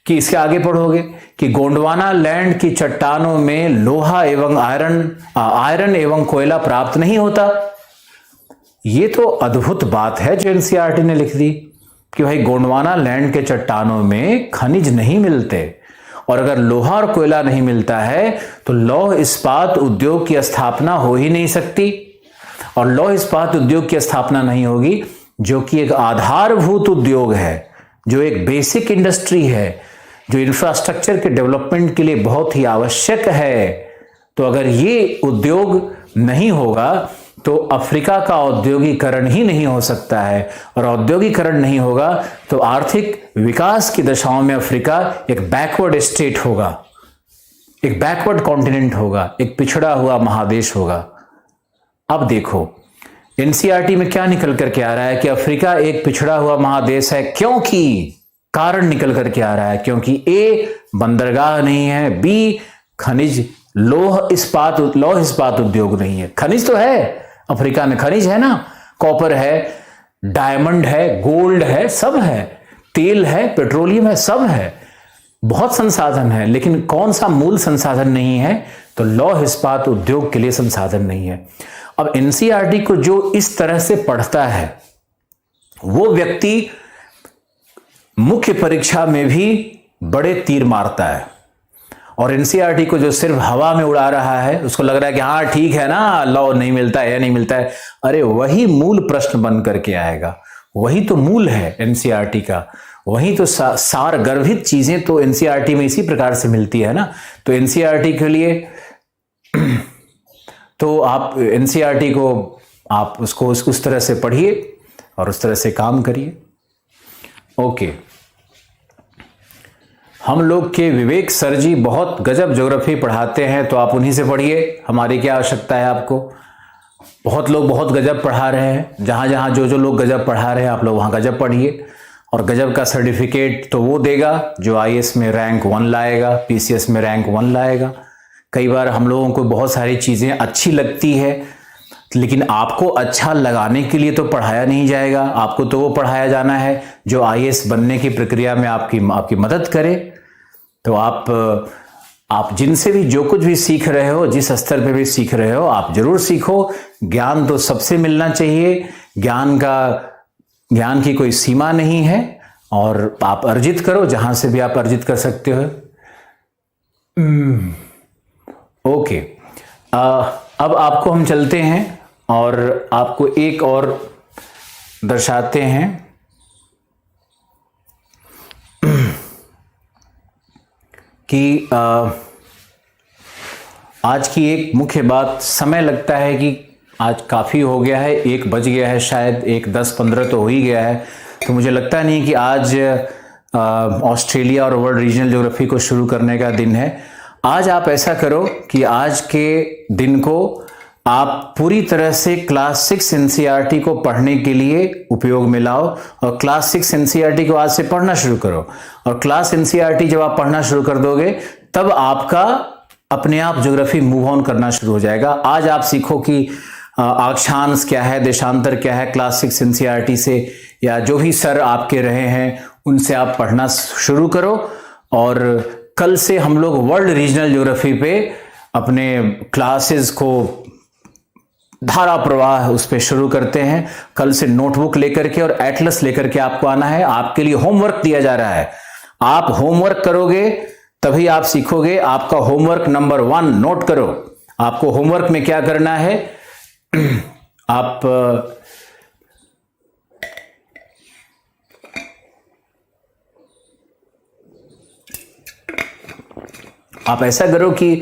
कि इसके आगे पढ़ोगे कि गोंडवाना लैंड की चट्टानों में लोहा एवं आयरन एवं कोयला प्राप्त नहीं होता। ये तो अद्भुत बात है जो एनसीईआरटी ने लिख दी कि भाई गोंडवाना लैंड के चट्टानों में खनिज नहीं मिलते, और अगर लोहा और कोयला नहीं मिलता है तो लौह इस्पात उद्योग की स्थापना हो ही नहीं सकती। और लौह इस्पात उद्योग की स्थापना नहीं होगी जो कि एक आधारभूत उद्योग है, जो एक बेसिक इंडस्ट्री है, जो इंफ्रास्ट्रक्चर के डेवलपमेंट के लिए बहुत ही आवश्यक है। तो अगर ये उद्योग नहीं होगा तो अफ्रीका का औद्योगिकरण ही नहीं हो सकता है, और औद्योगिकरण नहीं होगा तो आर्थिक विकास की दशाओं में अफ्रीका एक बैकवर्ड स्टेट होगा, एक बैकवर्ड कॉन्टिनेंट होगा, एक पिछड़ा हुआ महादेश होगा। अब देखो एनसीईआरटी में क्या निकल करके आ रहा है कि अफ्रीका एक पिछड़ा हुआ महादेश है, क्योंकि कारण निकल करके आ रहा है क्योंकि ए बंदरगाह नहीं है, बी खनिज लौह इस्पात उद्योग नहीं है। खनिज तो है, अफ्रीका में खनिज है ना, कॉपर है, डायमंड है, गोल्ड है, सब है, तेल है, पेट्रोलियम है, सब है, बहुत संसाधन है, लेकिन कौन सा मूल संसाधन नहीं है, तो लौह इस्पात उद्योग के लिए संसाधन नहीं है। अब एनसीईआरटी को जो इस तरह से पढ़ता है वो व्यक्ति मुख्य परीक्षा में भी बड़े तीर मारता है, और एनसीईआरटी को जो सिर्फ हवा में उड़ा रहा है उसको लग रहा है कि हाँ ठीक है ना, लॉ नहीं मिलता है या नहीं मिलता है। अरे वही मूल प्रश्न बन करके आएगा, वही तो मूल है एनसीईआरटी का, वही तो सार गर्भित चीजें तो एनसीईआरटी में इसी प्रकार से मिलती है ना। तो एनसीईआरटी के लिए तो आप एनसीईआरटी को आप उसको उस तरह से पढ़िए और उस तरह से काम करिए। ओके, हम लोग के विवेक सर जी बहुत गजब ज्योग्राफी पढ़ाते हैं, तो आप उन्हीं से पढ़िए, हमारी क्या आवश्यकता है आपको। बहुत लोग बहुत गजब पढ़ा रहे हैं, जहाँ जहाँ जो लोग गजब पढ़ा रहे हैं आप लोग वहाँ गजब पढ़िए, और गजब का सर्टिफिकेट तो वो देगा जो आईएएस में रैंक 1 लाएगा, पीसीएस में रैंक 1 लाएगा। कई बार हम लोगों को बहुत सारी चीज़ें अच्छी लगती है, लेकिन आपको अच्छा लगाने के लिए तो पढ़ाया नहीं जाएगा, आपको तो वो पढ़ाया जाना है जो आईएएस बनने की प्रक्रिया में आपकी मदद करे। तो आप जिनसे भी जो कुछ भी सीख रहे हो, जिस स्तर पे भी सीख रहे हो, आप जरूर सीखो। ज्ञान तो सबसे मिलना चाहिए, ज्ञान की कोई सीमा नहीं है, और आप अर्जित करो जहां से भी आप अर्जित कर सकते हो। ओके, अब आपको हम चलते हैं और आपको एक और दर्शाते हैं कि आज की एक मुख्य बात, समय लगता है कि आज काफ़ी हो गया है, 1 बज गया है, शायद 1:10-15 तो हो ही गया है, तो मुझे लगता नहीं कि आज ऑस्ट्रेलिया और वर्ल्ड रीजनल ज्योग्राफी को शुरू करने का दिन है। आज आप ऐसा करो कि आज के दिन को आप पूरी तरह से क्लास 6 एनसीईआरटी को पढ़ने के लिए उपयोग में लाओ, और क्लास 6 एनसीईआरटी को आज से पढ़ना शुरू करो। और क्लास एनसीईआरटी जब आप पढ़ना शुरू कर दोगे तब आपका अपने आप ज्योग्राफी मूव ऑन करना शुरू हो जाएगा। आज आप सीखो कि अक्षांश क्या है, देशांतर क्या है, क्लास 6 एनसीईआरटी से, या जो भी सर आपके रहे हैं उनसे आप पढ़ना शुरू करो। और कल से हम लोग वर्ल्ड रीजनल ज्योग्राफी पे अपने क्लासेस को धारा प्रवाह उस पर शुरू करते हैं। कल से नोटबुक लेकर के और एटलस लेकर के आपको आना है। आपके लिए होमवर्क दिया जा रहा है, आप होमवर्क करोगे तभी आप सीखोगे। आपका होमवर्क नंबर 1 नोट करो। आपको होमवर्क में क्या करना है, आप आप ऐसा करो कि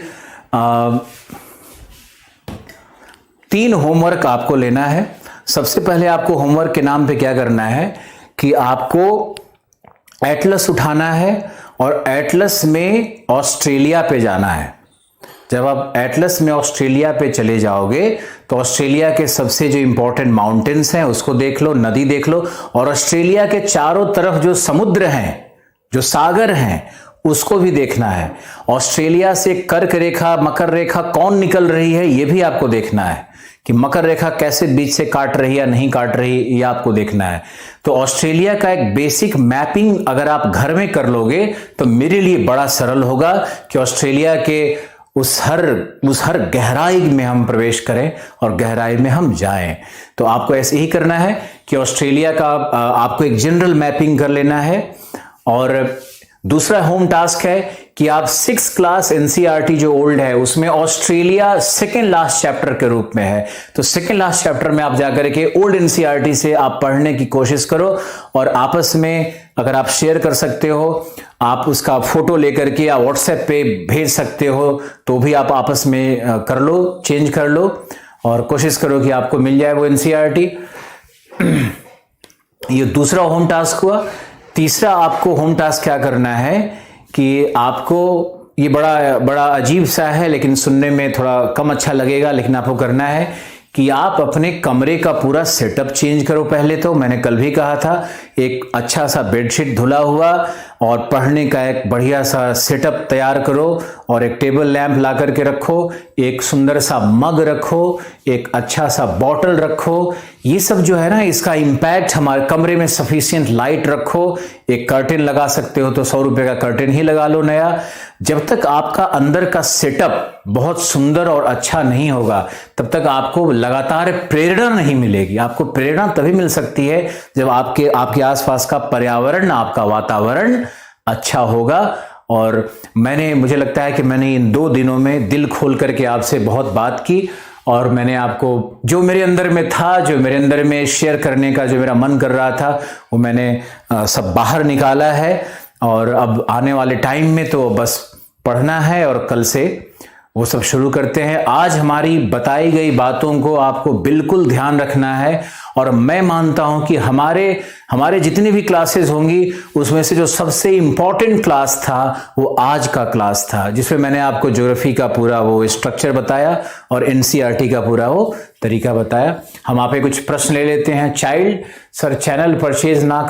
3 होमवर्क आपको लेना है। सबसे पहले आपको होमवर्क के नाम पे क्या करना है कि आपको एटलस उठाना है और एटलस में ऑस्ट्रेलिया पे जाना है। जब आप एटलस में ऑस्ट्रेलिया पे चले जाओगे तो ऑस्ट्रेलिया के सबसे जो इंपॉर्टेंट माउंटेन्स हैं उसको देख लो, नदी देख लो, और ऑस्ट्रेलिया के चारों तरफ जो समुद्र हैं, जो सागर हैं, उसको भी देखना है। ऑस्ट्रेलिया से कर्क रेखा, मकर रेखा कौन निकल रही है ये भी आपको देखना है कि मकर रेखा कैसे बीच से काट रही है या नहीं काट रही, ये आपको देखना है। तो ऑस्ट्रेलिया का एक बेसिक मैपिंग अगर आप घर में कर लोगे तो मेरे लिए बड़ा सरल होगा कि ऑस्ट्रेलिया के उस हर गहराई में हम प्रवेश करें और गहराई में हम जाएं। तो आपको ऐसे ही करना है कि ऑस्ट्रेलिया का आपको एक जनरल मैपिंग कर लेना है। और दूसरा होम टास्क है कि आप 6th क्लास एनसीईआरटी जो ओल्ड है उसमें ऑस्ट्रेलिया सेकेंड लास्ट चैप्टर के रूप में है, तो सेकेंड लास्ट चैप्टर में आप जाकर के ओल्ड एनसीईआरटी से आप पढ़ने की कोशिश करो और आपस में अगर आप शेयर कर सकते हो, आप उसका फोटो लेकर के या व्हाट्सएप पे भेज सकते हो तो भी आप आपस में कर लो, चेंज कर लो और कोशिश करो कि आपको मिल जाए वो एनसीईआरटी। ये दूसरा होम टास्क हुआ। तीसरा आपको होम टास्क क्या करना है कि आपको, ये बड़ा अजीब सा है लेकिन सुनने में थोड़ा कम अच्छा लगेगा, लेकिन आपको करना है कि आप अपने कमरे का पूरा सेटअप चेंज करो। पहले तो मैंने कल भी कहा था, एक अच्छा सा बेडशीट धुला हुआ और पढ़ने का एक बढ़िया सा सेटअप तैयार करो और एक टेबल लैंप ला करके रखो, एक सुंदर सा मग रखो, एक अच्छा सा बॉटल रखो। ये सब जो है ना, इसका इंपैक्ट हमारे कमरे में सफिशिएंट लाइट रखो। एक कर्टेन लगा सकते हो तो 100 रुपए का कर्टेन ही लगा लो नया। जब तक आपका अंदर का सेटअप बहुत सुंदर और अच्छा नहीं होगा तब तक आपको लगातार प्रेरणा नहीं मिलेगी। आपको प्रेरणा तभी मिल सकती है जब आपके आसपास का पर्यावरण, आपका वातावरण अच्छा होगा। और मुझे लगता है कि मैंने इन 2 दिनों में दिल खोल करके आपसे बहुत बात की और मैंने आपको जो मेरे अंदर में था, जो मेरे अंदर में शेयर करने का जो मेरा मन कर रहा था, वो मैंने सब बाहर निकाला है। और अब आने वाले टाइम में तो बस पढ़ना है और कल से वो सब शुरू करते हैं। आज हमारी बताई गई बातों को आपको बिल्कुल ध्यान रखना है और मैं मानता हूं कि हमारे जितनी भी क्लासेस होंगी उसमें से जो सबसे इंपॉर्टेंट क्लास था वो आज का क्लास था, जिसमें मैंने आपको ज्योग्राफी का पूरा वो स्ट्रक्चर बताया और एनसीईआरटी का पूरा वो तरीका बताया। हम आप कुछ प्रश्न ले लेते हैं। चाइल्ड, सर चैनल परचेज ना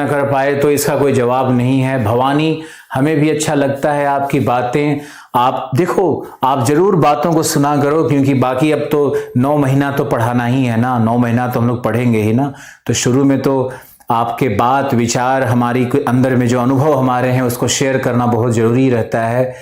कर पाए तो इसका कोई जवाब नहीं है। भवानी, हमें भी अच्छा लगता है आपकी बातें। आप देखो, आप जरूर बातों को सुना करो क्योंकि बाकी अब तो 9 महीना तो पढ़ाना ही है ना, 9 महीना तो हम लोग पढ़ेंगे ही ना। तो शुरू में तो आपके बात विचार, हमारी अंदर में जो अनुभव हमारे हैं उसको शेयर करना बहुत जरूरी रहता है।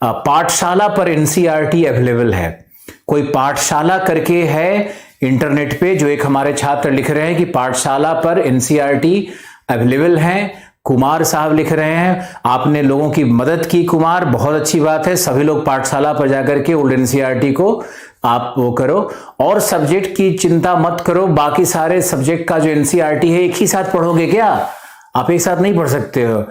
पाठशाला पर एनसीईआरटी अवेलेबल है। कोई पाठशाला करके है इंटरनेट पे, जो एक हमारे छात्र लिख रहे हैं कि पाठशाला पर एनसीईआरटी अवेलेबल है। कुमार साहब लिख रहे हैं, आपने लोगों की मदद की कुमार, बहुत अच्छी बात है। सभी लोग पाठशाला पर जाकर के ओल्ड एनसीईआरटी को आप वो करो और सब्जेक्ट की चिंता मत करो। बाकी सारे सब्जेक्ट का जो एनसीईआरटी है एक ही साथ पढ़ोगे क्या? आप एक साथ नहीं पढ़ सकते हो।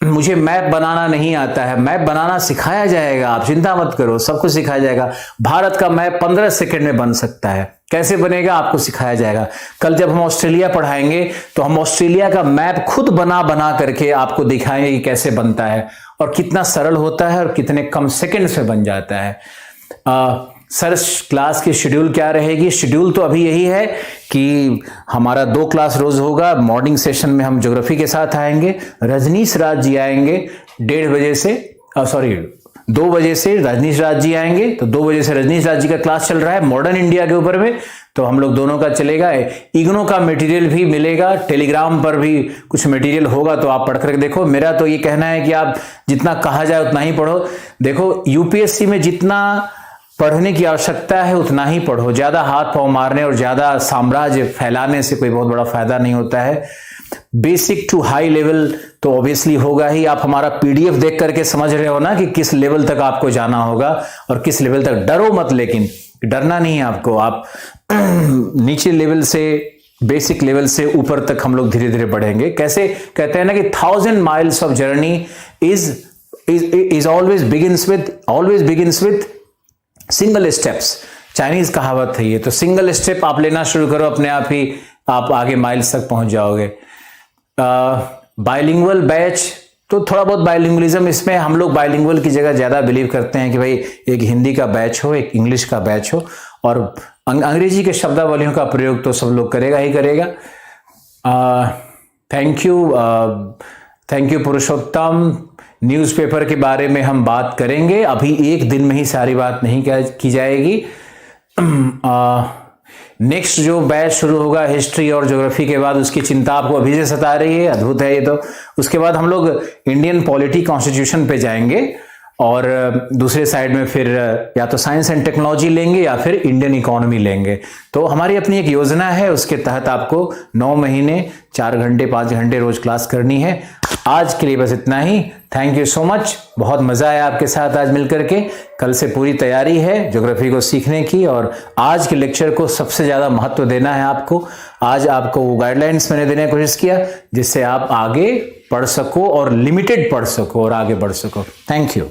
मुझे मैप बनाना नहीं आता है, मैप बनाना सिखाया जाएगा, आप चिंता मत करो, सब कुछ सिखाया जाएगा। भारत का मैप 15 सेकंड में बन सकता है। कैसे बनेगा आपको सिखाया जाएगा। कल जब हम ऑस्ट्रेलिया पढ़ाएंगे तो हम ऑस्ट्रेलिया का मैप खुद बना करके आपको दिखाएंगे कि कैसे बनता है और कितना सरल होता है और कितने कम सेकंड में बन जाता है। सर क्लास की शेड्यूल क्या रहेगी? शेड्यूल तो अभी यही है कि हमारा 2 क्लास रोज होगा। मॉर्निंग सेशन में हम ज्योग्राफी के साथ आएंगे, रजनीश राज जी आएंगे 1:30 बजे से, 2 बजे से रजनीश राज जी आएंगे। तो 2 बजे से रजनीश राज जी का क्लास चल रहा है मॉडर्न इंडिया के ऊपर में, तो हम लोग दोनों का चलेगा। इग्नो का मटेरियल भी मिलेगा, टेलीग्राम पर भी कुछ मटेरियल होगा तो आप पढ़ कर देखो। मेरा तो ये कहना है कि आप जितना कहा जाए उतना ही पढ़ो। देखो, यूपीएससी में जितना पढ़ने की आवश्यकता है उतना ही पढ़ो। ज्यादा हाथ पांव मारने और ज्यादा साम्राज्य फैलाने से कोई बहुत बड़ा फायदा नहीं होता है। बेसिक टू हाई लेवल तो ऑब्वियसली होगा ही। आप हमारा पीडीएफ देख करके समझ रहे हो ना कि किस लेवल तक आपको जाना होगा और किस लेवल तक। डरो मत, लेकिन डरना नहीं है आपको। आप नीचे लेवल से, बेसिक लेवल से ऊपर तक हम लोग धीरे धीरे बढ़ेंगे। कैसे कहते हैं ना कि 1000 miles of journey is is always begins with single steps. Chinese कहावत है ये, तो सिंगल स्टेप आप लेना शुरू करो, अपने आप ही आप आगे माइल्स तक पहुंच जाओगे। बाइलिंगुअल बैच, तो थोड़ा बहुत बाइलिंगुअलिज्म, इसमें हम लोग बाइलिंगुअल की जगह ज्यादा बिलीव करते हैं कि भाई एक हिंदी का बैच हो, एक इंग्लिश का बैच हो, और अंग्रेजी के शब्दावलियों का प्रयोग तो सब लोग करेगा ही करेगा। Thank you Purushottam. न्यूज़पेपर के बारे में हम बात करेंगे, अभी एक दिन में ही सारी बात नहीं की जाएगी। नेक्स्ट जो बैच शुरू होगा हिस्ट्री और ज्योग्राफी के बाद, उसकी चिंता आपको अभी से सता रही है, अद्भुत है ये तो। उसके बाद हम लोग इंडियन पॉलिटी कॉन्स्टिट्यूशन पे जाएंगे, और दूसरे साइड में फिर या तो साइंस एंड टेक्नोलॉजी लेंगे या फिर इंडियन इकोनॉमी लेंगे। तो हमारी अपनी एक योजना है, उसके तहत आपको 9 महीने 4 घंटे 5 घंटे रोज क्लास करनी है। आज के लिए बस इतना ही। थैंक यू सो मच, बहुत मजा आया आपके साथ आज मिलकर के। कल से पूरी तैयारी है ज्योग्राफी को सीखने की, और आज के लेक्चर को सबसे ज्यादा महत्व देना है आपको। आज आपको वो गाइडलाइंस मैंने देने की कोशिश किया जिससे आप आगे पढ़ सको, और लिमिटेड पढ़ सको और आगे बढ़ सको। Thank you.